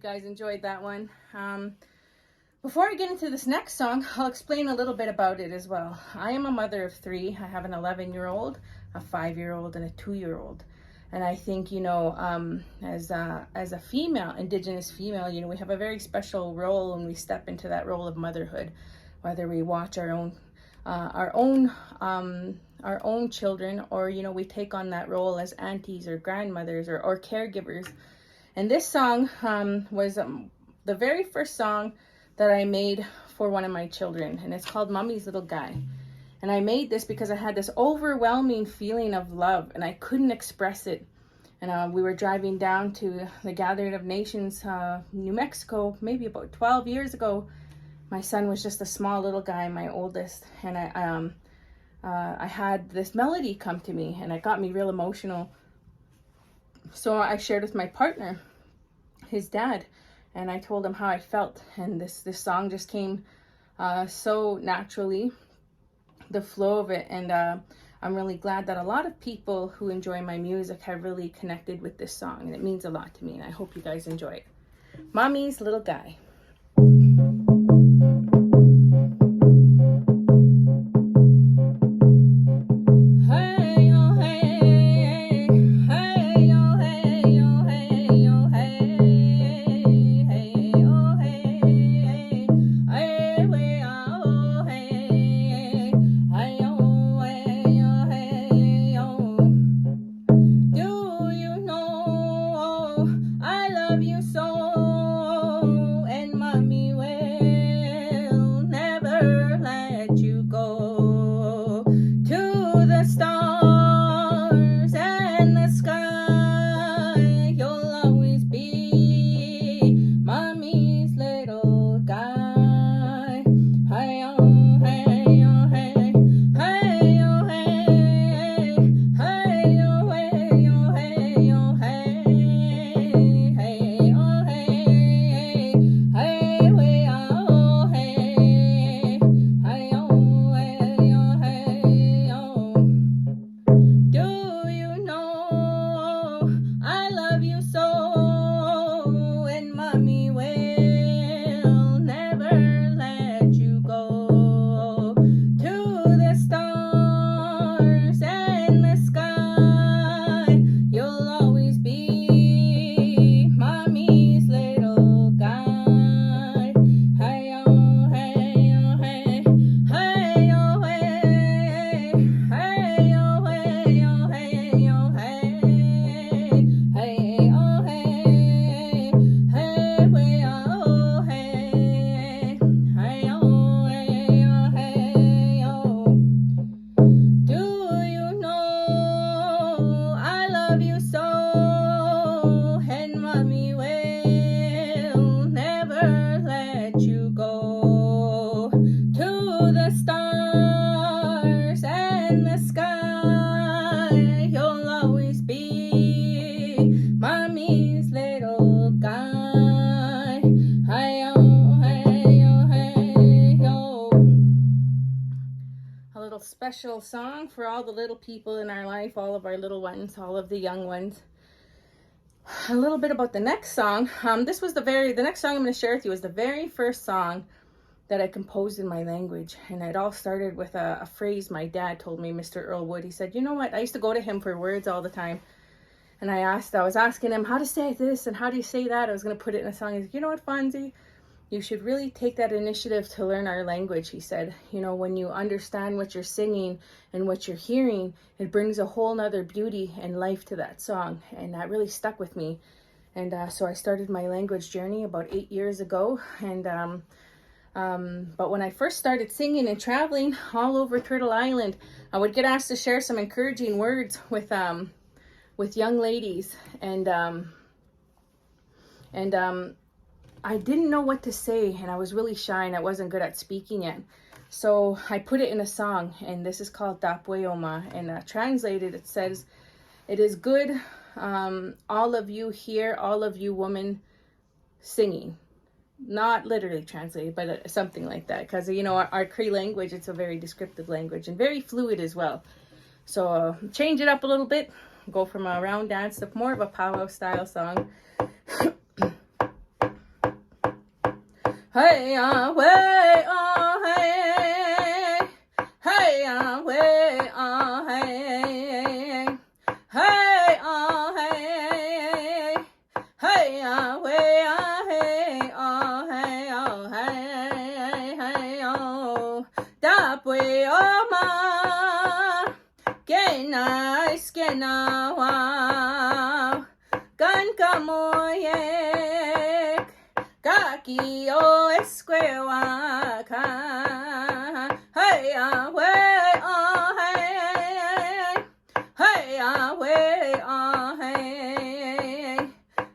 you guys enjoyed that one. Before I get into this next song, I'll explain a little bit about it as well. I am a mother of 3. I have an 11-year-old, a 5-year-old, and a 2-year-old. And I think, as a female, Indigenous female, we have a very special role when we step into that role of motherhood, whether we watch our own children, or, we take on that role as aunties or grandmothers or caregivers. And this song was the very first song that I made for one of my children, and it's called Mommy's Little Guy. And I made this because I had this overwhelming feeling of love, and I couldn't express it. And we were driving down to the Gathering of Nations, New Mexico, maybe about 12 years ago. My son was just a small little guy, my oldest, and I had this melody come to me, and it got me real emotional. So I shared with my partner, his dad, and I told him how I felt. And this song just came so naturally, the flow of it. And I'm really glad that a lot of people who enjoy my music have really connected with this song. And it means a lot to me. And I hope you guys enjoy it. Mommy's Little Guy. Special song for all the little people in our life, all of our little ones, all of the young ones. A little bit about the next song. The next song I'm going to share with you is the very first song that I composed in my language. And it all started with a phrase my dad told me, Mr. Earl Wood. He said, you know what? I used to go to him for words all the time. And I was asking him how to say this and how do you say that? I was going to put it in a song. He's like, you know what, Fonzie? You should really take that initiative to learn our language, he said. When you understand what you're singing and what you're hearing, it brings a whole nother beauty and life to that song. And that really stuck with me. And so I started my language journey about 8 years ago. And but when I first started singing and traveling all over Turtle Island, I would get asked to share some encouraging words with young ladies. And I didn't know what to say, and I was really shy, and I wasn't good at speaking yet. So I put it in a song, and this is called Tapueoma, and translated, it says, it is good, all of you here, all of you women singing. Not literally translated, but something like that, because, our Cree language, it's a very descriptive language, and very fluid as well. So change it up a little bit, go from a round dance to more of a powwow style song. Hey, way, oh, hey. Hey, way, oh, hey. Hey, oh, hey. Hey, way, oh, hey, oh, hey, oh, hey, hey, oh. That way, oh, ma. Get nice, get now, wow. Gan kamoyek. Kaki o esque waka. Hey, way, oh, hey. Hey, way, oh, hey.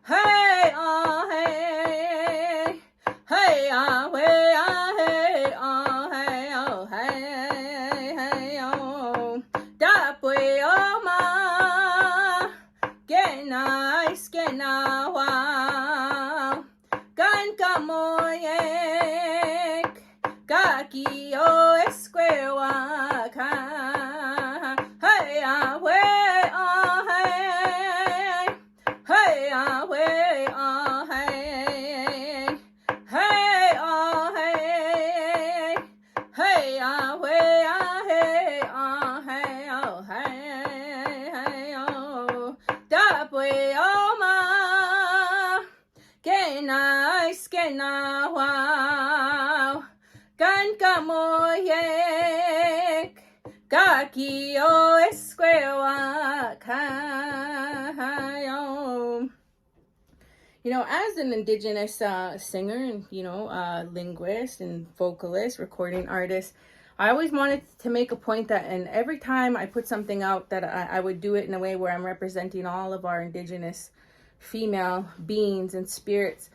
Hey, oh, hey. Hey, way, oh, hey, oh, hey, oh, hey, hey, oh. That way, oh, ma. Get nice, get now, wow. Gan kamoyek. Kaki o esque waka. Hey, way, oh, hey. Hey, way, oh, hey. Hey, oh, hey. Hey, way, oh, hey, oh, hey, oh, hey, hey, oh. That way, oh, ma. Que nice, que na, wow. Gan kamoyek. Kaki o esque waka. You know, as an Indigenous singer and, linguist and vocalist, recording artist, I always wanted to make a point that, and every time I put something out, that I would do it in a way where I'm representing all of our Indigenous female beings and spirits.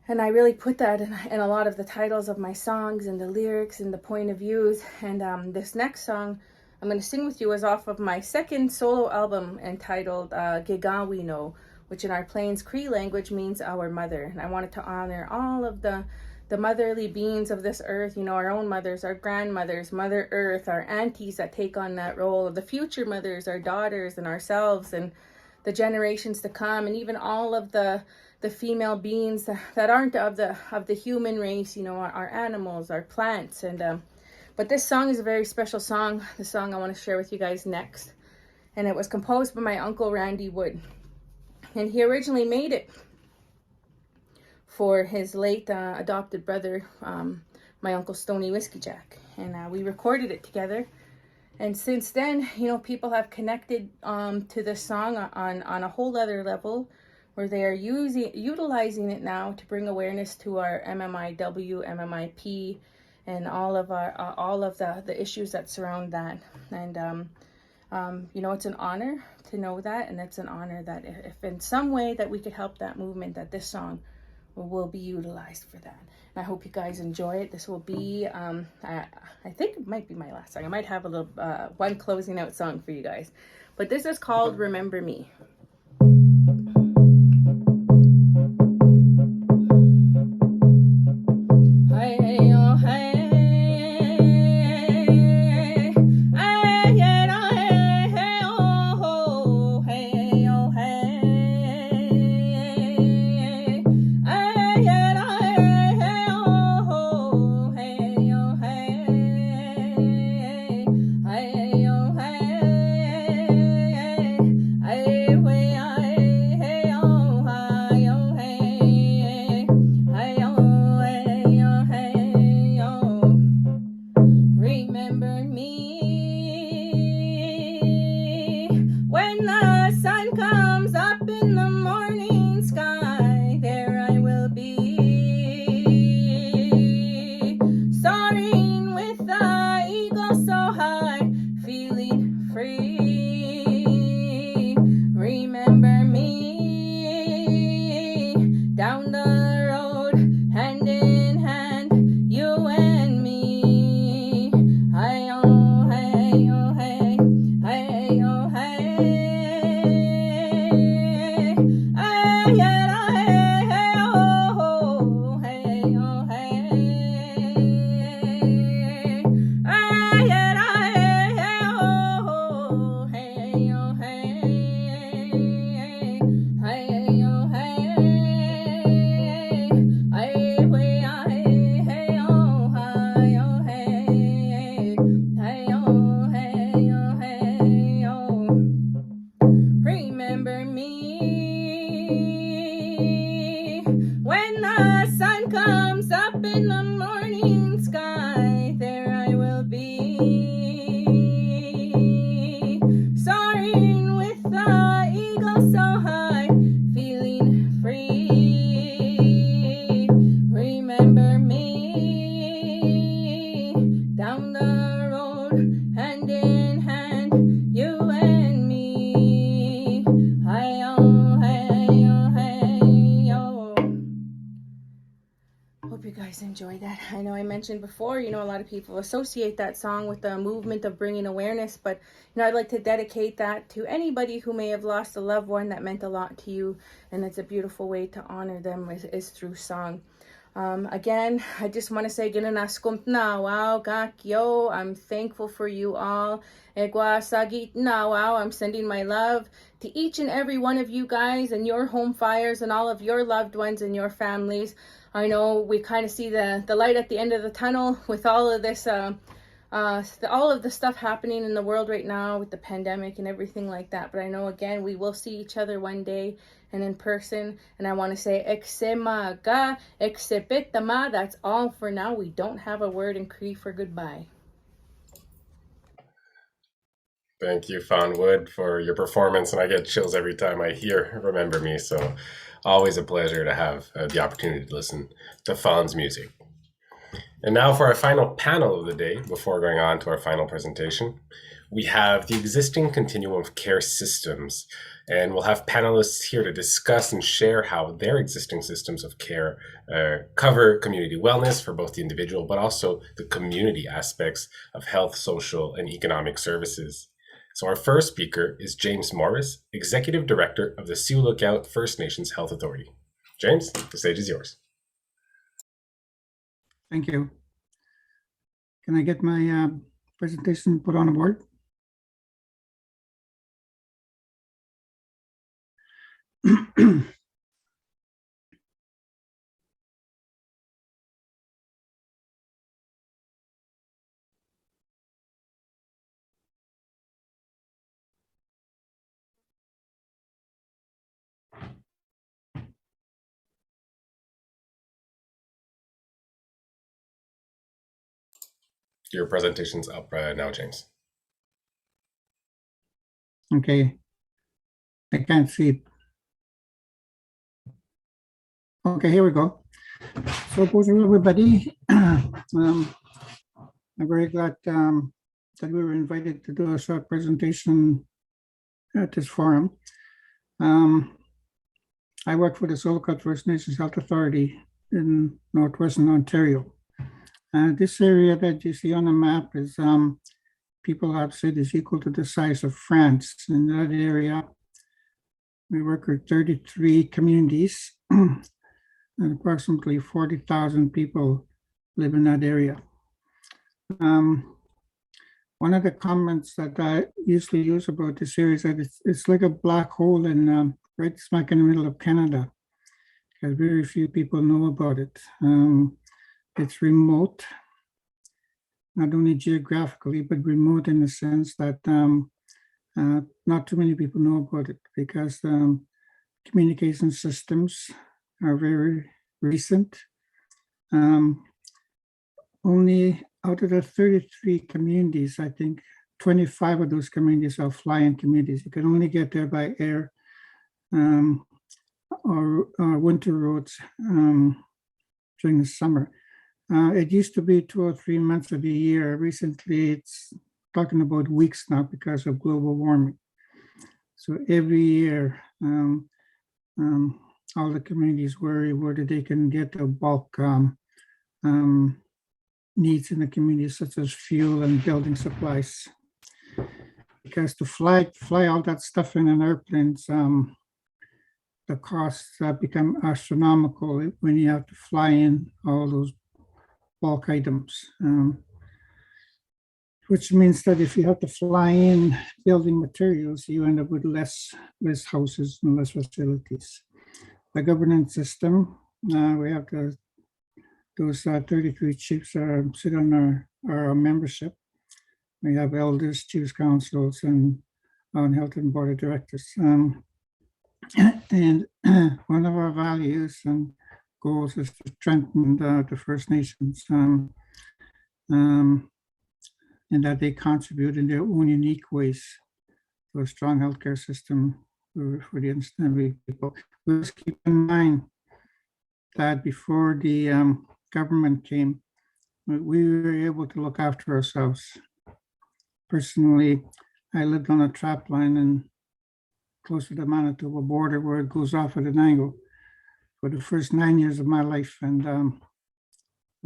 And I really put that in a lot of the titles of my songs and the lyrics and the point of views. And this next song I'm going to sing with you is off of my second solo album entitled Gigawino, which in our Plains Cree language means our mother. And I wanted to honor all of the motherly beings of this earth, our own mothers, our grandmothers, Mother Earth, our aunties that take on that role, the future mothers, our daughters and ourselves and the generations to come, and even all of the female beings that aren't of the human race, our animals, our plants. And but this song is a very special song, the song I want to share with you guys next. And it was composed by my uncle Randy Wood. And he originally made it for his late adopted brother, my uncle Stony Whiskey Jack. And we recorded it together. And since then, people have connected to this song on a whole other level, where they are utilizing it now to bring awareness to our MMIW, MMIP, and all of the issues that surround that. And it's an honor to know that, and it's an honor that if in some way that we could help that movement, that this song will be utilized for that. And I hope you guys enjoy it. This will be, I think it might be my last song. I might have a little one closing out song for you guys, but this is called Remember Me. Hey, guys enjoyed that. I know I mentioned before, a lot of people associate that song with the movement of bringing awareness, but, I'd like to dedicate that to anybody who may have lost a loved one that meant a lot to you, and it's a beautiful way to honor them is through song. Again, I just want to say, wow, yo, I'm thankful for you all. Wow, I'm sending my love to each and every one of you guys and your home fires and all of your loved ones and your families. I know we kind of see the light at the end of the tunnel with all of this, all of the stuff happening in the world right now with the pandemic and everything like that. But I know, again, we will see each other one day and in person. And I want to say, Eksemaga, Eksepetama. That's all for now. We don't have a word in Cree for goodbye. Thank you, Fawn Wood, for your performance. And I get chills every time I hear Remember Me. So always a pleasure to have the opportunity to listen to Fawn's music. And now for our final panel of the day, before going on to our final presentation, we have the existing continuum of care systems. And we'll have panelists here to discuss and share how their existing systems of care cover community wellness for both the individual, but also the community aspects of health, social, and economic services. So our first speaker is James Morris, Executive Director of the Sioux Lookout First Nations Health Authority. James, the stage is yours. Thank you. Can I get my presentation put on the board? Your presentation's up now, James. Okay. I can't see it. Okay, here we go. So, bonjour everybody. I'm very glad that we were invited to do a short presentation at this forum. I work for the Sioux Lookout First Nations Health Authority in Northwestern Ontario. This area that you see on the map is, people have said, is equal to the size of France. In that area, we work with 33 communities and approximately 40,000 people live in that area. One of the comments that I usually use about this area is that it's like a black hole in right smack in the middle of Canada, because very few people know about it. It's remote, not only geographically, but remote in the sense that not too many people know about it, because communication systems are very recent. Only out of the 33 communities, I think 25 of those communities are fly-in communities. You can only get there by air or winter roads during the summer. It used to be 2 or 3 months of the year. Recently, it's talking about weeks now because of global warming. So every year, all the communities worry whether they can get the bulk needs in the community, such as fuel and building supplies. Because to fly all that stuff in an airplanes, the costs become astronomical when you have to fly in all those bulk items, which means that if you have to fly in building materials, you end up with less houses and less facilities. The governance system, we have those 33 chiefs sit on our membership. We have elders, chiefs, councils, and on health and board of directors. And one of our values and goals is to strengthen the First Nations, and that they contribute in their own unique ways to a strong healthcare system for the ordinary people. Let's keep in mind that before the government came, we were able to look after ourselves. Personally, I lived on a trap line and close to the Manitoba border where it goes off at an angle for the first 9 years of my life. And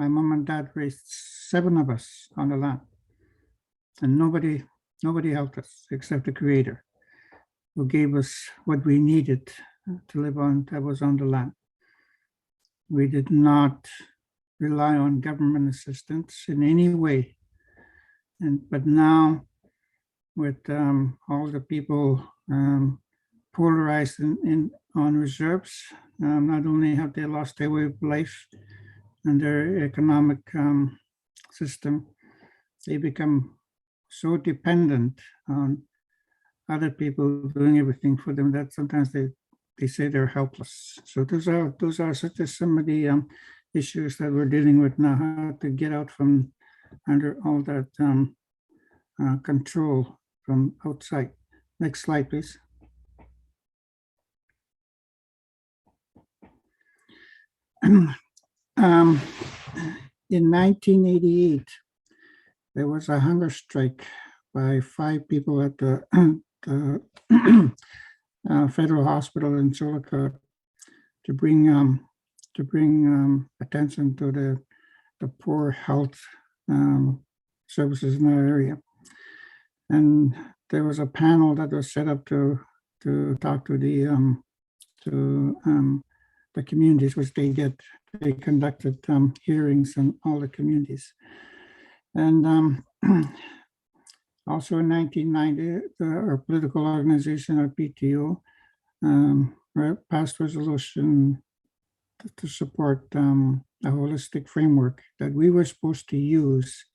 my mom and dad raised 7 of us on the land. And nobody helped us except the Creator, who gave us what we needed to live on, that was on the land. We did not rely on government assistance in any way. But now, with all the people polarized on reserves, not only have they lost their way of life and their economic system, they become so dependent on other people doing everything for them that sometimes they say they're helpless. So those are such as some of the issues that we're dealing with now, how to get out from under all that control from outside. Next slide, please. In 1988, there was a hunger strike by 5 people at the federal hospital in Chillicothe to bring attention to the poor health services in our area. And there was a panel that was set up to talk to the communities, which they did. They conducted hearings in all the communities. And also in 1990, our political organization, our PTO, passed resolution to support a holistic framework that we were supposed to use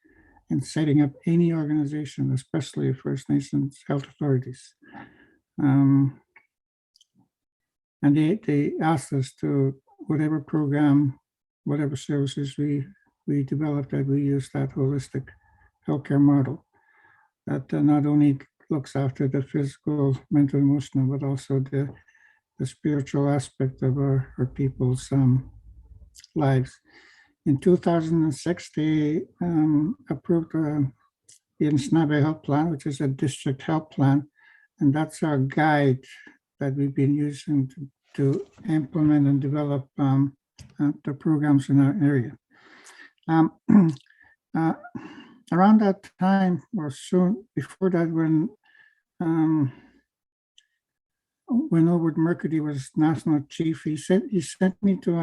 in setting up any organization, especially First Nations health authorities. And they asked us to, whatever program, whatever services we developed, that we use that holistic healthcare model that not only looks after the physical, mental, emotional, but also the spiritual aspect of our people's lives. In 2006, they approved the Insnabe Health Plan, which is a district health plan, and that's our guide that we've been using to implement and develop the programs in our area. Around that time, or soon before that, when Howard Mercury was national chief, he sent me to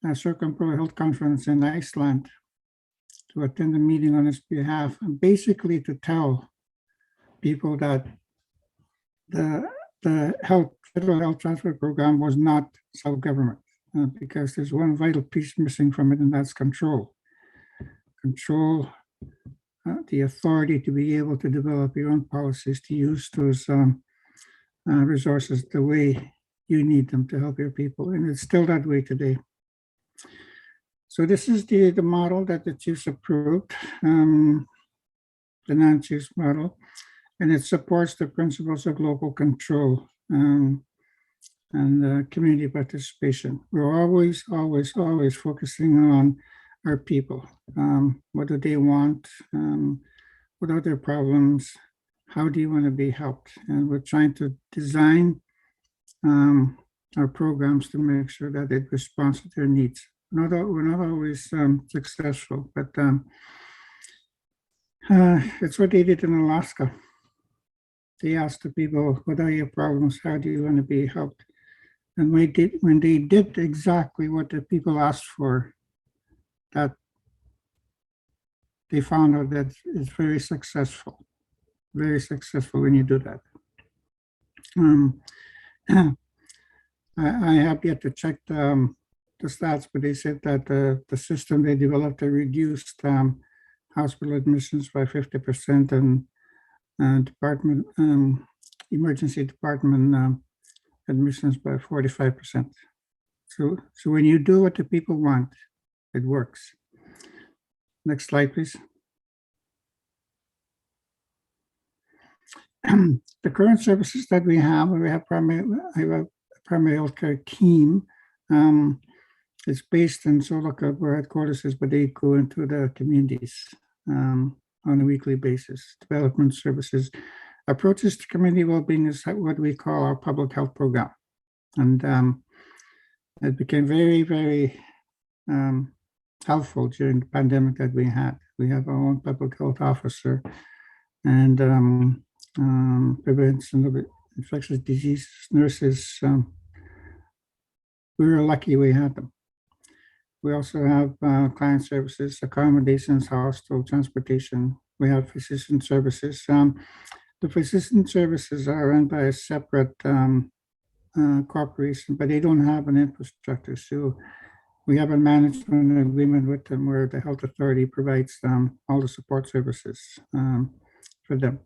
a circumpolar health conference in Iceland to attend a meeting on his behalf, and basically to tell people that the federal health transfer program was not self-government, because there's one vital piece missing from it, and that's control. Control, the authority to be able to develop your own policies, to use those resources the way you need them to help your people. And it's still that way today. So this is the model that the chiefs approved, the non-chiefs model, and it supports the principles of local control and community participation. We're always focusing on our people. What do they want? What are their problems? How do you want to be helped? And we're trying to design our programs to make sure that it responds to their needs. We're not always successful, but it's what they did in Alaska. They asked the people, what are your problems? How do you want to be helped? And when they did exactly what the people asked for, that they found out that it's very successful when you do that. I have yet to check the stats, but they said that the system they developed reduced hospital admissions by 50% and emergency department admissions by 45%. So when you do what the people want, it works. Next slide, please. The current services that we have a primary healthcare team. It's based in Chillicothe, where headquarters is, but they go into the communities on a weekly basis. Development services. Approaches to community well-being is what we call our public health program. And it became very helpful during the pandemic that we had. We have our own public health officer and prevention of infectious disease nurses. We were lucky we had them. We also have client services, accommodations, hostel, transportation. We have physician services. The physician services are run by a separate corporation, but they don't have an infrastructure. So we have a management agreement with them where the health authority provides all the support services for them.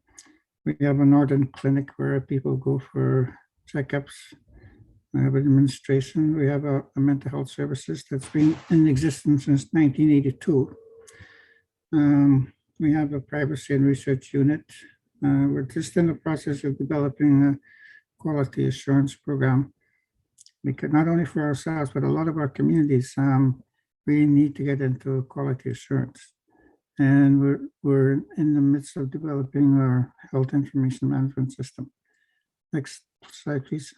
We have a northern clinic where people go for checkups. We have administration. We have a mental health services that's been in existence since 1982. We have a privacy and research unit. We're just in the process of developing a quality assurance program, because not only for ourselves, but a lot of our communities really need to get into quality assurance. And we're in the midst of developing our health information management system. Next slide, please.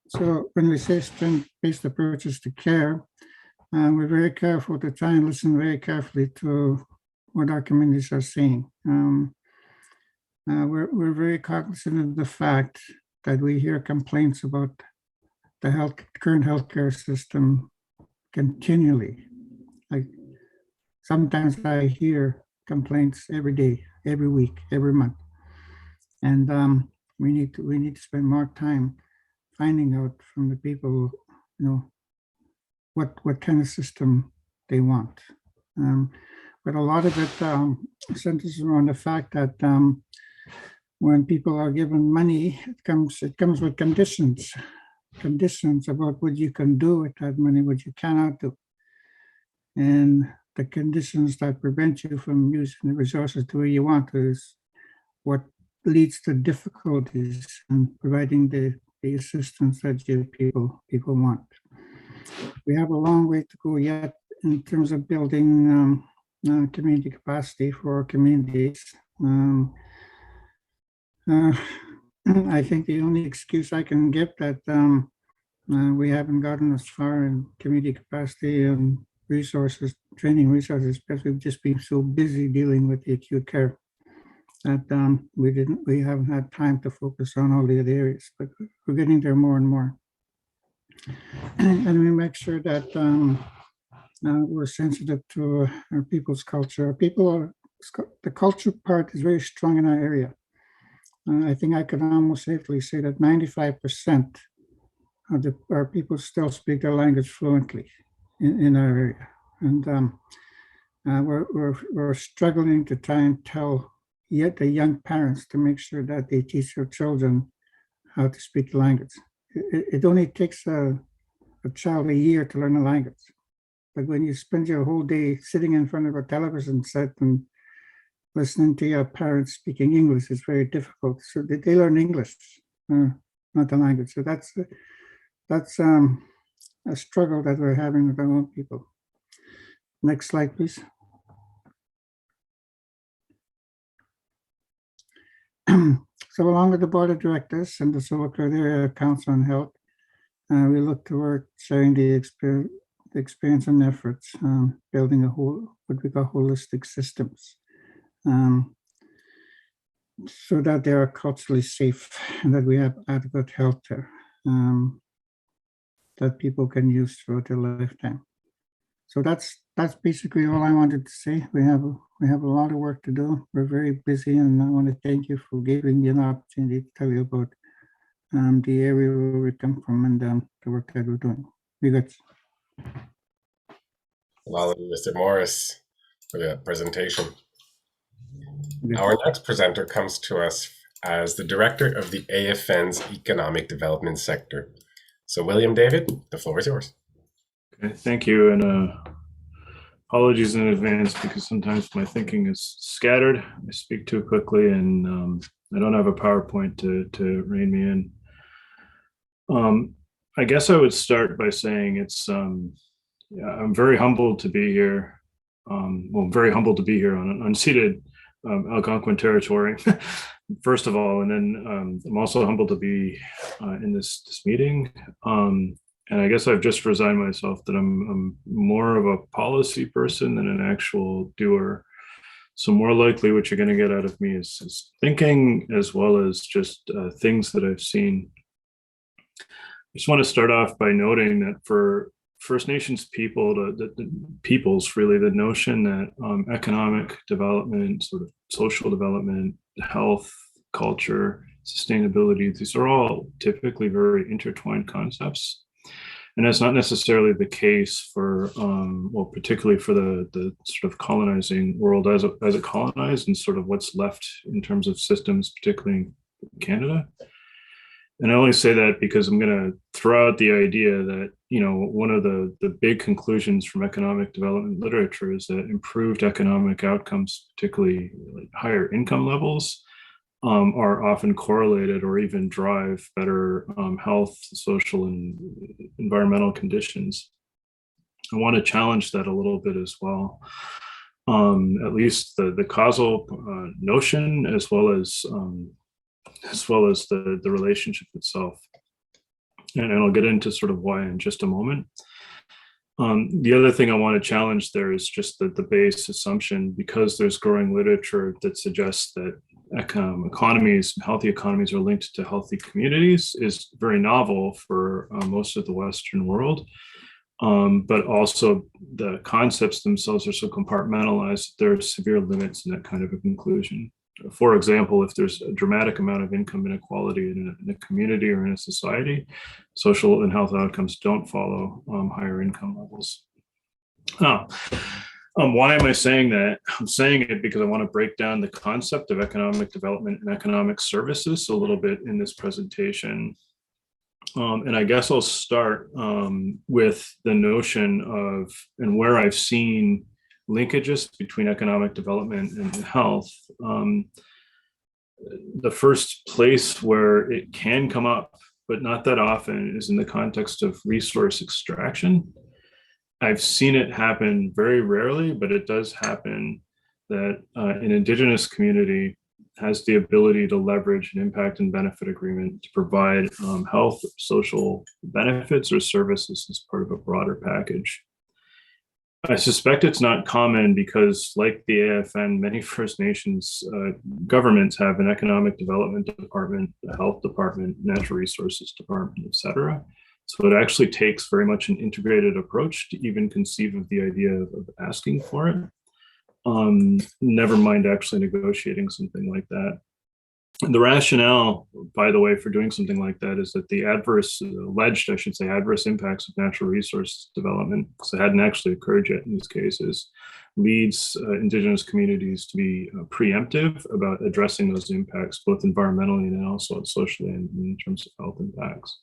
So when we say strength-based approaches to care, we're very careful to try and listen very carefully to what our communities are saying. We're very cognizant of the fact that we hear complaints about the current healthcare system continually. Like sometimes I hear complaints every day, every week, every month, and we need to spend more time finding out from the people, what kind of system they want. But a lot of it centers around the fact that when people are given money, it comes with conditions about what you can do with that money, what you cannot do. And the conditions that prevent you from using the resources the way you want to is what leads to difficulties in providing the assistance that people want. We have a long way to go yet in terms of building community capacity for communities. I think the only excuse I can give that we haven't gotten as far in community capacity and resources, training resources, because we've just been so busy dealing with the acute care that we haven't had time to focus on all the other areas, but we're getting there more and more. And we make sure that we're sensitive to our people's culture. The culture part is very strong in our area. I think I can almost safely say that 95% of our people still speak their language fluently in our area. And we're struggling to try and tell the young parents to make sure that they teach their children how to speak the language. It only takes a child a year to learn a language. But when you spend your whole day sitting in front of a television set and listening to your parents speaking English, it's very difficult. So they learn English, not the language. So that's a struggle that we're having with our own people. Next slide, please. So along with the board of directors and the Silver Cloud Area Council on Health, we look toward sharing the experience and efforts, building what we call holistic systems, so that they are culturally safe and that we have adequate health care that people can use throughout their lifetime. So that's basically all I wanted to say. We have a lot of work to do. We're very busy, and I want to thank you for giving me an opportunity to tell you about the area where we come from and the work that we're doing. We got. Well, Mr. Morris, for the presentation. Our next presenter comes to us as the director of the AFN's Economic Development Sector. So, William David, the floor is yours. Okay, thank you, and apologies in advance because sometimes my thinking is scattered. I speak too quickly, and I don't have a PowerPoint to rein me in. I guess I would start by saying I'm very humbled to be here. Very humbled to be here on unceded Algonquin territory. first of all, and then I'm also humbled to be in this meeting. And I guess I've just resigned myself that I'm more of a policy person than an actual doer. So more likely what you're going to get out of me is thinking as well as just things that I've seen. I just want to start off by noting that for First Nations people, the peoples, really, the notion that economic development, sort of social development, health, culture, sustainability, these are all typically very intertwined concepts. And that's not necessarily the case for, well, particularly for the sort of colonizing world as it colonized and sort of what's left in terms of systems, particularly in Canada. And I only say that because I'm going to throw out the idea that, you know, one of the big conclusions from economic development literature is that improved economic outcomes, particularly like higher income levels, are often correlated or even drive better health, social, and environmental conditions. I want to challenge that a little bit as well. At least the causal notion, as well as the relationship itself. And I'll get into sort of why in just a moment. The other thing I want to challenge there is just the base assumption, because there's growing literature that suggests that economies, healthy economies are linked to healthy communities, is very novel for most of the Western world. But also the concepts themselves are so compartmentalized, there are severe limits in that kind of a conclusion. For example, if there's a dramatic amount of income inequality in a community or in a society, social and health outcomes don't follow higher income levels. Why am I saying that? I'm saying it because I want to break down the concept of economic development and economic services a little bit in this presentation. And I guess I'll start with the notion of, and where I've seen linkages between economic development and health. The first place where it can come up, but not that often, is in the context of resource extraction. I've seen it happen very rarely, but it does happen that an Indigenous community has the ability to leverage an impact and benefit agreement to provide health, social benefits or services as part of a broader package. I suspect it's not common because, like the AFN, many First Nations governments have an economic development department, a health department, natural resources department, etc. So it actually takes very much an integrated approach to even conceive of the idea of asking for it. Never mind actually negotiating something like that. And the rationale, by the way, for doing something like that is that the alleged adverse impacts of natural resource development, because it hadn't actually occurred yet in these cases, leads Indigenous communities to be preemptive about addressing those impacts, both environmentally and also socially and in terms of health impacts.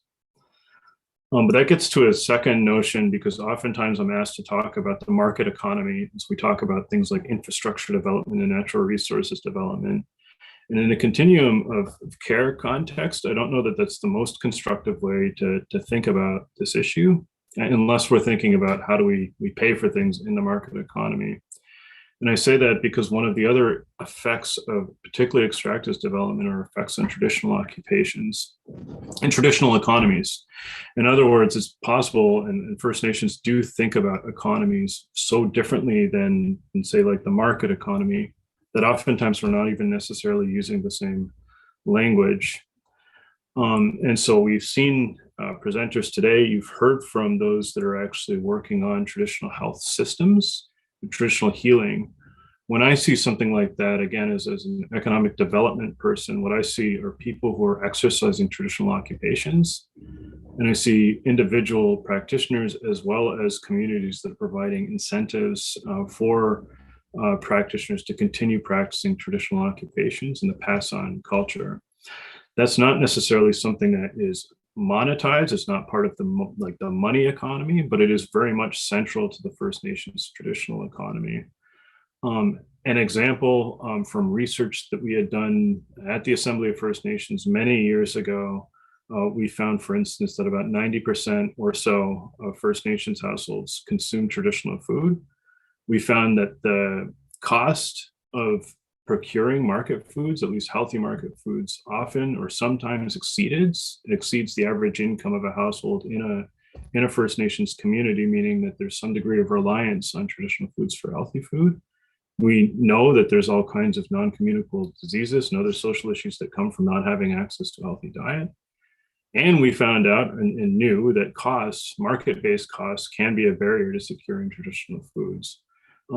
But that gets to a second notion, because oftentimes I'm asked to talk about the market economy as we talk about things like infrastructure development and natural resources development. And in a continuum of care context, I don't know that that's the most constructive way to think about this issue, unless we're thinking about how do we pay for things in the market economy. And I say that because one of the other effects of particularly extractive development are effects on traditional occupations and traditional economies. In other words, it's possible, and First Nations do think about economies so differently than say, like the market economy, that oftentimes we're not even necessarily using the same language. And so we've seen presenters today, you've heard from those that are actually working on traditional health systems, traditional healing. When I see something like that, again, as an economic development person, what I see are people who are exercising traditional occupations. And I see individual practitioners as well as communities that are providing incentives for practitioners to continue practicing traditional occupations and to pass on culture. That's not necessarily something that is monetized. It's not part of the money economy, but it is very much central to the First Nations traditional economy. An example from research that we had done at the Assembly of First Nations many years ago, we found, for instance, that about 90% or so of First Nations households consume traditional food. We found that the cost of procuring market foods, at least healthy market foods, often or sometimes exceeds the average income of a household in a First Nations community, meaning that there's some degree of reliance on traditional foods for healthy food. We know that there's all kinds of non-communicable diseases and other social issues that come from not having access to a healthy diet. And we found out and knew that market-based costs, can be a barrier to securing traditional foods.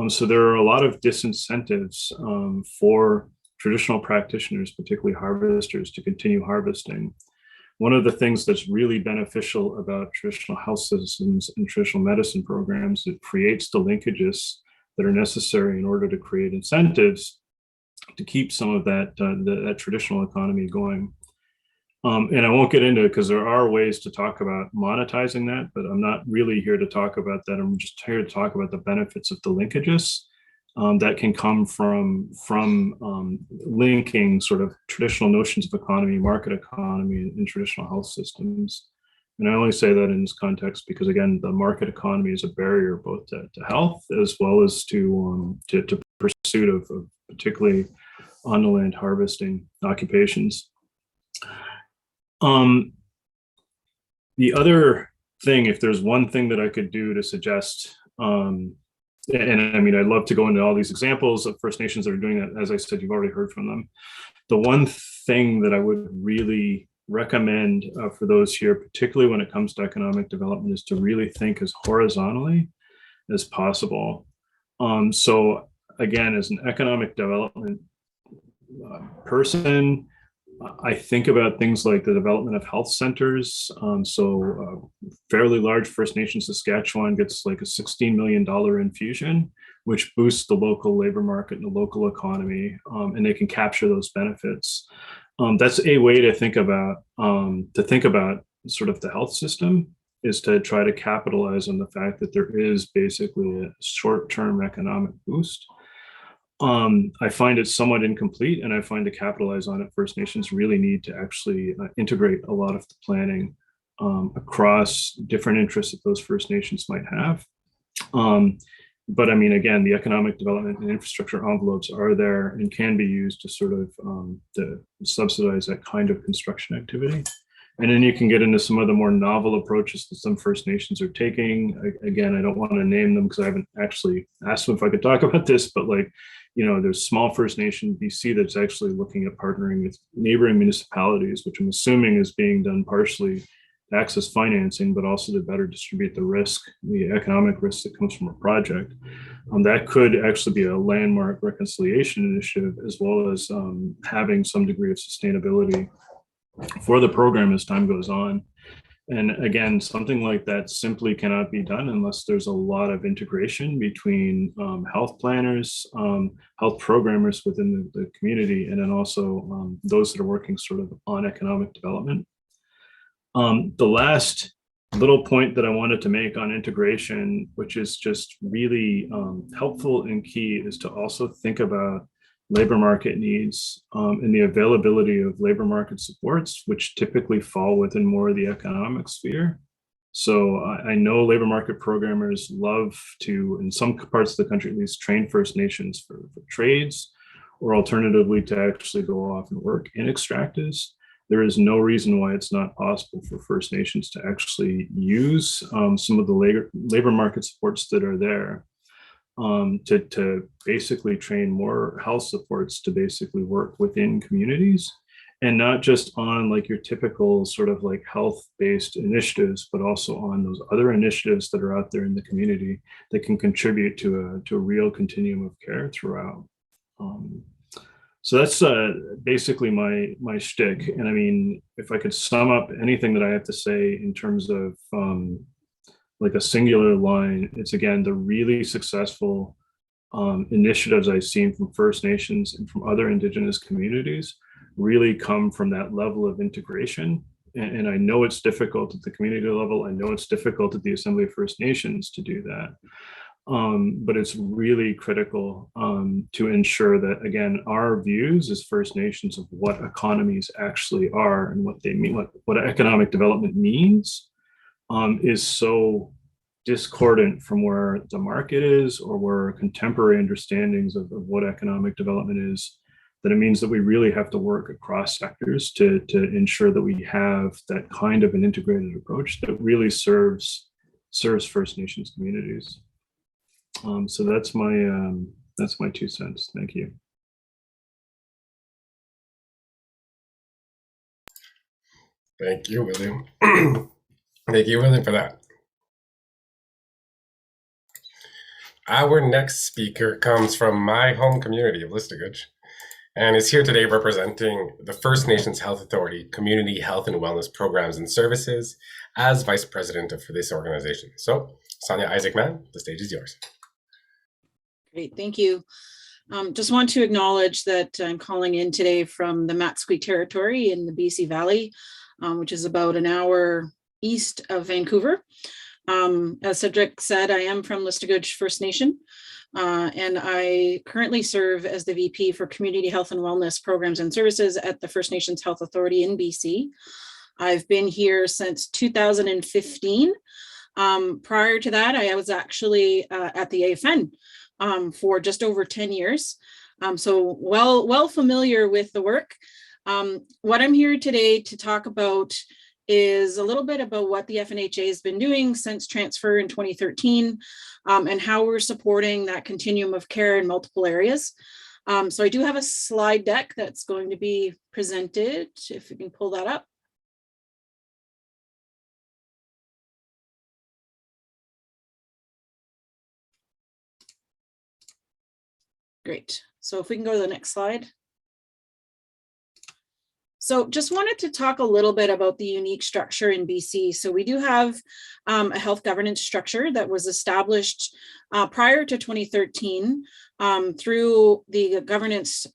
So there are a lot of disincentives for traditional practitioners, particularly harvesters, to continue harvesting. One of the things that's really beneficial about traditional health systems and traditional medicine programs, it creates the linkages that are necessary in order to create incentives to keep some of that traditional economy going. And I won't get into it because there are ways to talk about monetizing that, but I'm not really here to talk about that. I'm just here to talk about the benefits of the linkages that can come from linking sort of traditional notions of economy, market economy, and traditional health systems. And I only say that in this context because, again, the market economy is a barrier both to health as well as to pursuit of particularly on the land harvesting occupations. The other thing, if there's one thing that I could do to suggest, and I mean, I'd love to go into all these examples of First Nations that are doing that. As I said, you've already heard from them. The one thing that I would really recommend for those here, particularly when it comes to economic development, is to really think as horizontally as possible. So again, as an economic development person, I think about things like the development of health centers. Fairly large First Nation Saskatchewan gets like a $16 million infusion, which boosts the local labor market and the local economy, and they can capture those benefits. That's a way to think about sort of the health system, is to try to capitalize on the fact that there is basically a short-term economic boost. I find it somewhat incomplete, and I find to capitalize on it, First Nations really need to actually integrate a lot of the planning across different interests that those First Nations might have. But I mean, again, the economic development and infrastructure envelopes are there and can be used to sort of to subsidize that kind of construction activity. And then you can get into some of the more novel approaches that some First Nations are taking. Again, I don't want to name them because I haven't actually asked them if I could talk about this, but like, you know, there's small First Nation BC that's actually looking at partnering with neighboring municipalities, which I'm assuming is being done partially to access financing, but also to better distribute the risk, the economic risk that comes from a project. That could actually be a landmark reconciliation initiative, as well as having some degree of sustainability for the program as time goes on. And again, something like that simply cannot be done unless there's a lot of integration between health planners, health programmers within the community, and then also those that are working sort of on economic development. The last little point that I wanted to make on integration, which is just really helpful and key, is to also think about labor market needs and the availability of labor market supports, which typically fall within more of the economic sphere. So I know labor market programmers love to, in some parts of the country at least, train First Nations for trades, or alternatively to actually go off and work in extractives. There is no reason why it's not possible for First Nations to actually use some of the labor market supports that are there. To basically train more health supports to basically work within communities, and not just on like your typical sort of like health-based initiatives, but also on those other initiatives that are out there in the community that can contribute to a real continuum of care throughout. So that's basically my shtick. And I mean, if I could sum up anything that I have to say in terms of like a singular line, it's again the really successful initiatives I've seen from First Nations and from other Indigenous communities really come from that level of integration. And I know it's difficult at the community level. I know it's difficult at the Assembly of First Nations to do that. But it's really critical to ensure that, again, our views as First Nations of what economies actually are and what they mean, what economic development means, is so discordant from where the market is or where contemporary understandings of what economic development is, that it means that we really have to work across sectors to ensure that we have that kind of an integrated approach that really serves First Nations communities. So that's my 2 cents. Thank you. Thank you, William. Thank you, William, for that. Our next speaker comes from my home community of Listigage and is here today representing the First Nations Health Authority Community Health and Wellness Programs and Services as Vice President for this organization. So, Sonia Isaac-Mann, the stage is yours. Great, thank you. Just want to acknowledge that I'm calling in today from the Matsqui Territory in the BC Valley, which is about an hour east of Vancouver. As Cedric said, I am from Listigage First Nation, and I currently serve as the VP for Community Health and Wellness Programs and Services at the First Nations Health Authority in BC. I've been here since 2015. Prior to that, I was actually at the AFN for just over 10 years. So well familiar with the work. What I'm here today to talk about is a little bit about what the FNHA has been doing since transfer in 2013 and how we're supporting that continuum of care in multiple areas. So I do have a slide deck that's going to be presented, if we can pull that up. Great. So if we can go to the next slide. So just wanted to talk a little bit about the unique structure in BC. So we do have a health governance structure that was established prior to 2013 through the governance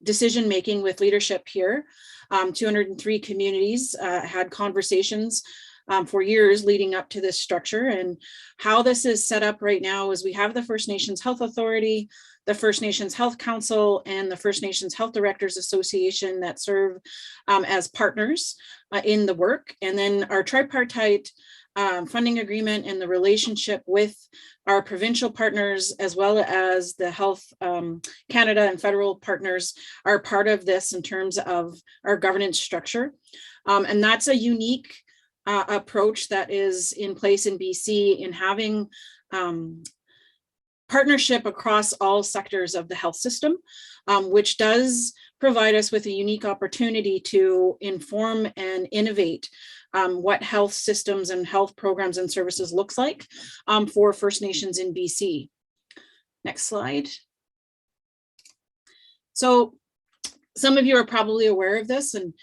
decision-making with leadership here. 203 communities had conversations for years leading up to this structure. And how this is set up right now is we have the First Nations Health Authority, the First Nations Health Council, and the First Nations Health Directors Association that serve as partners in the work. And then our tripartite funding agreement and the relationship with our provincial partners, as well as the Health Canada and federal partners, are part of this in terms of our governance structure. And that's a unique approach that is in place in BC in having partnership across all sectors of the health system, which does provide us with a unique opportunity to inform and innovate what health systems and health programs and services looks like for First Nations in BC. Next slide. So some of you are probably aware of this, and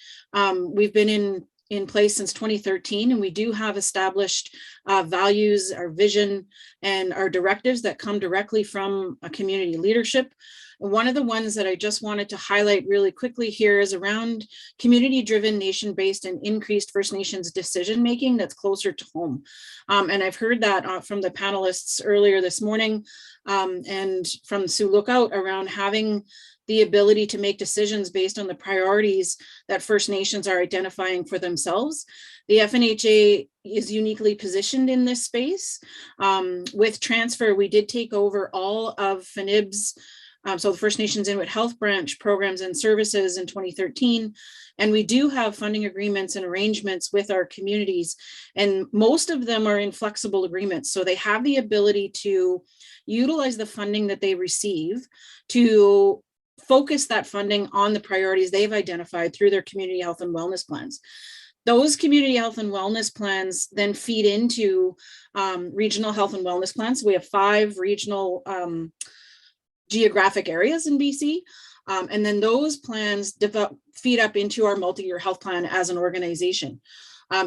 we've been in place since 2013, and we do have established values, our vision, and our directives that come directly from a community leadership. One of the ones that I just wanted to highlight really quickly here is around community-driven, nation-based, and increased First Nations decision-making that's closer to home. And I've heard that from the panelists earlier this morning and from Sue Lookout around having the ability to make decisions based on the priorities that First Nations are identifying for themselves. The FNHA is uniquely positioned in this space. With transfer, we did take over all of FNIB's, so the First Nations Inuit Health Branch programs and services in 2013. And we do have funding agreements and arrangements with our communities, and most of them are in flexible agreements. So they have the ability to utilize the funding that they receive to focus that funding on the priorities they've identified through their community health and wellness plans. Those community health and wellness plans then feed into regional health and wellness plans. So we have 5 regional geographic areas in BC. And then those plans feed up into our multi-year health plan as an organization.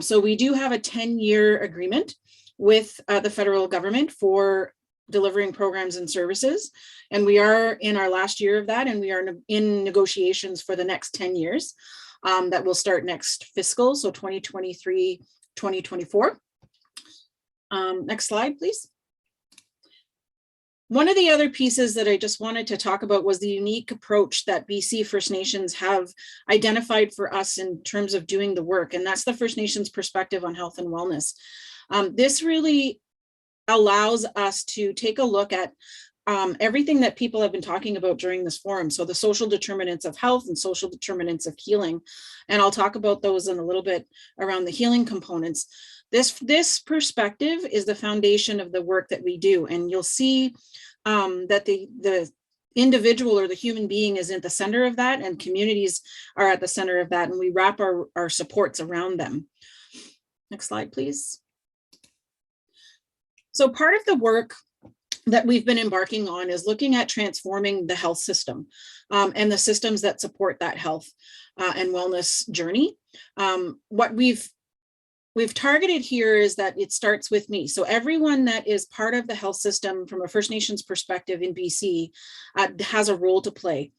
So we do have a 10-year agreement with the federal government for delivering programs and services. And we are in our last year of that, and we are in negotiations for the next 10 years that will start next fiscal, so 2023, 2024. Next slide, please. One of the other pieces that I just wanted to talk about was the unique approach that BC First Nations have identified for us in terms of doing the work, and that's the First Nations perspective on health and wellness. This really allows us to take a look at everything that people have been talking about during this forum. So the social determinants of health and social determinants of healing. And I'll talk about those in a little bit around the healing components. This perspective is the foundation of the work that we do. And you'll see that the individual or the human being is at the center of that, and communities are at the center of that, and we wrap our supports around them. Next slide, please. So part of the work that we've been embarking on is looking at transforming the health system and the systems that support that health and wellness journey. What we've targeted here is that it starts with me. So everyone that is part of the health system from a First Nations perspective in BC has a role to play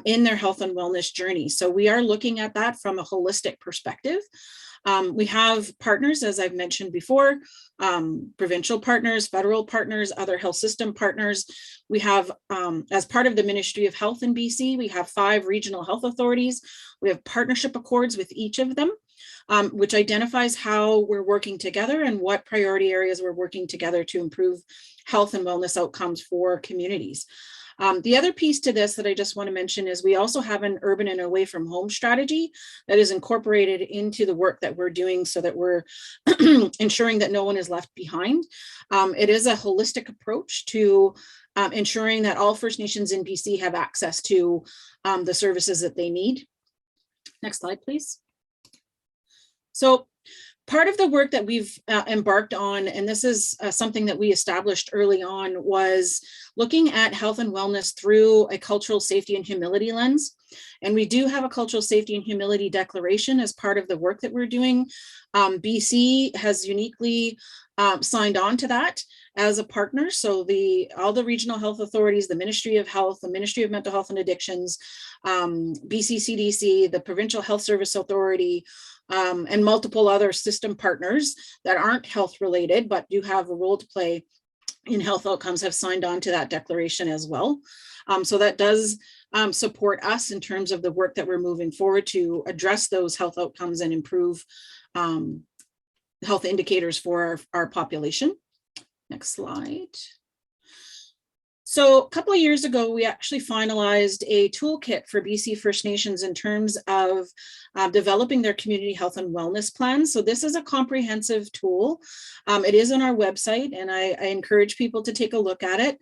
in their health and wellness journey. So we are looking at that from a holistic perspective. We have partners, as I've mentioned before, provincial partners, federal partners, other health system partners. We have, as part of the Ministry of Health in BC, we have 5 regional health authorities. We have partnership accords with each of them, which identifies how we're working together and what priority areas we're working together to improve health and wellness outcomes for communities. The other piece to this that I just want to mention is we also have an urban and away from home strategy that is incorporated into the work that we're doing so that we're ensuring that no one is left behind. It is a holistic approach to ensuring that all First Nations in BC have access to the services that they need. Next slide, please. So part of the work that we've embarked on, and this is something that we established early on, was looking at health and wellness through a cultural safety and humility lens. And we do have a cultural safety and humility declaration as part of the work that we're doing. BC has uniquely signed on to that as a partner. So all the regional health authorities, the Ministry of Health, the Ministry of Mental Health and Addictions, BC CDC, the Provincial Health Service Authority, and multiple other system partners that aren't health related, but do have a role to play in health outcomes have signed on to that declaration as well. So that does support us in terms of the work that we're moving forward to address those health outcomes and improve health indicators for our population. Next slide. So a couple of years ago, we actually finalized a toolkit for BC First Nations in terms of developing their community health and wellness plans. So this is a comprehensive tool. It is on our website, and I encourage people to take a look at it.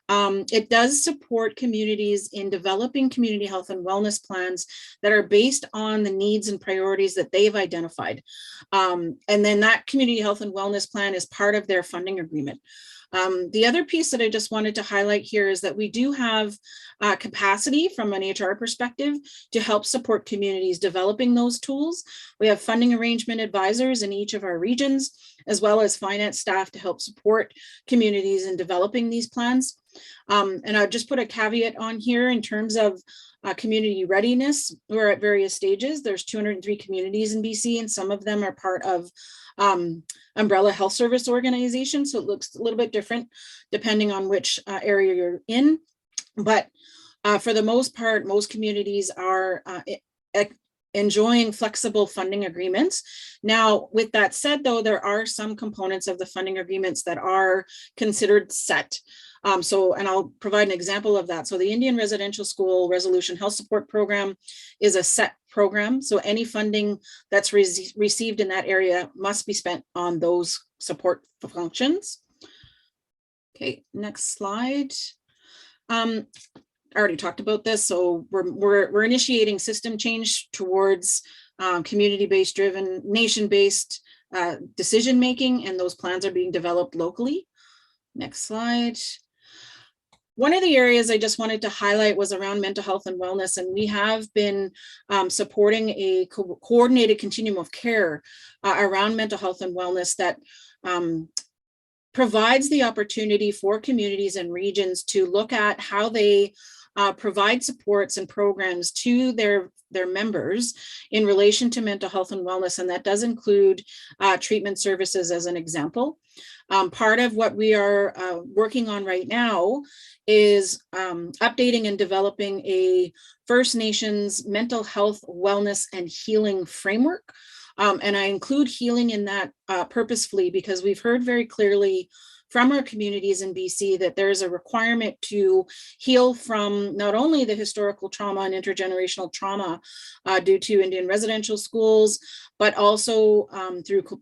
It does support communities in developing community health and wellness plans that are based on the needs and priorities that they've identified. And then that community health and wellness plan is part of their funding agreement. The other piece that I just wanted to highlight here is that we do have capacity from an HR perspective to help support communities developing those tools. We have funding arrangement advisors in each of our regions, as well as finance staff to help support communities in developing these plans. And I'll just put a caveat on here in terms of community readiness. We're at various stages. There's 203 communities in BC, and some of them are part of umbrella health service organizations. So it looks a little bit different depending on which area you're in. But for the most part, most communities are enjoying flexible funding agreements. Now, with that said, though, there are some components of the funding agreements that are considered set. And I'll provide an example of that. So the Indian Residential School Resolution Health Support Program is a set program. So any funding that's received in that area must be spent on those support functions. Okay, next slide. I already talked about this. So we're initiating system change towards community-based driven, nation-based decision-making, and those plans are being developed locally. Next slide. One of the areas I just wanted to highlight was around mental health and wellness, and we have been supporting a coordinated continuum of care around mental health and wellness that provides the opportunity for communities and regions to look at how they provide supports and programs to their their members in relation to mental health and wellness, and that does include treatment services as an example. Part of what we are working on right now is updating and developing a First Nations mental health, wellness, and healing framework. And I include healing in that purposefully because we've heard very clearly from our communities in BC that there is a requirement to heal from not only the historical trauma and intergenerational trauma due to Indian residential schools, but also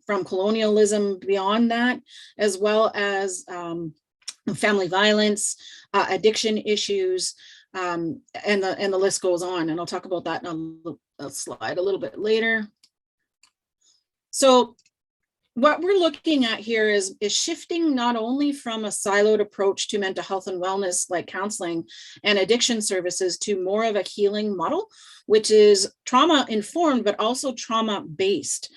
from colonialism beyond that, as well as family violence, addiction issues, and the list goes on. And I'll talk about that in a slide a little bit later. So what we're looking at here is shifting not only from a siloed approach to mental health and wellness like counseling and addiction services to more of a healing model, which is trauma informed, but also trauma based.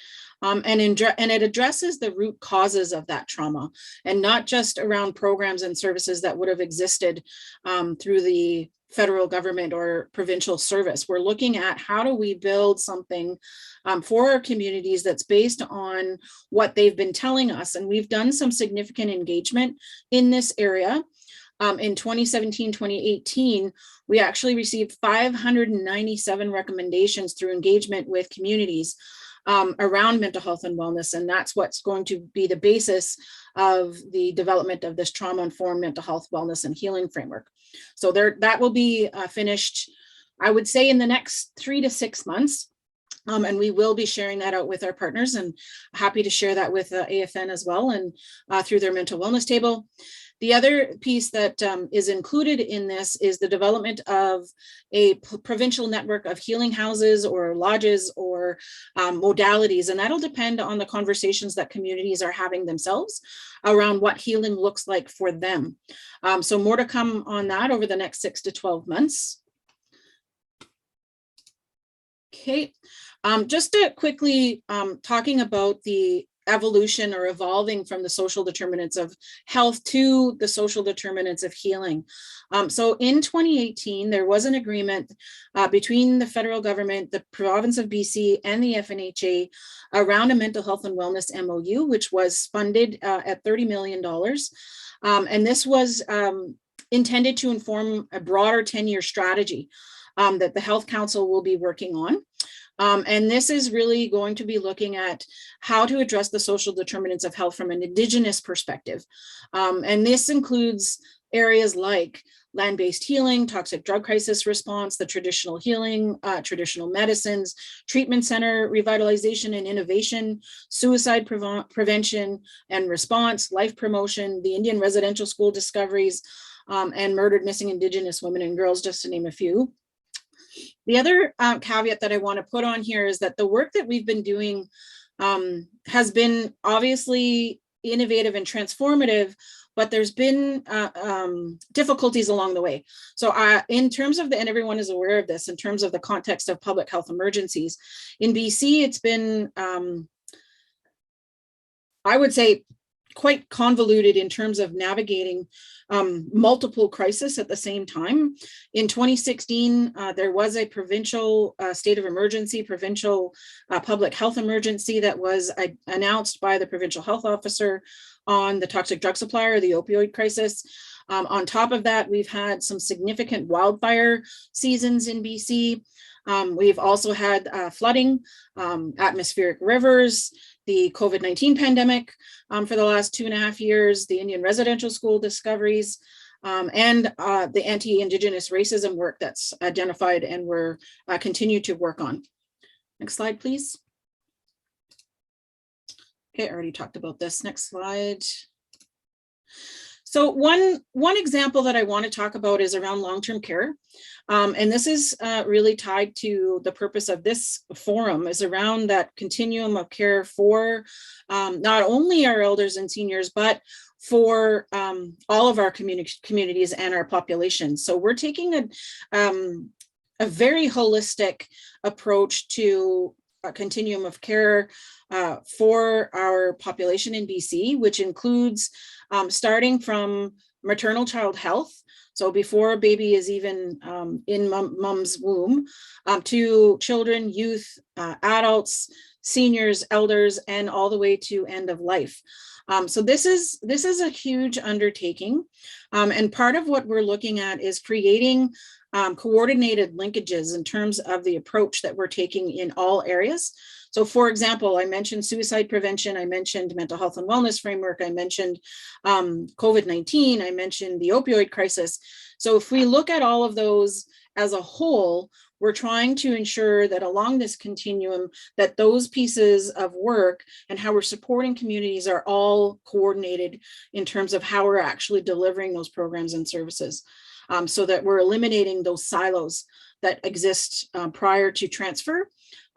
And it addresses the root causes of that trauma and not just around programs and services that would have existed through the federal government or provincial service. We're looking at how do we build something for our communities that's based on what they've been telling us. And we've done some significant engagement in this area. In 2017, 2018, we actually received 597 recommendations through engagement with communities around mental health and wellness. And that's what's going to be the basis of the development of this trauma-informed mental health, wellness, and healing framework. So that will be finished, I would say, in the next 3 to 6 months. And we will be sharing that out with our partners, and happy to share that with AFN as well, and through their mental wellness table. The other piece that is included in this is the development of a provincial network of healing houses or lodges or modalities, and that'll depend on the conversations that communities are having themselves around what healing looks like for them. So more to come on that over the next 6 to 12 months. Okay, just to quickly talking about the evolution or evolving from the social determinants of health to the social determinants of healing. So in 2018, there was an agreement between the federal government, the province of BC, and the FNHA around a mental health and wellness MOU, which was funded at $30 million. And this was intended to inform a broader 10-year strategy that the Health Council will be working on. And this is really going to be looking at how to address the social determinants of health from an Indigenous perspective. And this includes areas like land-based healing, toxic drug crisis response, the traditional healing, traditional medicines, treatment center revitalization and innovation, suicide prevention and response, life promotion, the Indian residential school discoveries, and murdered missing Indigenous women and girls, just to name a few. The other caveat that I want to put on here is that the work that we've been doing has been obviously innovative and transformative, but there's been difficulties along the way. So in terms of and everyone is aware of this, in terms of the context of public health emergencies, in BC, it's been, I would say, quite convoluted in terms of navigating multiple crises at the same time. In 2016, there was a provincial state of emergency, provincial public health emergency that was announced by the provincial health officer on the toxic drug supply or the opioid crisis. On top of that, we've had some significant wildfire seasons in BC. We've also had flooding, atmospheric rivers, the COVID-19 pandemic for the last 2.5 years, the Indian residential school discoveries, and the anti-Indigenous racism work that's identified and we're continue to work on. Next slide, please. Okay, I already talked about this. Next slide. So one example that I want to talk about is around long-term care. And this is really tied to the purpose of this forum, is around that continuum of care for not only our elders and seniors, but for all of our communities and our population. So we're taking a very holistic approach to a continuum of care for our population in BC, which includes starting from maternal child health. So before a baby is even in mom's womb, to children, youth, adults, seniors, elders, and all the way to end of life. So this is a huge undertaking. And part of what we're looking at is creating coordinated linkages in terms of the approach that we're taking in all areas. So for example, I mentioned suicide prevention, I mentioned mental health and wellness framework, I mentioned COVID-19, I mentioned the opioid crisis. So if we look at all of those as a whole, we're trying to ensure that along this continuum, that those pieces of work and how we're supporting communities are all coordinated in terms of how we're actually delivering those programs and services, so that we're eliminating those silos that exist prior to transfer.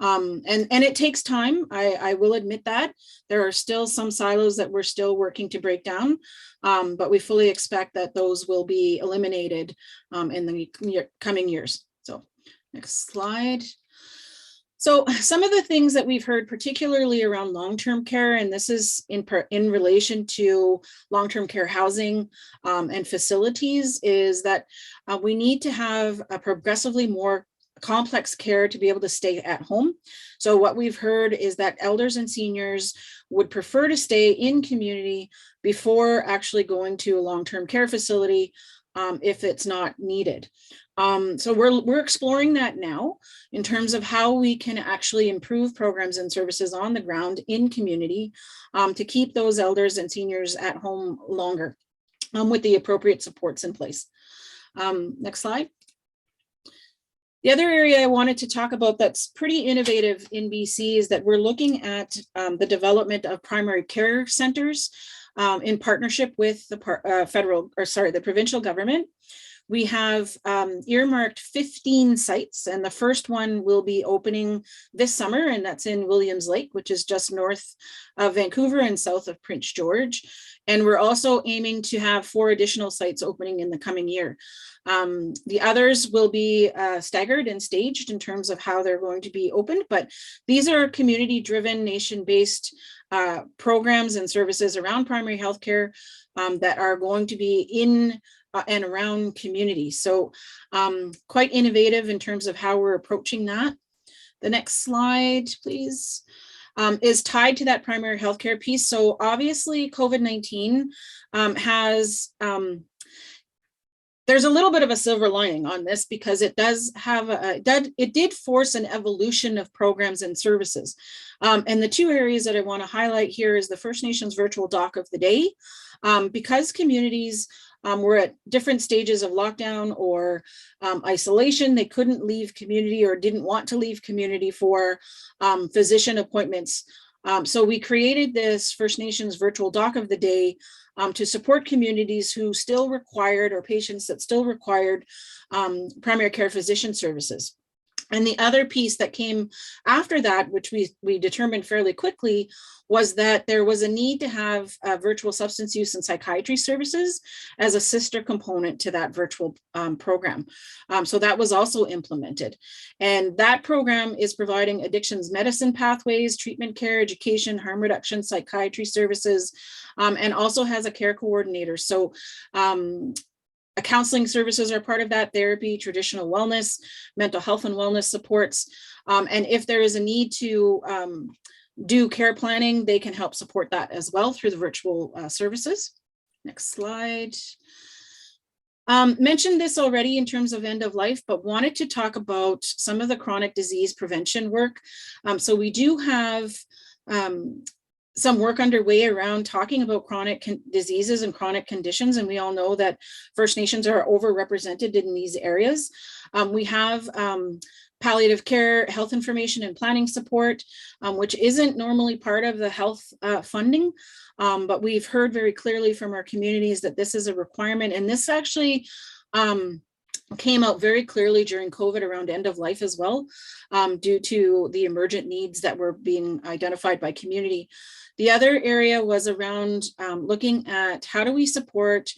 And it takes time. I will admit that there are still some silos that we're still working to break down, but we fully expect that those will be eliminated in the coming years. So next slide. So some of the things that we've heard, particularly around long-term care, and this is in relation to long-term care housing and facilities, is that we need to have a progressively more complex care to be able to stay at home. So what we've heard is that elders and seniors would prefer to stay in community before actually going to a long-term care facility if it's not needed. So we're exploring that now in terms of how we can actually improve programs and services on the ground in community to keep those elders and seniors at home longer with the appropriate supports in place. Next slide. The other area I wanted to talk about that's pretty innovative in BC is that we're looking at the development of primary care centers in partnership with the provincial government. We have earmarked 15 sites, and the first one will be opening this summer, and that's in Williams Lake, which is just north of Vancouver and south of Prince George. And we're also aiming to have 4 additional sites opening in the coming year. The others will be staggered and staged in terms of how they're going to be opened, but these are community-driven, nation-based programs and services around primary healthcare that are going to be in and around communities. So quite innovative in terms of how we're approaching that. The next slide, please, is tied to that primary healthcare piece. So obviously COVID-19 has, there's a little bit of a silver lining on this because it does have, it did force an evolution of programs and services. And the 2 areas that I want to highlight here is the First Nations virtual doc of the day. Because communities were at different stages of lockdown or isolation, they couldn't leave community or didn't want to leave community for physician appointments. So we created this First Nations virtual doc of the day to support communities who still required, or patients that still required, primary care physician services. And the other piece that came after that, which we determined fairly quickly, was that there was a need to have virtual substance use and psychiatry services as a sister component to that virtual program. So that was also implemented. And that program is providing addictions medicine pathways, treatment care, education, harm reduction, psychiatry services, and also has a care coordinator. So counseling services are part of that, therapy, traditional wellness, mental health and wellness supports. And if there is a need to do care planning, they can help support that as well through the virtual services. Next slide. Mentioned this already in terms of end of life, but wanted to talk about some of the chronic disease prevention work. So we do have some work underway around talking about chronic diseases and chronic conditions. And we all know that First Nations are overrepresented in these areas. We have palliative care, health information and planning support, which isn't normally part of the health funding, but we've heard very clearly from our communities that this is a requirement. And this actually came out very clearly during COVID around end of life as well, due to the emergent needs that were being identified by community. The other area was around looking at how do we support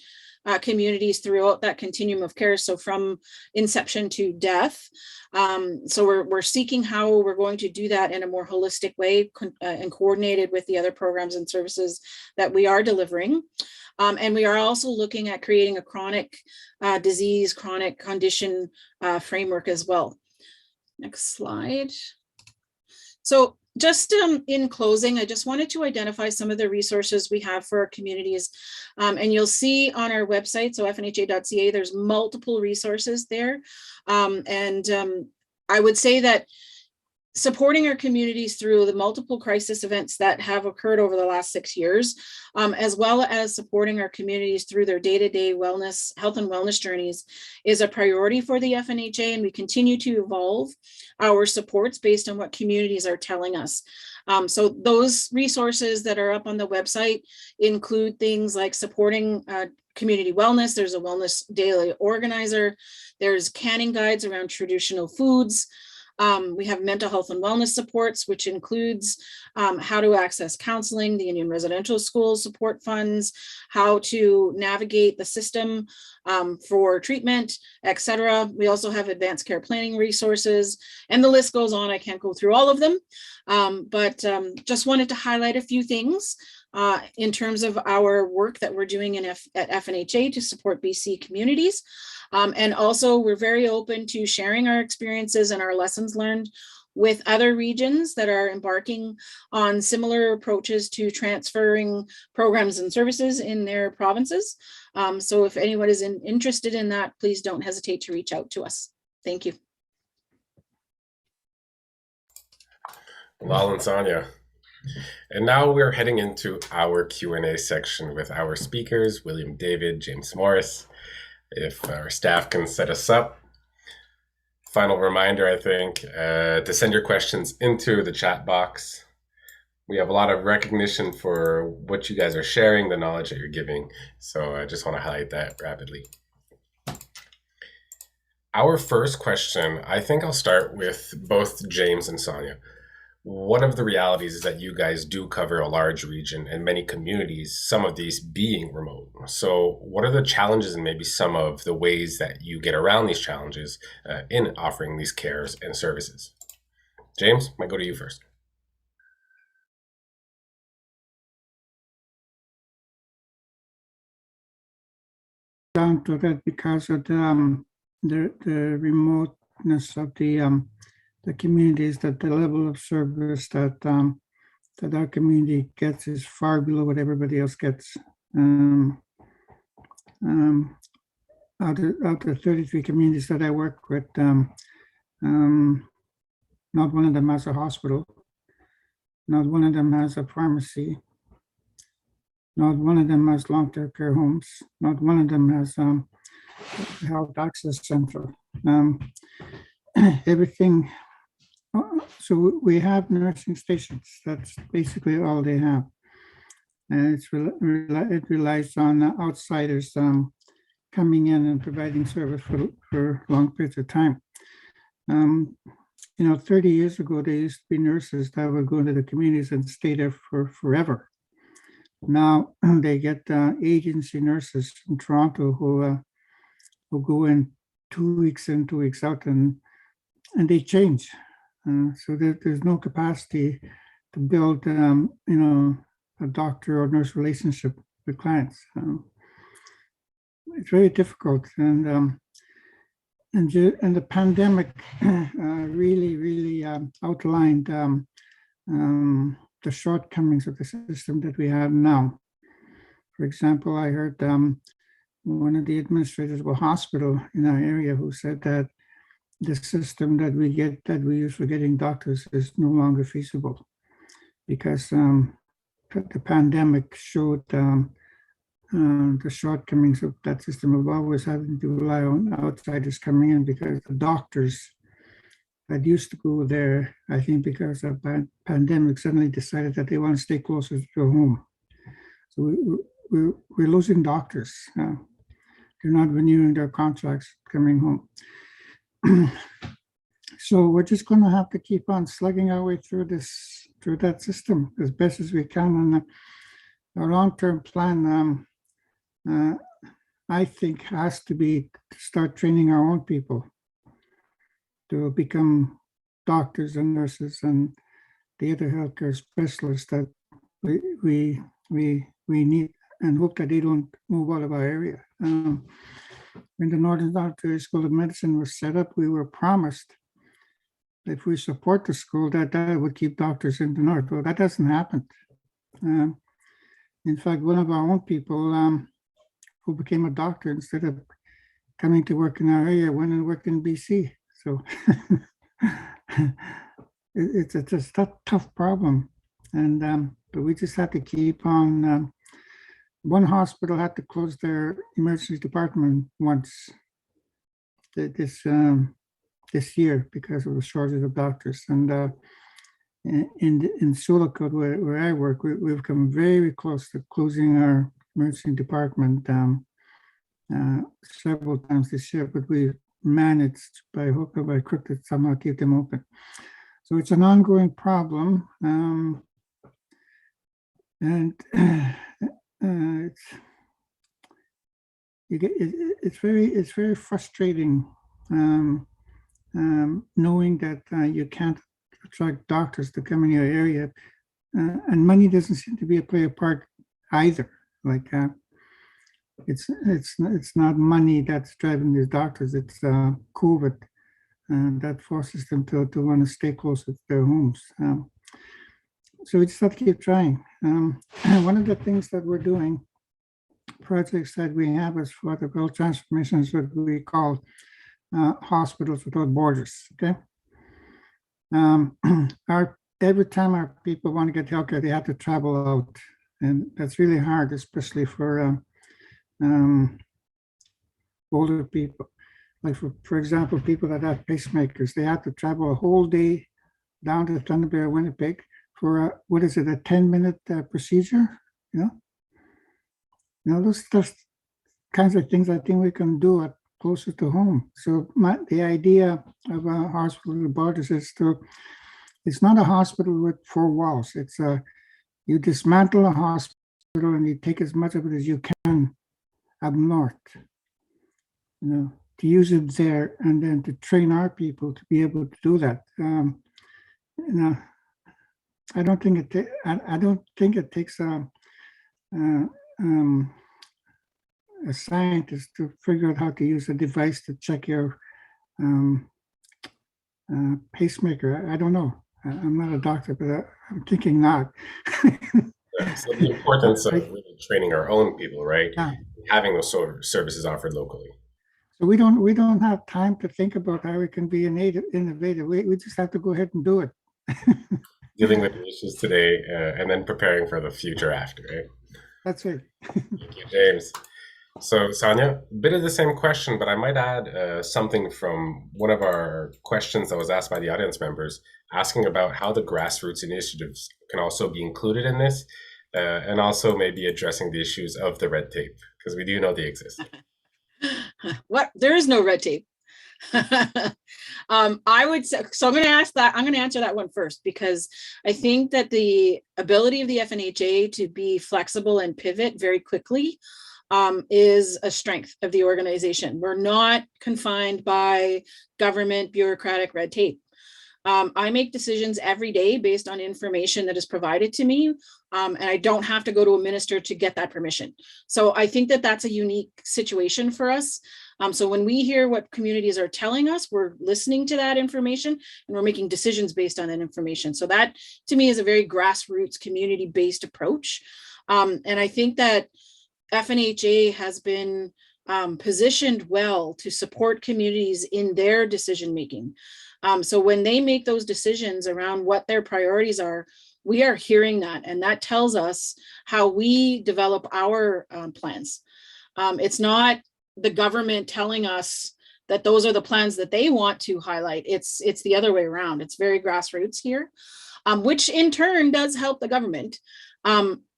communities throughout that continuum of care. So from inception to death. So we're seeking how we're going to do that in a more holistic way and coordinated with the other programs and services that we are delivering. And we are also looking at creating a chronic disease, chronic condition framework as well. Next slide. So just in closing, I just wanted to identify some of the resources we have for our communities. And you'll see on our website, so fnha.ca, there's multiple resources there. I would say that supporting our communities through the multiple crisis events that have occurred over the last 6 years, as well as supporting our communities through their day-to-day wellness, health and wellness journeys, is a priority for the FNHA, and we continue to evolve our supports based on what communities are telling us. So those resources that are up on the website include things like supporting community wellness. There's a wellness daily organizer. There's canning guides around traditional foods. We have mental health and wellness supports, which includes how to access counseling, the Indian Residential School support funds, how to navigate the system for treatment, etc. We also have advanced care planning resources, and the list goes on. I can't go through all of them, but just wanted to highlight a few things in terms of our work that we're doing at FNHA to support BC communities. And also, we're very open to sharing our experiences and our lessons learned with other regions that are embarking on similar approaches to transferring programs and services in their provinces. So if anyone is interested in that, please don't hesitate to reach out to us. Thank you. Lal and Sonia. And now we're heading into our Q&A section with our speakers, William David, James Morris. If our staff can set us up. Final reminder, I think, to send your questions into the chat box. We have a lot of recognition for what you guys are sharing, the knowledge that you're giving. So I just want to highlight that rapidly. Our first question, I think I'll start with both James and Sonia. One of the realities is that you guys do cover a large region and many communities, some of these being remote. So what are the challenges and maybe some of the ways that you get around these challenges in offering these cares and services? James, might go to you first. Down to that because of the remoteness of the communities, that the level of service that that our community gets is far below what everybody else gets. Out of 33 communities that I work with, not one of them has a hospital, not one of them has a pharmacy, not one of them has long-term care homes, not one of them has a health access center. Everything. So we have nursing stations. That's basically all they have. And it relies on outsiders coming in and providing service for long periods of time. 30 years ago, there used to be nurses that would go into the communities and stay there for forever. Now they get agency nurses in Toronto who go in 2 weeks in, 2 weeks out, and they change. So there's no capacity to build, a doctor or nurse relationship with clients. It's very difficult, and the pandemic really outlined the shortcomings of the system that we have now. For example, I heard one of the administrators of a hospital in our area who said that the system that we use for getting doctors is no longer feasible because the pandemic showed the shortcomings of that system of always having to rely on outsiders coming in, because the doctors that used to go there, I think because of pandemic, suddenly decided that they want to stay closer to home. So we're losing doctors. They're not renewing their contracts coming home. So we're just going to have to keep on slugging our way through that system as best as we can. And our long-term plan I think, has to be to start training our own people to become doctors and nurses and the other healthcare specialists that we need, and hope that they don't move out of our area. When the Northern Ontario School of Medicine was set up, we were promised that if we support the school, that would keep doctors in the north. Well, that doesn't happen. In fact, one of our own people who became a doctor, instead of coming to work in our area, went and worked in BC. So it's a tough problem. And but we just have to keep on. One hospital had to close their emergency department once this year because of the shortage of doctors. And in Sulakot, where I work, we've come very close to closing our emergency department several times this year, but we managed by hook or by crook to somehow keep them open. So it's an ongoing problem. And it's very frustrating knowing that you can't attract doctors to come in your area, and money doesn't seem to play a part either. Like it's not money that's driving these doctors. It's COVID that forces them to want to stay closer to their homes. So we just have to keep trying. One of the things that we're doing, projects that we have as for the health transformation, is what we call hospitals without borders. Okay. Every time our people want to get healthcare, they have to travel out, and that's really hard, especially for older people. Like for example, people that have pacemakers, they have to travel a whole day down to Thunder Bay or Winnipeg for what is it, a 10-minute procedure? Those kinds of things I think we can do at closer to home. So the idea of a hospital with borders is it's not a hospital with 4 walls. It's you dismantle a hospital and you take as much of it as you can up north, to use it there, and then to train our people to be able to do that. I don't think it takes a scientist to figure out how to use a device to check your pacemaker. I don't know. I'm not a doctor, but I'm thinking not. So the importance of really training our own people, right? Yeah. Having those sort of services offered locally. So we don't have time to think about how we can be innovative. We just have to go ahead and do it. Dealing with the issues today and then preparing for the future after, right? That's it. Thank you, James. So Sonia, a bit of the same question, but I might add something from one of our questions that was asked by the audience members, asking about how the grassroots initiatives can also be included in this, and also maybe addressing the issues of the red tape, because we do know they exist. What? There is no red tape. I would say, so I'm going to answer that one first, because I think that the ability of the FNHA to be flexible and pivot very quickly is a strength of the organization. We're not confined by government bureaucratic red tape. I make decisions every day based on information that is provided to me, and I don't have to go to a minister to get that permission. So I think that that's a unique situation for us. So when we hear what communities are telling us, we're listening to that information and we're making decisions based on that information. So that to me is a very grassroots community-based approach. And I think that FNHA has been positioned well to support communities in their decision-making. So when they make those decisions around what their priorities are, we are hearing that, and that tells us how we develop our plans. It's not the government telling us that those are the plans that they want to highlight. It's the other way around. It's very grassroots here, which in turn does help the government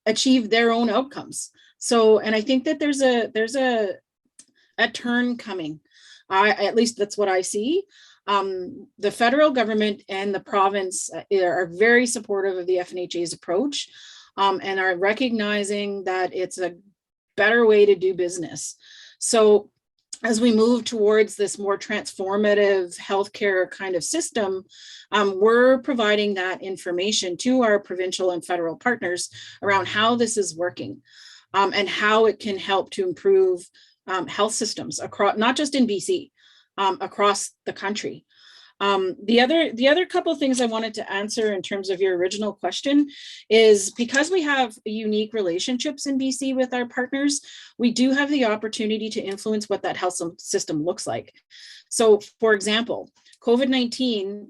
achieve their own outcomes. So, and I think that there's a turn coming. At least that's what I see. The federal government and the province are very supportive of the FNHA's approach, and are recognizing that it's a better way to do business. So as we move towards this more transformative healthcare kind of system, we're providing that information to our provincial and federal partners around how this is working, and how it can help to improve health systems across, not just in BC, across the country. The other couple of things I wanted to answer in terms of your original question is, because we have unique relationships in BC with our partners, we do have the opportunity to influence what that health system looks like. So, for example, COVID-19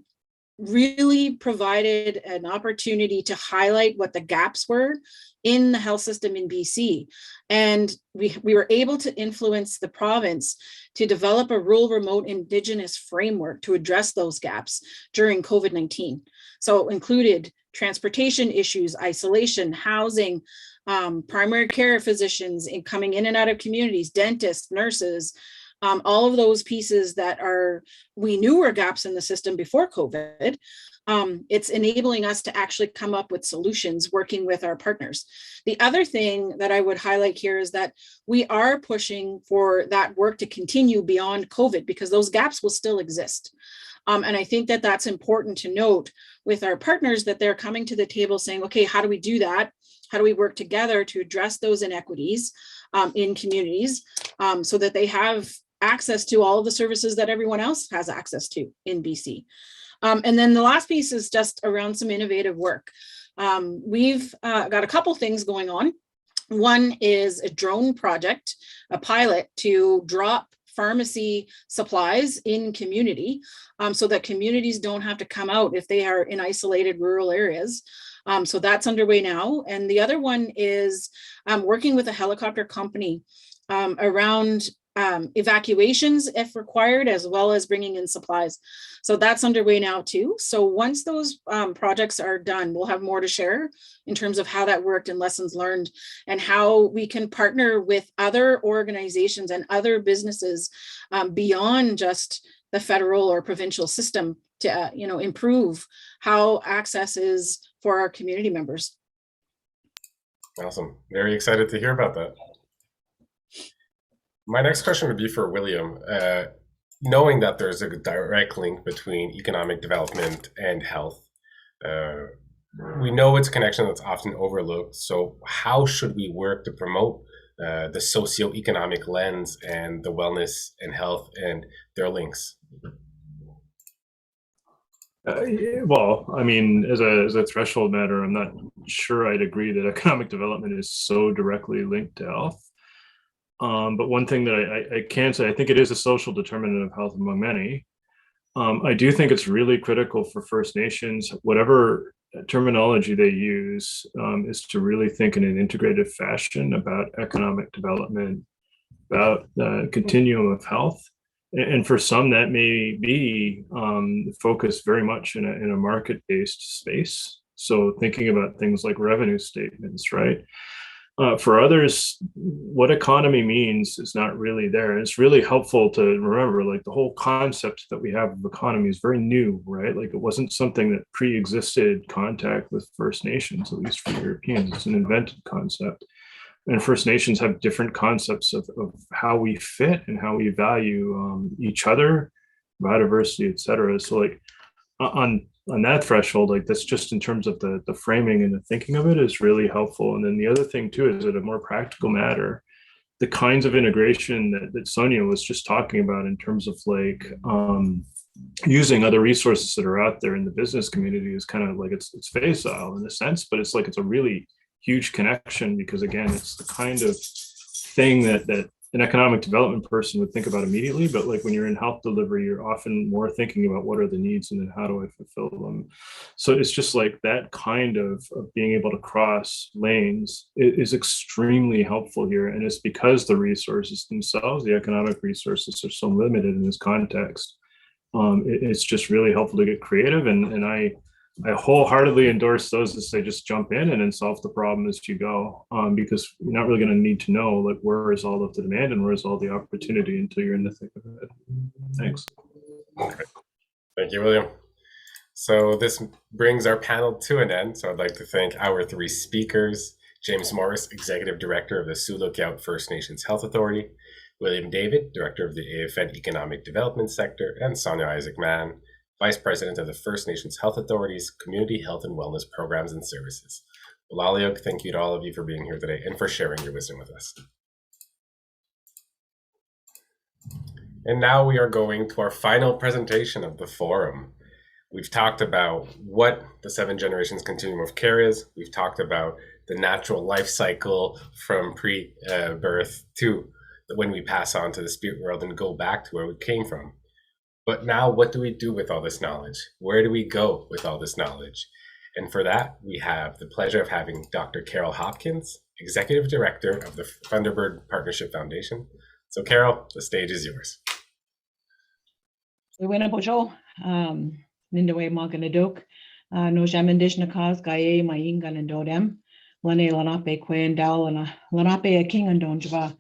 really provided an opportunity to highlight what the gaps were in the health system in BC. And we were able to influence the province to develop a rural remote Indigenous framework to address those gaps during COVID-19. So it included transportation issues, isolation, housing, primary care physicians in coming in and out of communities, dentists, nurses, all of those pieces that we knew were gaps in the system before COVID. It's enabling us to actually come up with solutions working with our partners. The other thing that I would highlight here is that we are pushing for that work to continue beyond COVID, because those gaps will still exist. And I think that that's important to note with our partners, that they're coming to the table saying, okay, how do we do that? How do we work together to address those inequities in communities, so that they have access to all of the services that everyone else has access to in BC. And then the last piece is just around some innovative work. We've got a couple things going on. One is a drone project, a pilot to drop pharmacy supplies in community, so that communities don't have to come out if they are in isolated rural areas. So that's underway now. And the other one is working with a helicopter company around evacuations if required, as well as bringing in supplies. So that's underway now too. So once those projects are done, we'll have more to share in terms of how that worked and lessons learned, and how we can partner with other organizations and other businesses beyond just the federal or provincial system to improve how access is for our community members. Awesome. Very excited to hear about that. My next question would be for William. Knowing that there's a direct link between economic development and health, we know it's a connection that's often overlooked. So how should we work to promote the socioeconomic lens and the wellness and health and their links? Well, I mean, as a threshold matter, I'm not sure I'd agree that economic development is so directly linked to health. But one thing that I can say, I think it is a social determinant of health among many. I do think it's really critical for First Nations, whatever terminology they use, is to really think in an integrated fashion about economic development, about the continuum of health. And for some, that may be focused very much in a market-based space. So thinking about things like revenue statements, right? For others, what economy means is not really there. And it's really helpful to remember, like, the whole concept that we have of economy is very new, right? Like, it wasn't something that pre-existed contact with First Nations, at least for Europeans. It's an invented concept. And First Nations have different concepts of how we fit and how we value each other, biodiversity, et cetera. So like on that threshold, like, that's just in terms of the framing and the thinking of it is really helpful. And then the other thing too is that a more practical matter, the kinds of integration that Sonia was just talking about in terms of like using other resources that are out there in the business community is kind of like it's facile in a sense, but it's like it's a really huge connection, because again, it's the kind of thing that an economic development person would think about immediately, but like when you're in health delivery, you're often more thinking about what are the needs and then how do I fulfill them. So it's just like that kind of being able to cross lanes is extremely helpful here. And it's because the resources themselves, the economic resources, are so limited in this context. It's just really helpful to get creative. And I wholeheartly endorse those that say just jump in and then solve the problem as you go, because you're not really going to need to know like where is all of the demand and where is all the opportunity until you're in the thick of it. Thanks. Okay. Thank you, William. So this brings our panel to an end. So I'd like to thank our three speakers: James Morris, Executive Director of the Sioux Lookout First Nations Health Authority; William David, Director of the AFN Economic Development Sector, and Sonia Isaac-Mann, Vice President of the First Nations Health Authority's Community Health and Wellness Programs and Services. Walaliog, thank you to all of you for being here today and for sharing your wisdom with us. And now we are going to our final presentation of the forum. We've talked about what the 7 generations continuum of care is. We've talked about the natural life cycle from pre-birth to when we pass on to the spirit world and go back to where we came from. But now what do we do with all this knowledge? Where do we go with all this knowledge? And for that, we have the pleasure of having Dr. Carol Hopkins, Executive Director of the Thunderbird Partnership Foundation. So Carol, the stage is yours. Wena bojo, nindawe maganadok, no jamendishna cause gaye maingan and dodem, lane lanape quen dal and lanape a king and donjava.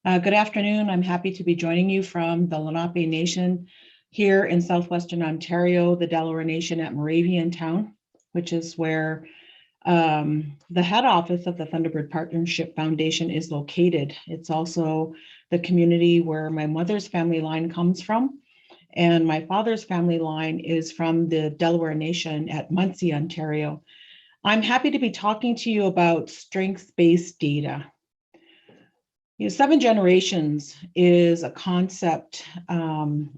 Good afternoon. I'm happy to be joining you from the Lenape Nation here in southwestern Ontario, the Delaware Nation at Moravian Town, which is where the head office of the Thunderbird Partnership Foundation is located. It's also the community where my mother's family line comes from. And my father's family line is from the Delaware Nation at Muncie, Ontario. I'm happy to be talking to you about strengths-based data. 7 generations is a concept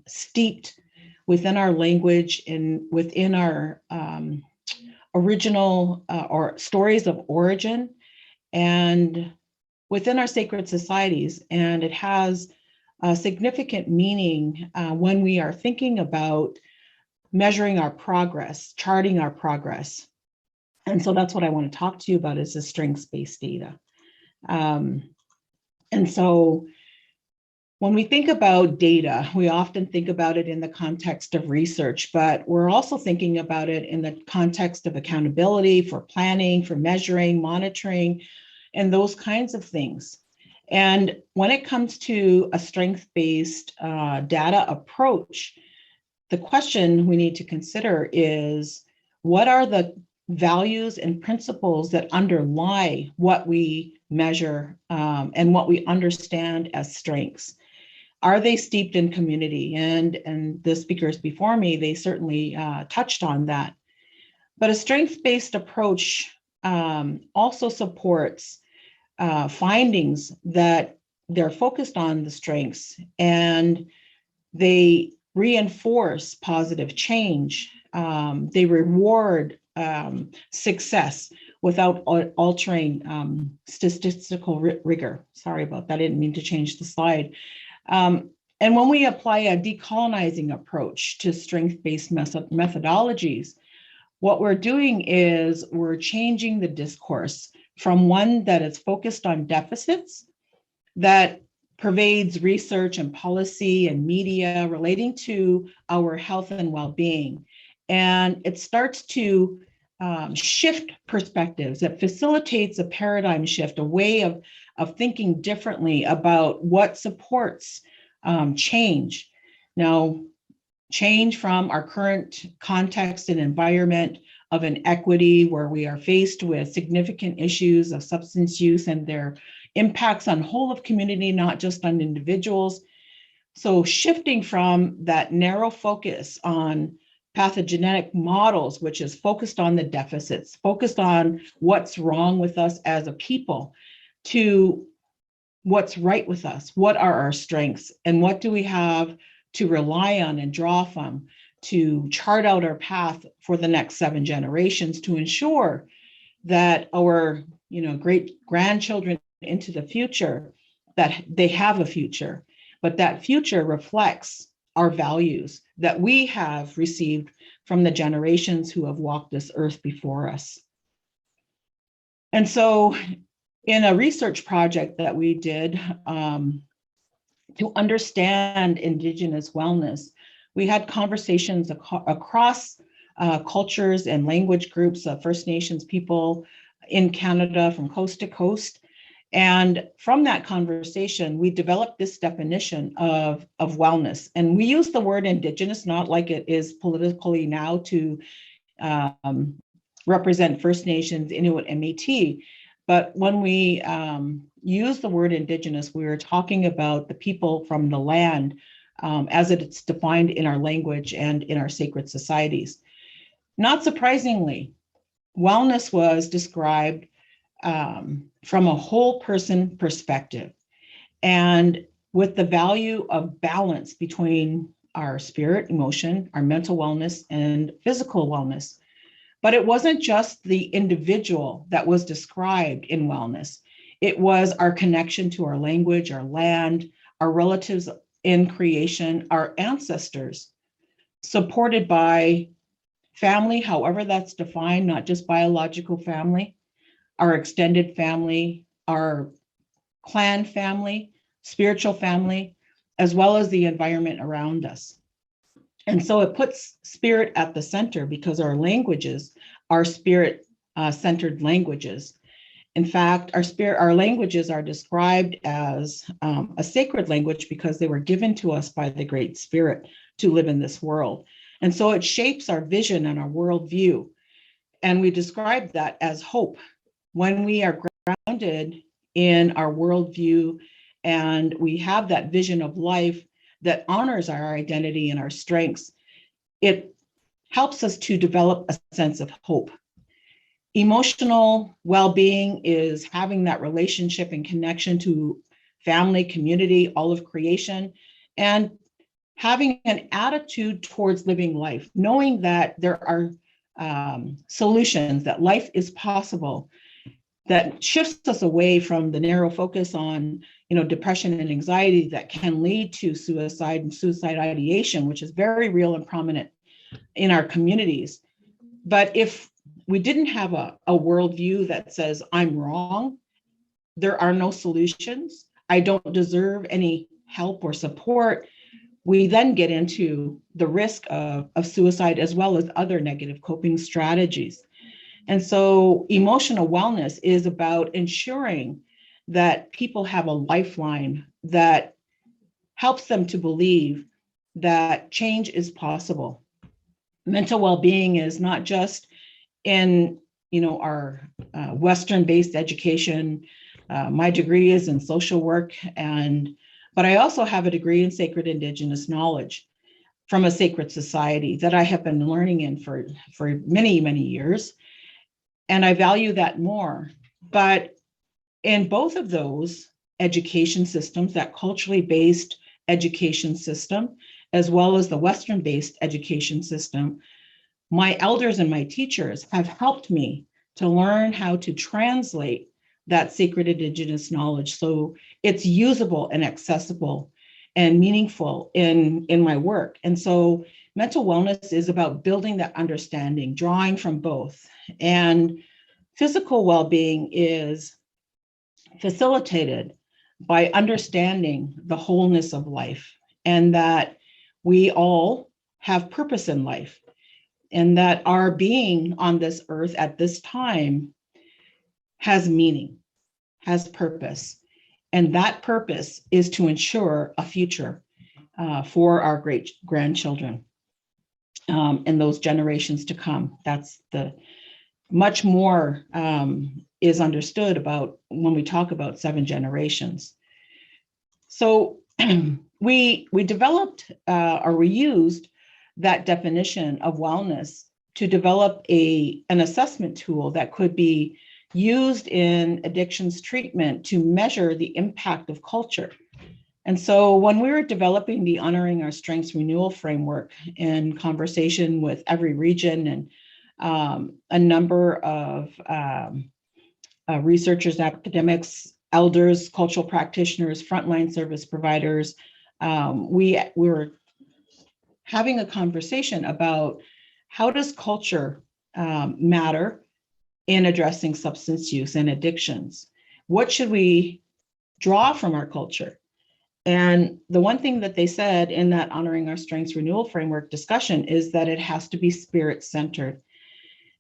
steeped within our language and within our original or stories of origin and within our sacred societies. And it has a significant meaning when we are thinking about measuring our progress, charting our progress. And so that's what I want to talk to you about is the strengths-based data. And so when we think about data, we often think about it in the context of research, but we're also thinking about it in the context of accountability, for planning, for measuring, monitoring, and those kinds of things. And when it comes to a strength-based data approach, the question we need to consider is, what are the values and principles that underlie what we measure and what we understand as strengths? Are they steeped in community? And the speakers before me, they certainly touched on that. But a strength-based approach also supports findings that they're focused on the strengths and they reinforce positive change. They reward success without altering statistical rigor. Sorry about that. I didn't mean to change the slide. And when we apply a decolonizing approach to strength-based methodologies, what we're doing is we're changing the discourse from one that is focused on deficits, that pervades research and policy and media relating to our health and well-being. And it starts to shift perspectives. It facilitates a paradigm shift, a way of thinking differently about what supports change. Now, change from our current context and environment of inequity, where we are faced with significant issues of substance use and their impacts on whole of community, not just on individuals. So shifting from that narrow focus on pathogenetic models, which is focused on the deficits, focused on what's wrong with us as a people, to what's right with us, what are our strengths, and what do we have to rely on and draw from to chart out our path for the next 7 generations to ensure that our great grandchildren into the future, that they have a future, but that future reflects our values that we have received from the generations who have walked this earth before us. And so in a research project that we did to understand Indigenous wellness, we had conversations across cultures and language groups of First Nations people in Canada from coast to coast. And from that conversation, we developed this definition of wellness. And we use the word Indigenous, not like it is politically now to represent First Nations, Inuit, and Métis, But when we use the word Indigenous, we are talking about the people from the land as it's defined in our language and in our sacred societies. Not surprisingly, wellness was described from a whole person perspective, and with the value of balance between our spirit, emotion, our mental wellness, and physical wellness. But it wasn't just the individual that was described in wellness. It was our connection to our language, our land, our relatives in creation, our ancestors, supported by family, however that's defined, not just biological family, our extended family, our clan family, spiritual family, as well as the environment around us. And so it puts spirit at the center because our languages are spirit centered languages. In fact, our languages are described as a sacred language because they were given to us by the Great Spirit to live in this world. And so it shapes our vision and our worldview. And we describe that as hope. When we are grounded in our worldview and we have that vision of life that honors our identity and our strengths, it helps us to develop a sense of hope. Emotional well-being is having that relationship and connection to family, community, all of creation, and having an attitude towards living life, knowing that there are solutions, that life is possible, that shifts us away from the narrow focus on, depression and anxiety that can lead to suicide and suicide ideation, which is very real and prominent in our communities. But if we didn't have a worldview that says, I'm wrong, there are no solutions, I don't deserve any help or support, we then get into the risk of suicide as well as other negative coping strategies. And so emotional wellness is about ensuring that people have a lifeline that helps them to believe that change is possible. Mental well-being is not just in our Western-based education. My degree is in social work, but I also have a degree in sacred Indigenous knowledge from a sacred society that I have been learning in for many, many years. And I value that more. But in both of those education systems, that culturally based education system, as well as the Western-based education system, my elders and my teachers have helped me to learn how to translate that sacred Indigenous knowledge so it's usable and accessible and meaningful in my work. And so mental wellness is about building that understanding, drawing from both. And physical well-being is facilitated by understanding the wholeness of life and that we all have purpose in life and that our being on this earth at this time has meaning, has purpose. And that purpose is to ensure a future for our great grandchildren and those generations to come. That's the much more is understood about when we talk about 7 generations. So we developed or we used that definition of wellness to develop an assessment tool that could be used in addictions treatment to measure the impact of culture. And so when we were developing the Honoring Our Strengths Renewal Framework in conversation with every region and a number of researchers, academics, elders, cultural practitioners, frontline service providers, we were having a conversation about how does culture matter in addressing substance use and addictions? What should we draw from our culture? And the one thing that they said in that Honoring Our Strengths Renewal Framework discussion is that it has to be spirit-centered.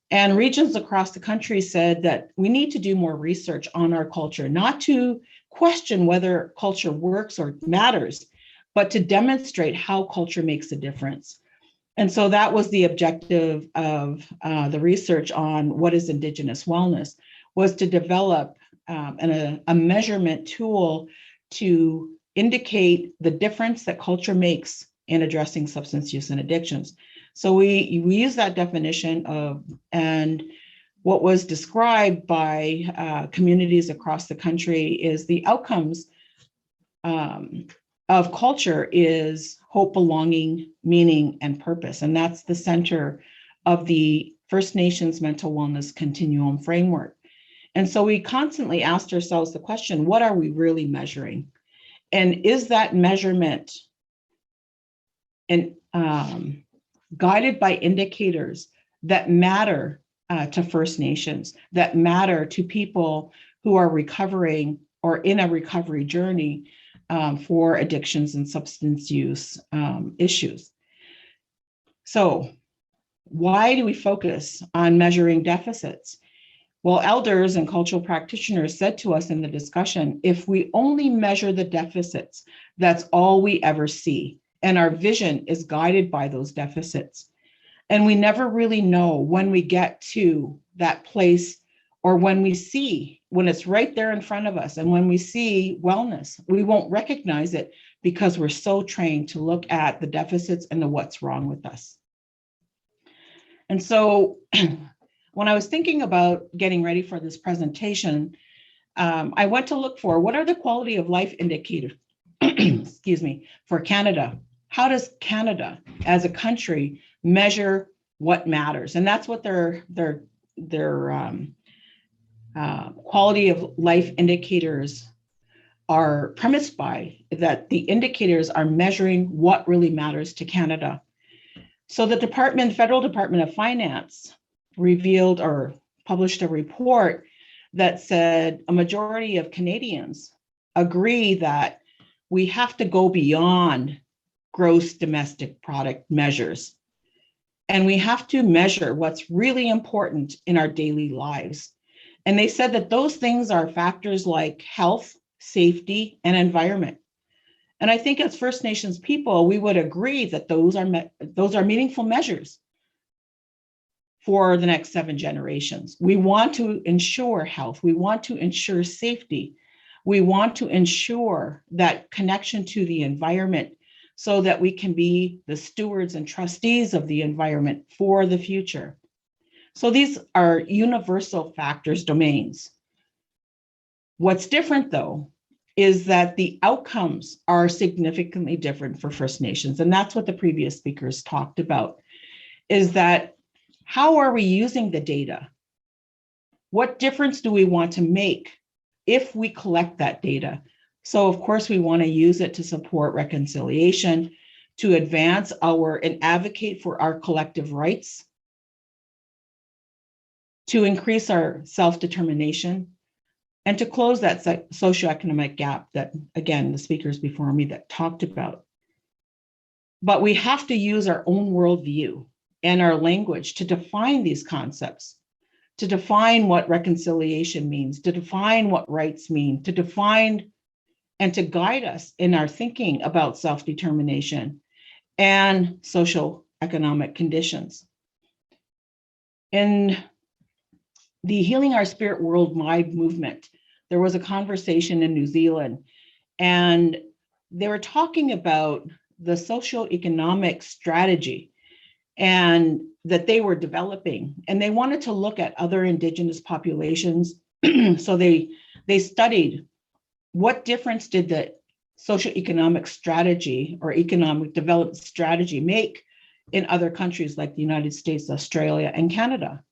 And regions across the country said that we need to do more research on our culture, not to question whether culture works or matters, but to demonstrate how culture makes a difference. And so that was the objective of the research on what is Indigenous wellness, was to develop a measurement tool to indicate the difference that culture makes in addressing substance use and addictions. So we use that definition of, and what was described by communities across the country is the outcomes of culture is hope, belonging, meaning, and purpose. And that's the center of the First Nations mental wellness continuum framework. And so we constantly asked ourselves the question, what are we really measuring? And is that measurement guided by indicators that matter to First Nations, that matter to people who are recovering or in a recovery journey for addictions and substance use issues? So why do we focus on measuring deficits? Well, elders and cultural practitioners said to us in the discussion, if we only measure the deficits, that's all we ever see. And our vision is guided by those deficits. And we never really know when we get to that place, or when we see, when it's right there in front of us, and when we see wellness, we won't recognize it because we're so trained to look at the deficits and the what's wrong with us. And so when I was thinking about getting ready for this presentation, I went to look for what are the quality of life indicators, excuse me, for Canada. How does Canada as a country measure what matters? And that's what their quality of life indicators are premised by, that the indicators are measuring what really matters to Canada. So the Federal Department of Finance revealed or published a report that said a majority of Canadians agree that we have to go beyond gross domestic product measures. And we have to measure what's really important in our daily lives. And they said that those things are factors like health, safety, and environment. And I think as First Nations people, we would agree that those are meaningful measures for the next 7 generations. We want to ensure health. We want to ensure safety. We want to ensure that connection to the environment so that we can be the stewards and trustees of the environment for the future. So these are universal factors, domains. What's different though, is that the outcomes are significantly different for First Nations. And that's what the previous speakers talked about, is that how are we using the data? What difference do we want to make if we collect that data? So of course, we want to use it to support reconciliation, to advance and advocate for our collective rights, to increase our self-determination, and to close that socioeconomic gap that, again, the speakers before me that talked about. But we have to use our own worldview and our language to define these concepts, to define what reconciliation means, to define what rights mean, to define and to guide us in our thinking about self-determination and social economic conditions. In the Healing Our Spirit Worldwide movement, there was a conversation in New Zealand, and they were talking about the socioeconomic strategy and that they were developing, and they wanted to look at other Indigenous populations. So they studied what difference did the socioeconomic strategy or economic development strategy make in other countries like the United States, Australia, and Canada.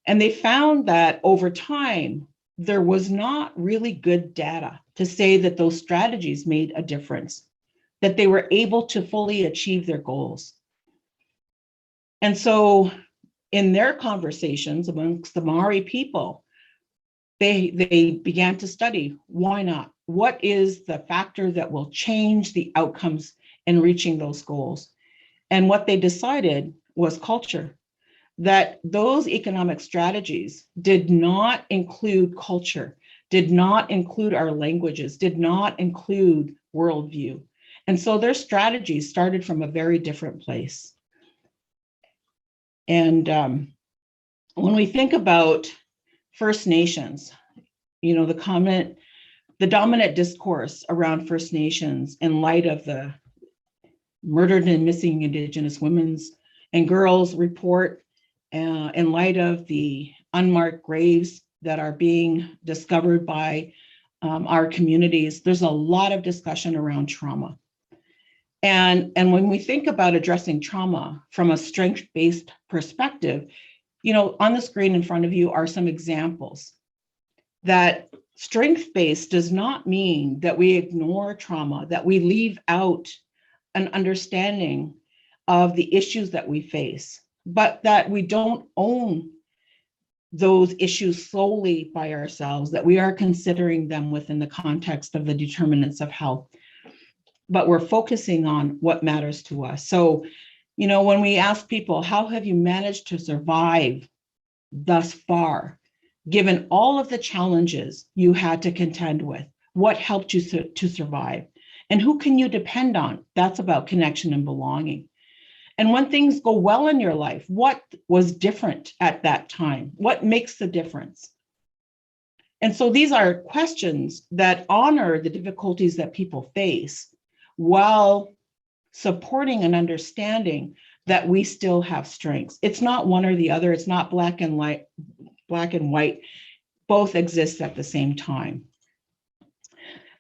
And they found that over time, there was not really good data to say that those strategies made a difference, that they were able to fully achieve their goals. And so in their conversations amongst the Maori people, they began to study, why not? What is the factor that will change the outcomes in reaching those goals? And what they decided was culture, that those economic strategies did not include culture, did not include our languages, did not include worldview. And so their strategies started from a very different place. And when we think about First Nations, the dominant discourse around First Nations in light of the murdered and missing Indigenous women's and girls report, in light of the unmarked graves that are being discovered by our communities. There's a lot of discussion around trauma. And when we think about addressing trauma from a strength-based perspective, on the screen in front of you are some examples that strength-based does not mean that we ignore trauma, that we leave out an understanding of the issues that we face, but that we don't own those issues solely by ourselves, that we are considering them within the context of the determinants of health, but we're focusing on what matters to us. So, when we ask people, how have you managed to survive thus far, given all of the challenges you had to contend with? What helped you to survive? And who can you depend on? That's about connection and belonging. And when things go well in your life, what was different at that time? What makes the difference? And so these are questions that honor the difficulties that people face while supporting an understanding that we still have strengths. It's not one or the other. It's not black and white. Both exist at the same time.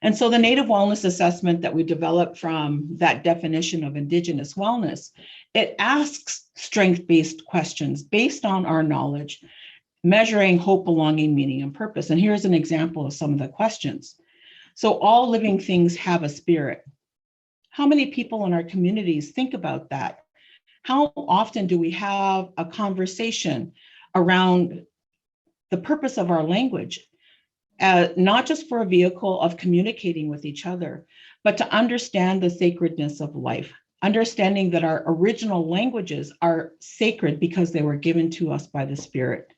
And so the Native Wellness Assessment that we developed from that definition of Indigenous wellness, it asks strength-based questions based on our knowledge, measuring hope, belonging, meaning, and purpose. And here's an example of some of the questions. So all living things have a spirit. How many people in our communities think about that? How often do we have a conversation around the purpose of our language? Not just for a vehicle of communicating with each other, but to understand the sacredness of life, understanding that our original languages are sacred because they were given to us by the Spirit.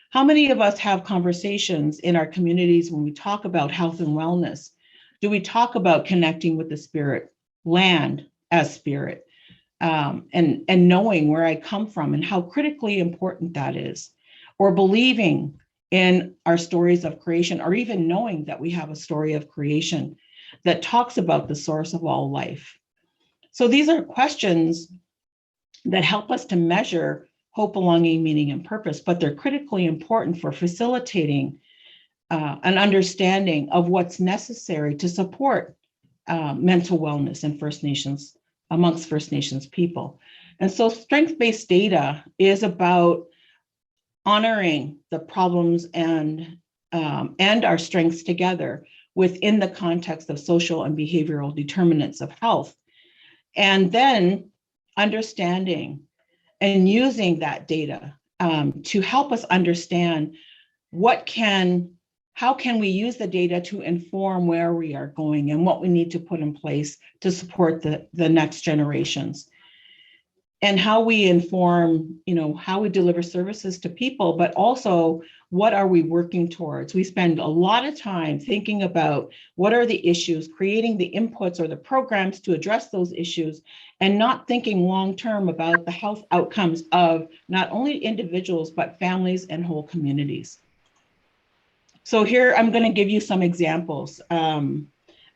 How many of us have conversations in our communities when we talk about health and wellness? Do we talk about connecting with the Spirit, land as spirit, and knowing where I come from and how critically important that is, or believing in our stories of creation, or even knowing that we have a story of creation that talks about the source of all life. So these are questions that help us to measure hope, belonging, meaning, and purpose, but they're critically important for facilitating an understanding of what's necessary to support mental wellness in First Nations, amongst First Nations people. And so strength-based data is about honoring the problems and our strengths together within the context of social and behavioral determinants of health. And then understanding and using that data to help us understand how can we use the data to inform where we are going and what we need to put in place to support the next generations. And how we inform, how we deliver services to people, but also what are we working towards? We spend a lot of time thinking about what are the issues, creating the inputs or the programs to address those issues, and not thinking long-term about the health outcomes of not only individuals, but families and whole communities. So here I'm going to give you some examples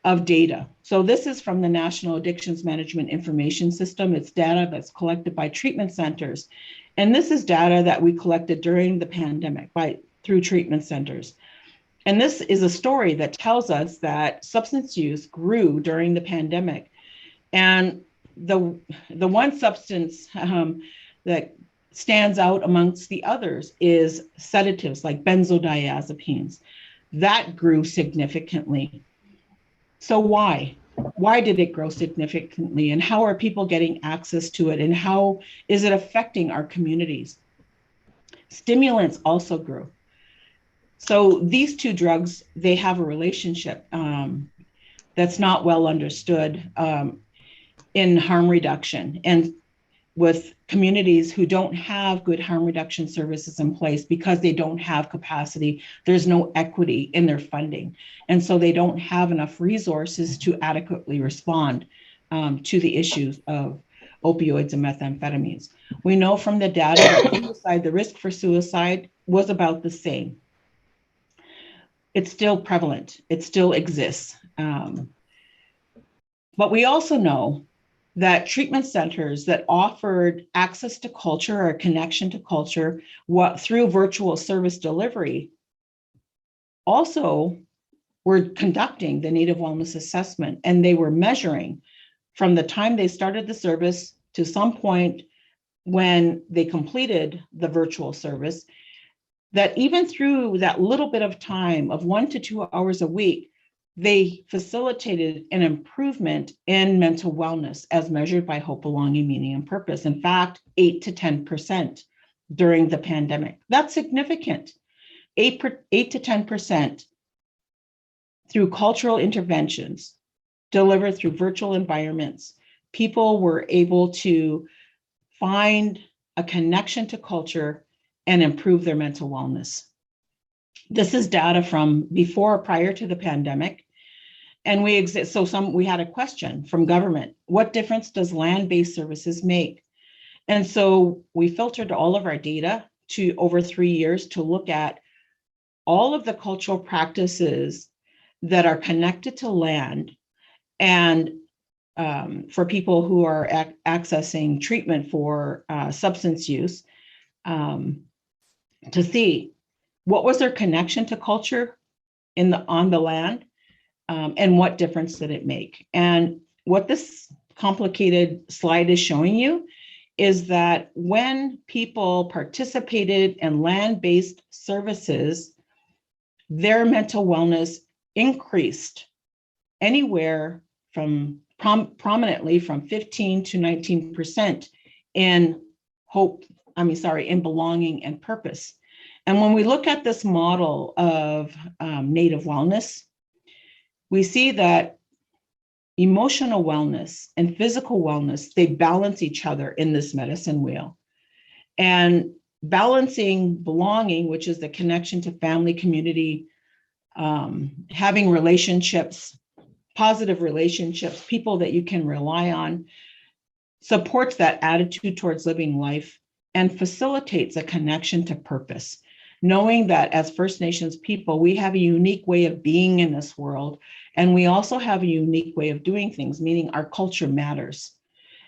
of data. So this is from the National Addictions Management Information System. It's data that's collected by treatment centers. And this is data that we collected during the pandemic through treatment centers. And this is a story that tells us that substance use grew during the pandemic. And the one substance that stands out amongst the others is sedatives like benzodiazepines. That grew significantly. So why? Why did it grow significantly? And how are people getting access to it? And how is it affecting our communities? Stimulants also grew. So these two drugs, they have a relationship that's not well understood in harm reduction. And with communities who don't have good harm reduction services in place because they don't have capacity, there's no equity in their funding. And so they don't have enough resources to adequately respond to the issues of opioids and methamphetamines. We know from the data that suicide, the risk for suicide was about the same. it's still prevalent. It still exists. But we also know that treatment centers that offered access to culture or connection to culture through virtual service delivery also were conducting the Native Wellness Assessment, and they were measuring from the time they started the service to some point when they completed the virtual service, that even through that little bit of time of 1 to 2 hours a week, they facilitated an improvement in mental wellness as measured by hope, belonging, meaning, and purpose. In fact, 8 to 10% during the pandemic. That's significant. 8 to 10% through cultural interventions delivered through virtual environments. People were able to find a connection to culture and improve their mental wellness. This is data from prior to the pandemic. And we had a question from government: what difference does land-based services make? And so we filtered all of our data to over 3 years to look at all of the cultural practices that are connected to land, and for people who are accessing treatment for substance use, to see what was their connection to culture on the land, and what difference did it make. And what this complicated slide is showing you is that when people participated in land-based services, their mental wellness increased anywhere from prominently from 15 to 19% in in belonging and purpose. And when we look at this model of Native wellness, we see that emotional wellness and physical wellness, they balance each other in this medicine wheel. And balancing belonging, which is the connection to family, community, having relationships, positive relationships, people that you can rely on, supports that attitude towards living life and facilitates a connection to purpose. Knowing that as First Nations people, we have a unique way of being in this world, and we also have a unique way of doing things, meaning our culture matters.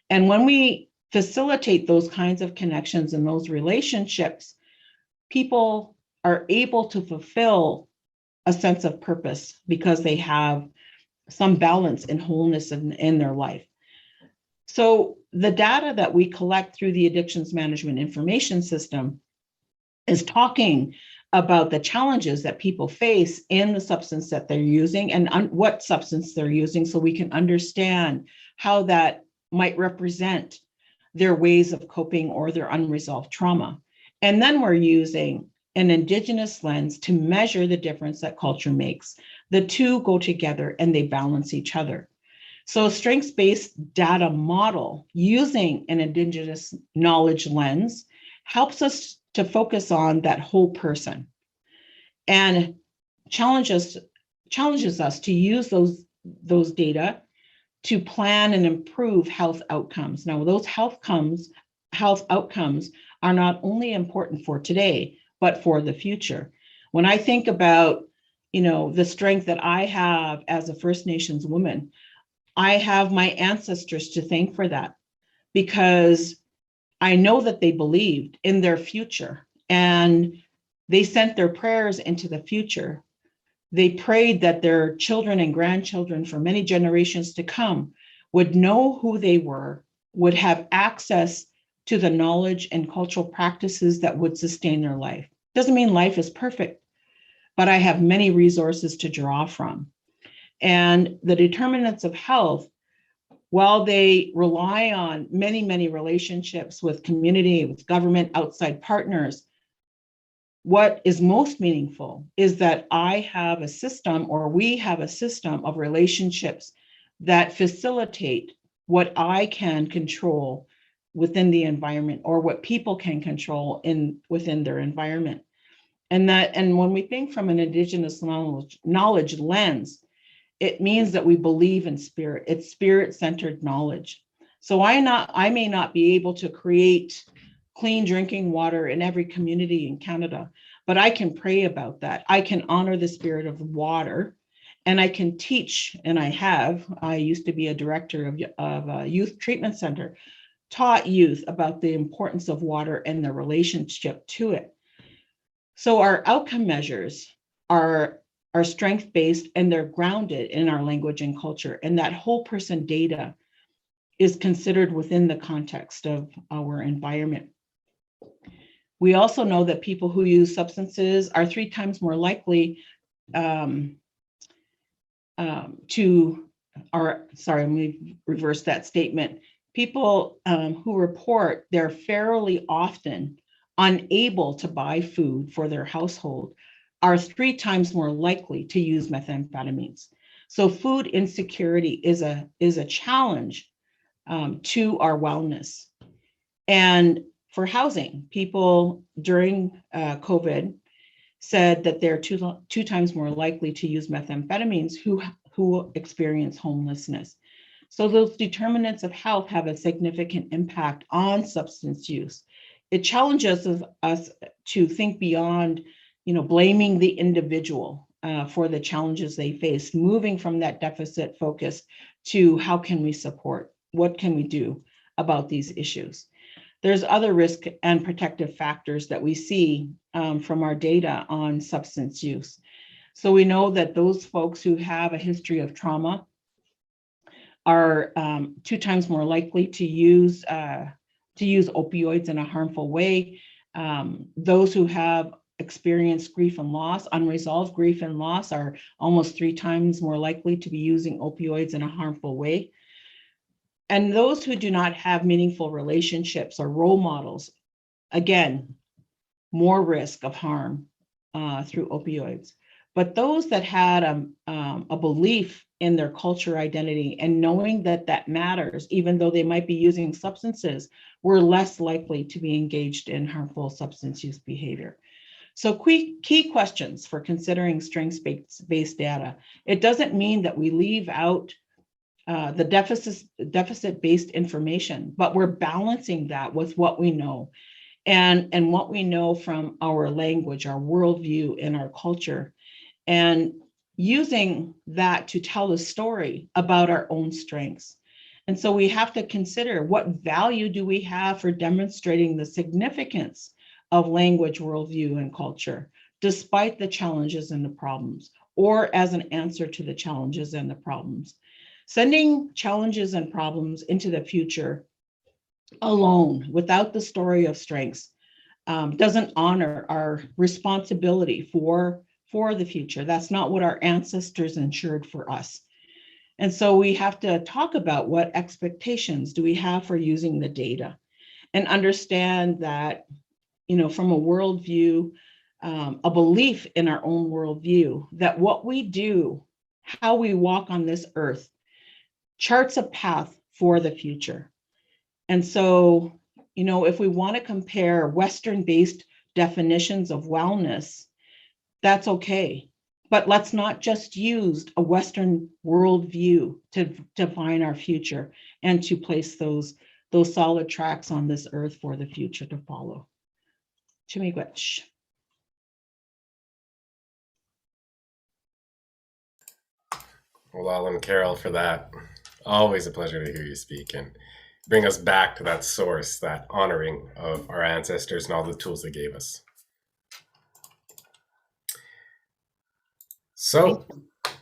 And when we facilitate those kinds of connections and those relationships, people are able to fulfill a sense of purpose because they have some balance and wholeness in their life. So the data that we collect through the Addictions Management Information System is talking about the challenges that people face in the substance that they're using and what substance they're using, so we can understand how that might represent their ways of coping or their unresolved trauma. And then we're using an Indigenous lens to measure the difference that culture makes. The two go together and they balance each other. So a strengths-based data model using an Indigenous knowledge lens helps us to focus on that whole person and challenges us to use those data to plan and improve health outcomes. Now, those health outcomes are not only important for today, but for the future. When I think about, the strength that I have as a First Nations woman, I have my ancestors to thank for that, because I know that they believed in their future and they sent their prayers into the future. They prayed that their children and grandchildren for many generations to come would know who they were, would have access to the knowledge and cultural practices that would sustain their life. Doesn't mean life is perfect, but I have many resources to draw from. And the determinants of health, while they rely on many, many relationships with community, with government, outside partners, what is most meaningful is that I have a system, or we have a system of relationships that facilitate what I can control within the environment, or what people can control within their environment. And when we think from an Indigenous knowledge lens, it means that we believe in spirit. It's spirit-centered knowledge. So I may not be able to create clean drinking water in every community in Canada, but I can pray about that. I can honor the spirit of water, and I can teach, and I used to be a director of a youth treatment center, taught youth about the importance of water and the relationship to it. So our outcome measures are strength-based, and they're grounded in our language and culture. And that whole person data is considered within the context of our environment. We also know that people who use substances are 3 times more likely let me reverse that statement. People who report they're fairly often unable to buy food for their household are 3 times more likely to use methamphetamines. So food insecurity is a challenge to our wellness. And for housing, people during COVID said that they're two times more likely to use methamphetamines who experience homelessness. So those determinants of health have a significant impact on substance use. It challenges us to think beyond, blaming the individual for the challenges they face, moving from that deficit focus to how can we support? What can we do about these issues? There's other risk and protective factors that we see from our data on substance use. So we know that those folks who have a history of trauma are 2 times more likely to use opioids in a harmful way. Those who have experienced grief and loss, unresolved grief and loss, are almost 3 times more likely to be using opioids in a harmful way. And those who do not have meaningful relationships or role models, again, more risk of harm through opioids. But those that had a belief in their culture identity and knowing that matters, even though they might be using substances, were less likely to be engaged in harmful substance use behavior. So key questions for considering strengths-based data. It doesn't mean that we leave out the deficit-based information, but we're balancing that with what we know and what we know from our language, our worldview, and our culture, and using that to tell a story about our own strengths. And so we have to consider, what value do we have for demonstrating the significance of language, worldview, and culture, despite the challenges and the problems, or as an answer to the challenges and the problems. Sending challenges and problems into the future alone, without the story of strengths, doesn't honor our responsibility for the future. That's not what our ancestors ensured for us. And so we have to talk about what expectations do we have for using the data, and understand that, from a worldview, a belief in our own worldview, that what we do, how we walk on this earth, charts a path for the future. And so, if we want to compare Western-based definitions of wellness, that's okay. But let's not just use a Western worldview to define our future and to place those solid tracks on this earth for the future to follow. Chimigwech. Well, Alan, Carol, for that. Always a pleasure to hear you speak and bring us back to that source, that honoring of our ancestors and all the tools they gave us. So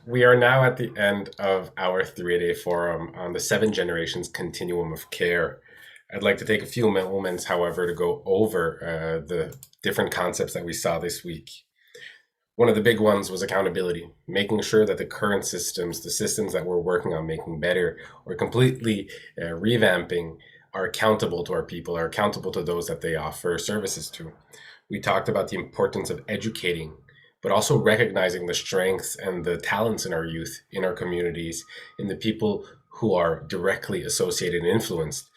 we are now at the end of our 3-day forum on the 7 generations continuum of care. I'd like to take a few moments, however, to go over the different concepts that we saw this week. One of the big ones was accountability, making sure that the current systems, the systems that we're working on making better or completely revamping, are accountable to our people, are accountable to those that they offer services to. We talked about the importance of educating, but also recognizing the strengths and the talents in our youth, in our communities, in the people who are directly associated and influenced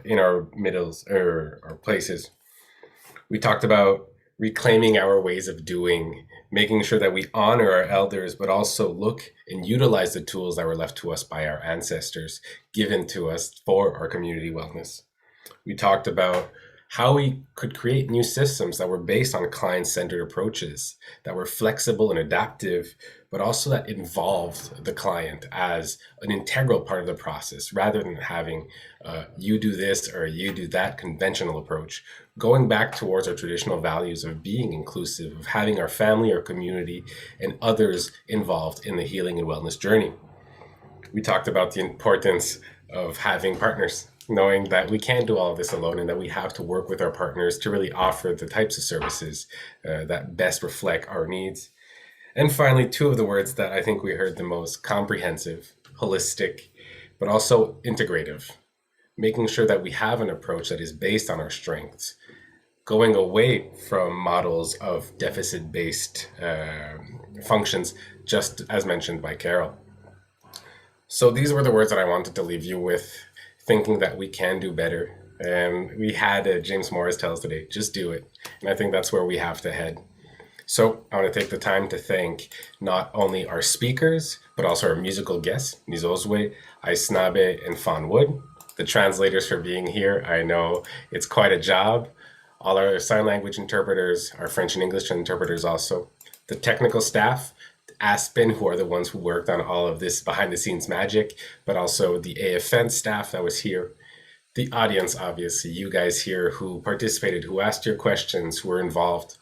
in our middles or our places. We talked about reclaiming our ways of doing, making sure that we honor our elders, but also look and utilize the tools that were left to us by our ancestors, given to us for our community wellness. We talked about how we could create new systems that were based on client-centered approaches, that were flexible and adaptive, but also that involved the client as an integral part of the process, rather than having you do this or you do that conventional approach. Going back towards our traditional values of being inclusive, of having our family, our community, and others involved in the healing and wellness journey. We talked about the importance of having partners, knowing that we can't do all of this alone and that we have to work with our partners to really offer the types of services that best reflect our needs. And finally, two of the words that I think we heard the most: comprehensive, holistic, but also integrative. Making sure that we have an approach that is based on our strengths, going away from models of deficit based functions, just as mentioned by Carol. So these were the words that I wanted to leave you with, thinking that we can do better. And we had James Morris tell us today, just do it. And I think that's where we have to head. So I want to take the time to thank not only our speakers, but also our musical guests, Nizozwe, Aisnabe, and Fawn Wood, the translators for being here. I know it's quite a job. All our sign language interpreters, our French and English interpreters also, the technical staff, Aspen, who are the ones who worked on all of this behind the scenes magic, but also the AFN staff that was here, the audience, obviously, you guys here who participated, who asked your questions, who were involved,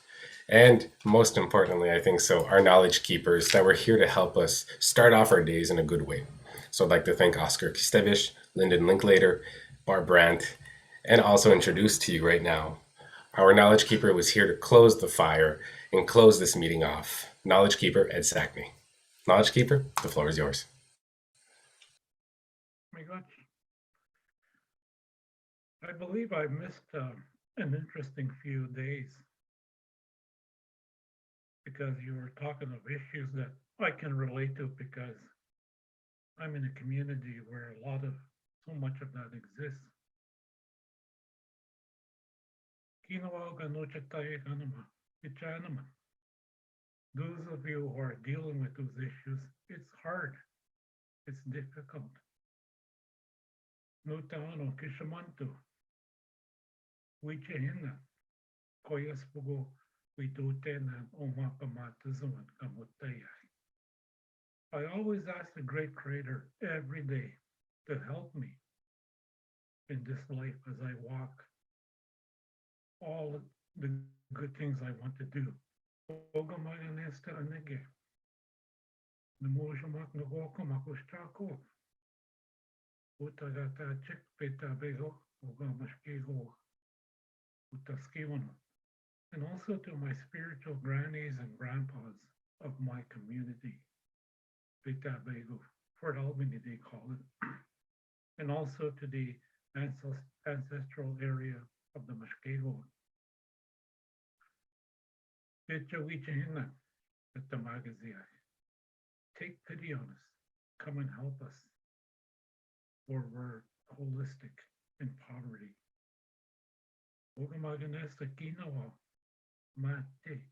and most importantly, I think so, our knowledge keepers that were here to help us start off our days in a good way. So I'd like to thank Oscar Kistevich, Lyndon Linklater, Barb Brandt, and also introduce to you right now, our knowledge keeper was here to close the fire and close this meeting off. Knowledge keeper Ed Sackney. Knowledge keeper, the floor is yours. My God, I believe I missed an interesting few days because you were talking of issues that I can relate to because I'm in a community where so much of that exists. Those of you who are dealing with those issues, it's hard, it's difficult. No tano kishamantu. Wichehina. Koyas pugo witutena omapamatazuan kamutaya. I always ask the great creator every day to help me in this life as I walk all the good things I want to do. Ogamaganesta anege. Namojamak nagoko makustako. Utagata chik petabego ogamashkigo utaskiwano. And also to my spiritual grannies and grandpas of my community, Petabego, Fort Albany they call it. And also to the ancestral area of the Mushkego. Take pity on us. Come and help us. For we're holistic in poverty. Ogamaganesta kinawa mate.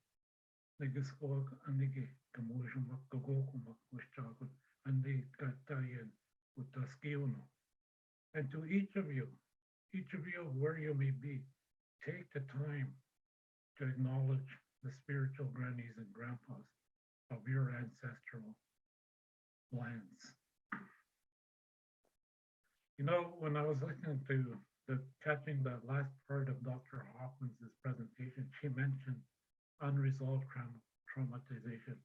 Negaswag anige kamojumak gogokumak mushchagut andi katayan utaskiuno. And to each of you where you may be, take the time to acknowledge the spiritual grannies and grandpas of your ancestral lands. You know, when I was listening to catching that last part of Dr. Hoffman's presentation, she mentioned unresolved traumatization.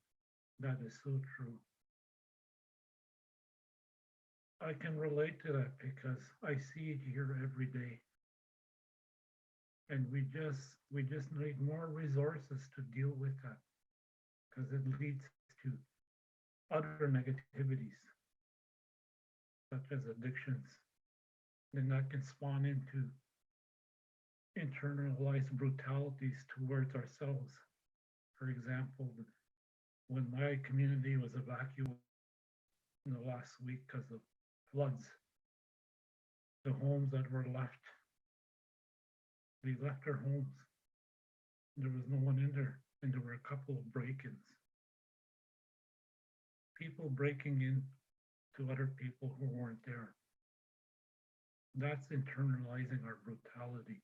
That is so true. I can relate to that because I see it here every day. And we just need more resources to deal with that because it leads to other negativities such as addictions. Then that can spawn into internalized brutalities towards ourselves. For example, when my community was evacuated in the last week because of floods, the homes that were left, they left their homes. There was no one in there, and there were a couple of break-ins. People breaking in to other people who weren't there. That's internalizing our brutality.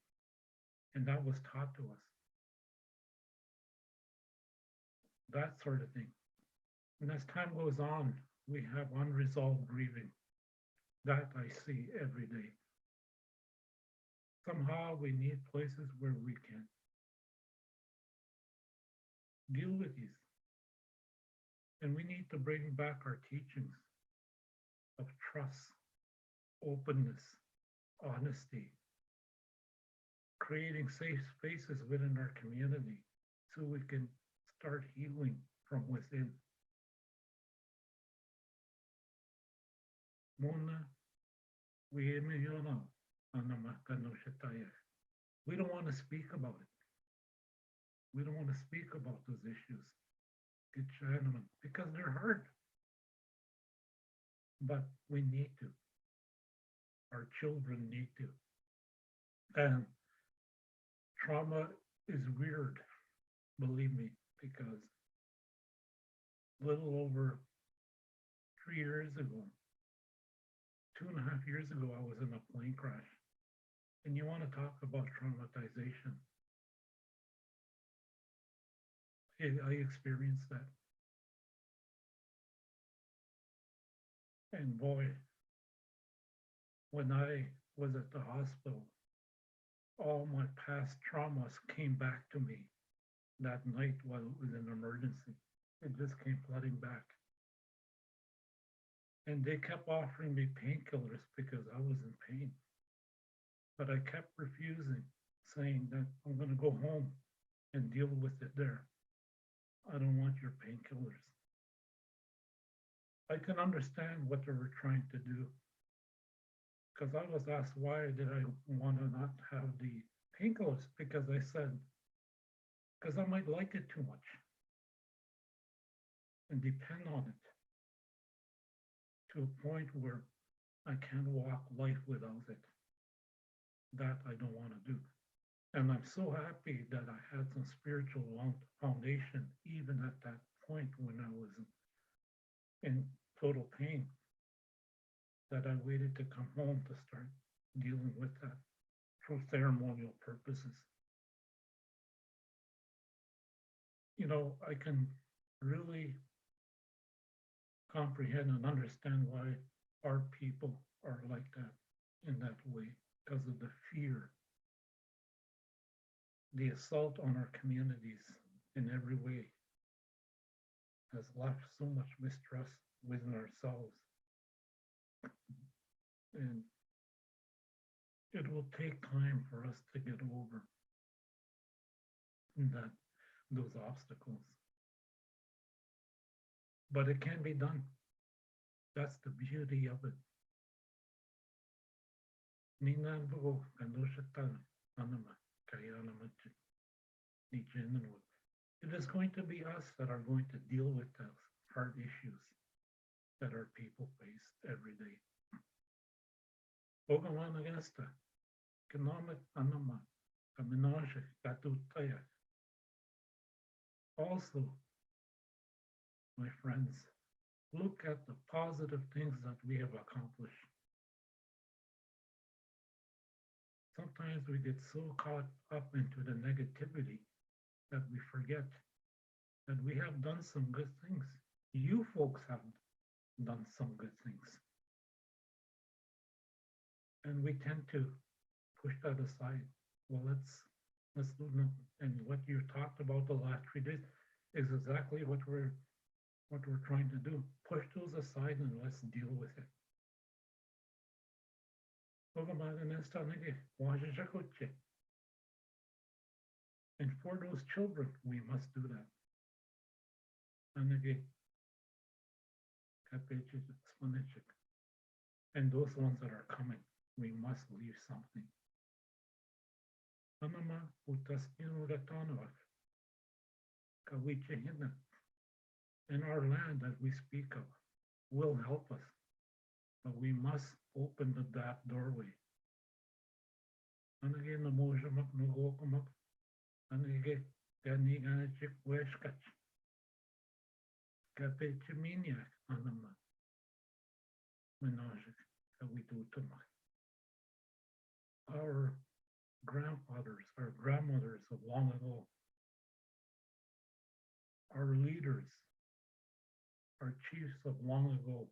And that was taught to us. That sort of thing. And as time goes on, we have unresolved grieving. That I see every day. Somehow we need places where we can deal with these. And we need to bring back our teachings of trust, openness, honesty, creating safe spaces within our community so we can start healing from within. Mona, we don't want to speak about it. We don't want to speak about those issues because they're hard. But we need to. Our children need to. And trauma is weird, believe me, because a little over 3 years ago, 2.5 years ago, I was in a plane crash. And you want to talk about traumatization. I experienced that. And boy, when I was at the hospital, all my past traumas came back to me that night while it was an emergency. It just came flooding back. And they kept offering me painkillers because I was in pain. But I kept refusing, saying that I'm going to go home and deal with it there. I don't want your painkillers. I can understand what they were trying to do. Because I was asked why did I want to not have the painkillers? Because I said, because I might like it too much and depend on it to a point where I can't walk life without it. That I don't want to do. And I'm so happy that I had some spiritual foundation even at that point when I was in total pain, that I waited to come home to start dealing with that for ceremonial purposes. You know, I can really comprehend and understand why our people are like that in that way, because of the fear, the assault on our communities in every way has left so much mistrust within ourselves. And it will take time for us to get over those obstacles. But it can be done. That's the beauty of it. It is going to be us that are going to deal with those hard issues that our people face every day. Also, my friends, look at the positive things that we have accomplished. Sometimes we get so caught up into the negativity that we forget that we have done some good things. You folks have done some good things. And we tend to push that aside. Well, let's do nothing. And what you talked about the last 3 days is exactly what we're trying to do. Push those aside and let's deal with it. And for those children, we must do that. And those ones that are coming, we must leave something. And our land that we speak of will help us, but we must open that doorway. And again, the motion up, no go come up, and again, Gani Ganachik Weshkach, Kapechiminia, Anama, Menajik, that we do to my. Our grandfathers, our grandmothers of long ago, our leaders, our chiefs of long ago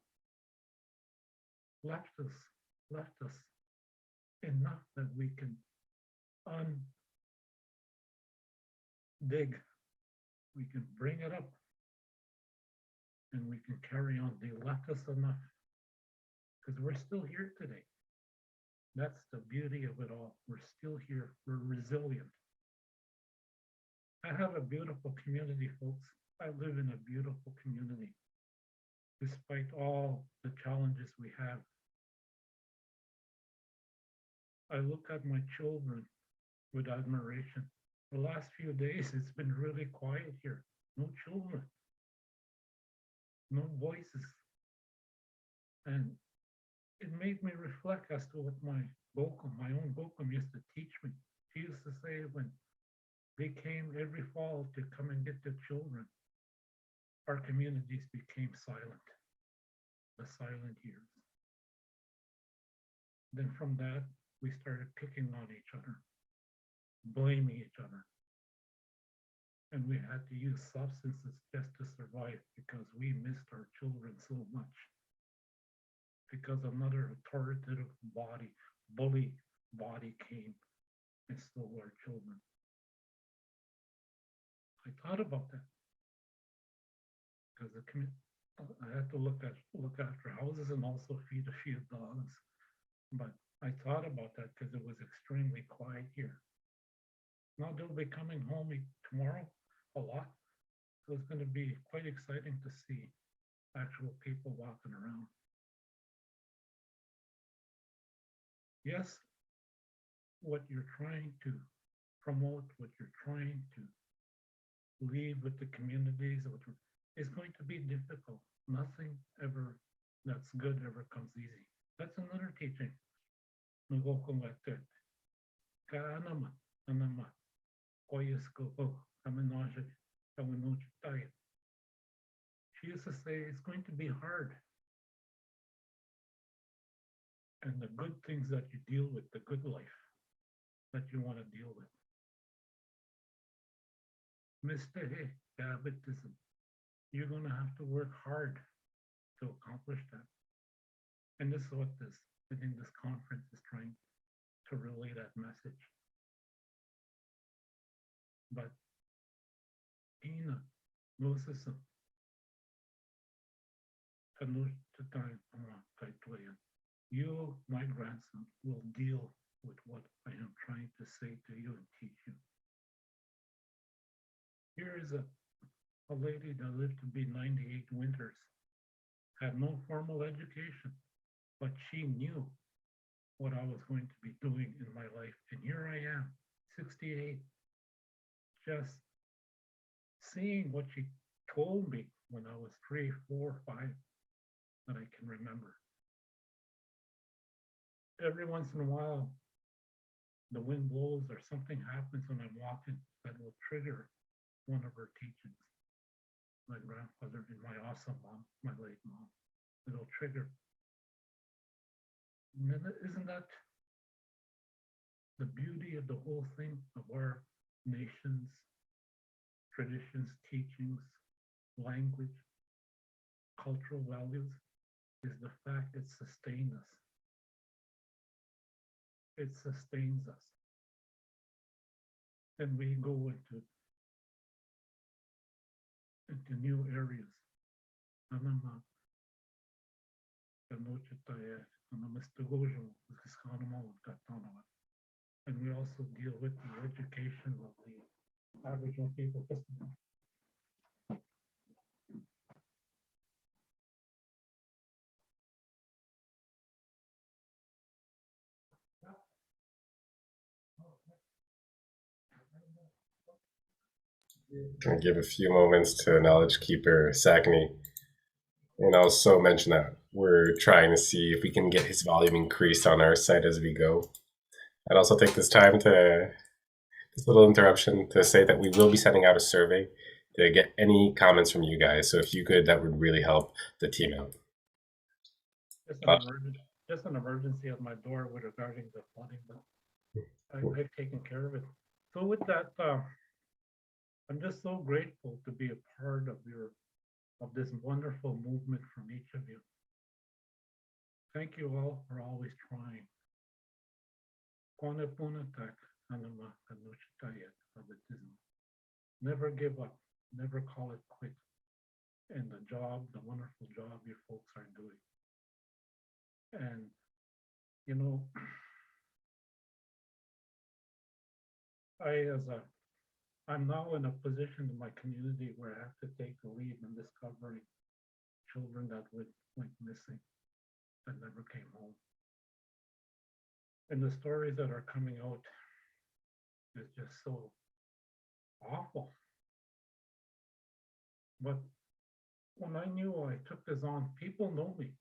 left us enough that we can dig, we can bring it up, and we can carry on. They left us enough because we're still here today. That's the beauty of it all. We're still here. We're resilient. I have a beautiful community, folks. I live in a beautiful community, despite all the challenges we have. I look at my children with admiration. The last few days, it's been really quiet here. No children, no voices. And it made me reflect as to what my own Gokum used to teach me. She used to say when they came every fall to come and get the children, our communities became silent, the silent years. Then from that, we started picking on each other, blaming each other. And we had to use substances just to survive because we missed our children so much. Because another authoritative body, bully body came and stole our children. I thought about that because I had to look after houses and also feed a few dogs. But I thought about that because it was extremely quiet here. Now they'll be coming home tomorrow a lot. So it's going to be quite exciting to see actual people walking around. Yes, what you're trying to promote, what you're trying to leave with the communities, is going to be difficult. Nothing ever that's good ever comes easy. That's another teaching. She used to say it's going to be hard. And the good things that you deal with, the good life that you want to deal with. Mr. Hey, diabetism, you're going to have to work hard to accomplish that. And this is what I think this conference is trying to relay that message. But Ina, Moses, you, my grandson, will deal with what I am trying to say to you and teach you. Here is a lady that lived to be 98 winters, had no formal education, but she knew what I was going to be doing in my life. And here I am, 68, just seeing what she told me when I was 3, 4, 5, that I can remember. Every once in a while, the wind blows or something happens when I'm walking that will trigger one of her teachings. My grandfather and my awesome mom, my late mom, it'll trigger. Isn't that the beauty of the whole thing of our nations, traditions, teachings, language, cultural values, is the fact it sustains us. It sustains us. And we go into new areas. And we also deal with the education of the Aboriginal people. Can I give a few moments to Knowledge Keeper Sackney, and also mention that we're trying to see if we can get his volume increased on our site as we go. I'd also take this time to, this little interruption, to say that we will be sending out a survey to get any comments from you guys. So if you could, that would really help the team out. Just an emergency at my door with regarding the flooding. I've taken care of it. So with that, I'm just so grateful to be a part of this wonderful movement from each of you. Thank you all for always trying. Never give up, never call it quit. And the wonderful job you folks are doing. And, you know, I'm now in a position in my community where I have to take the lead in discovering children that went missing, that never came home. And the stories that are coming out is just so awful. But when I knew I took this on, people know me.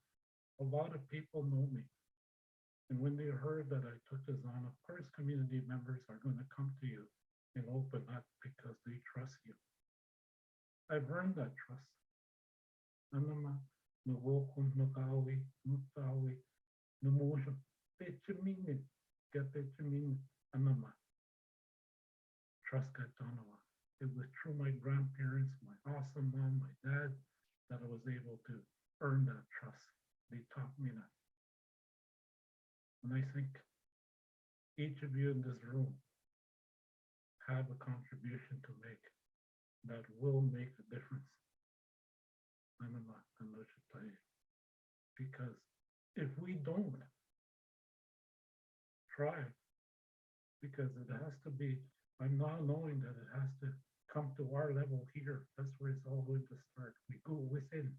A lot of people know me. And when they heard that I took this on, of course, community members are going to come to you and open up because they trust you. I've earned that trust. Trust Katanawa. It was through my grandparents, my awesome mom, my dad, that I was able to earn that trust. They taught me that. And I think each of you in this room have a contribution to make that will make a difference. Because if we don't try, because it has to be, I'm now knowing that it has to come to our level here. That's where it's all going to start. We go within.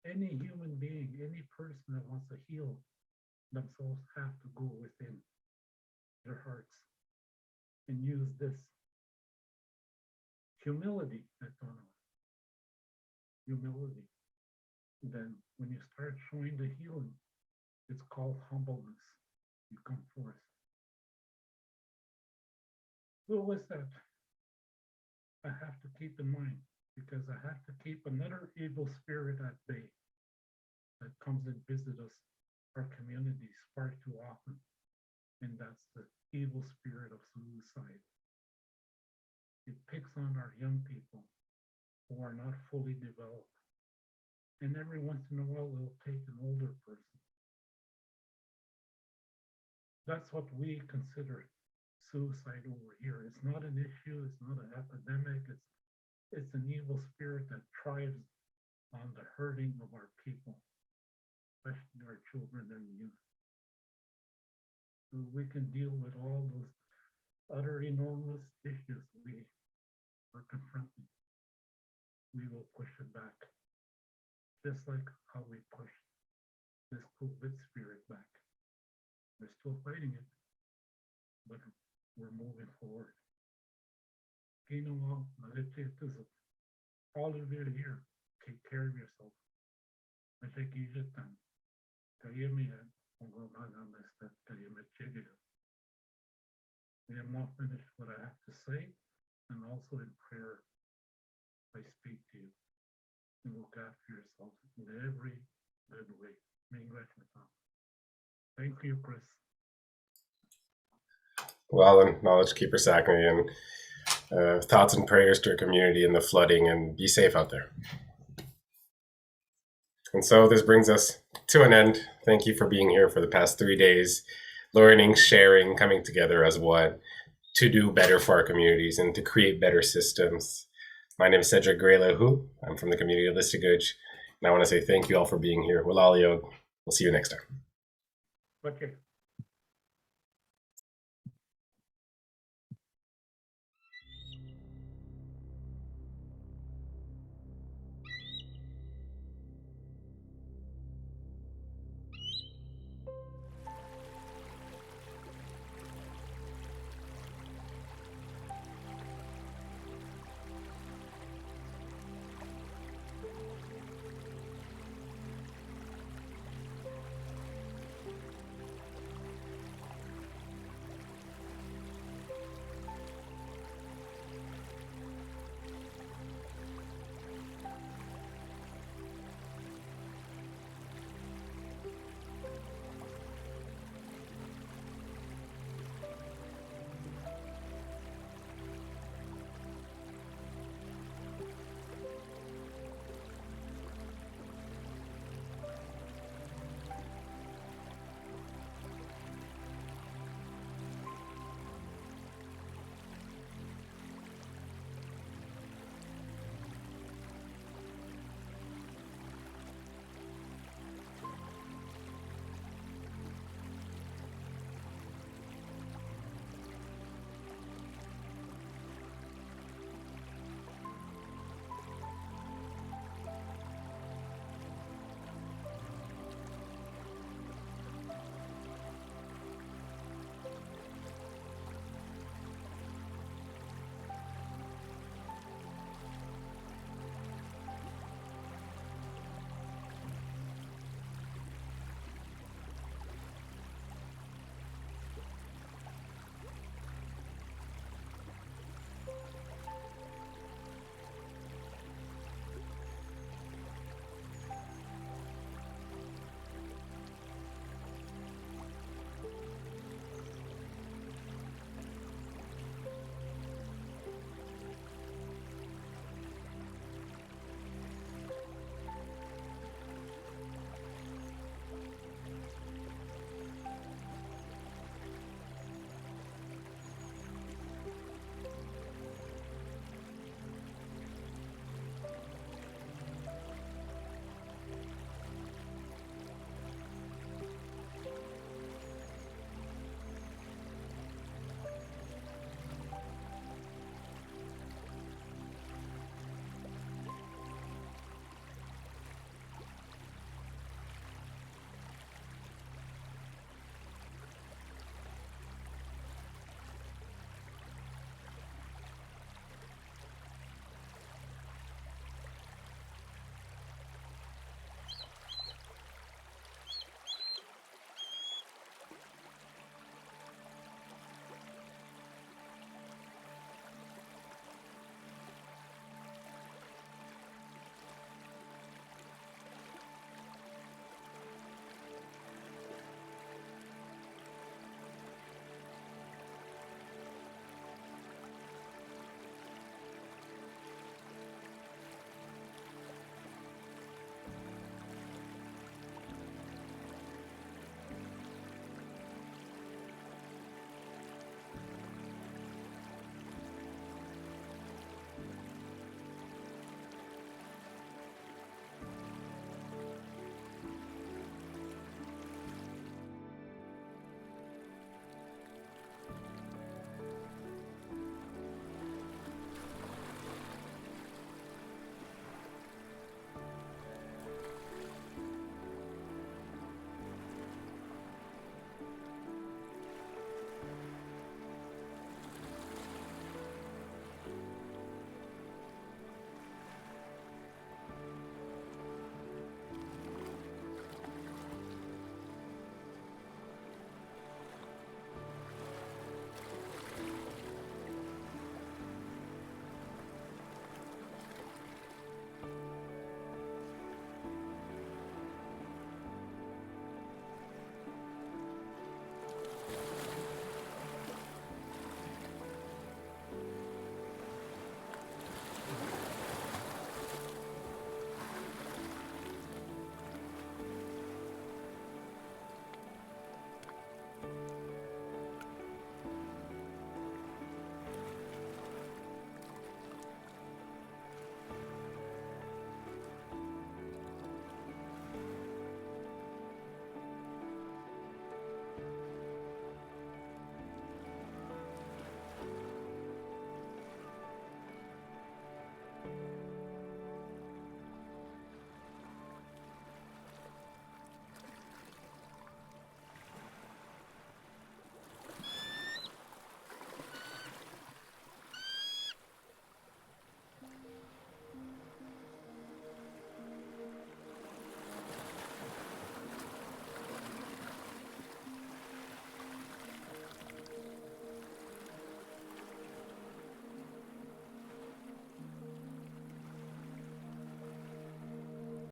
Any human being, any person that wants to heal themselves have to go within their hearts and use this humility, humility. Then when you start showing the healing, it's called humbleness. You come forth. So with that, I have to keep in mind, because I have to keep another evil spirit at bay that comes and visits us, our communities, far too often. And that's the evil spirit of suicide. It picks on our young people who are not fully developed. And every once in a while, they'll take an older person. That's what we consider suicide over here. It's not an issue. It's not an epidemic. It's an evil spirit that thrives on the hurting of our people, especially our children and youth. So we can deal with all those other enormous issues we are confronting. We will push it back, just like how we pushed this COVID spirit back. We're still fighting it, but we're moving forward. All of you here, take care of yourself. I take each time. We have not finished what I have to say, and also in prayer, I speak to you and look after yourself in every good way. Thank you, Chris. Well, and knowledge keeper Sackney, and thoughts and prayers to our community in the flooding, and be safe out there. And so this brings us to an end. Thank you for being here for the past 3 days, learning, sharing, coming together as one to do better for our communities and to create better systems. My name is Cedric Greylehu. I'm from the community of Listigouge, and I want to say thank you all for being here. We'll see you next time. Okay.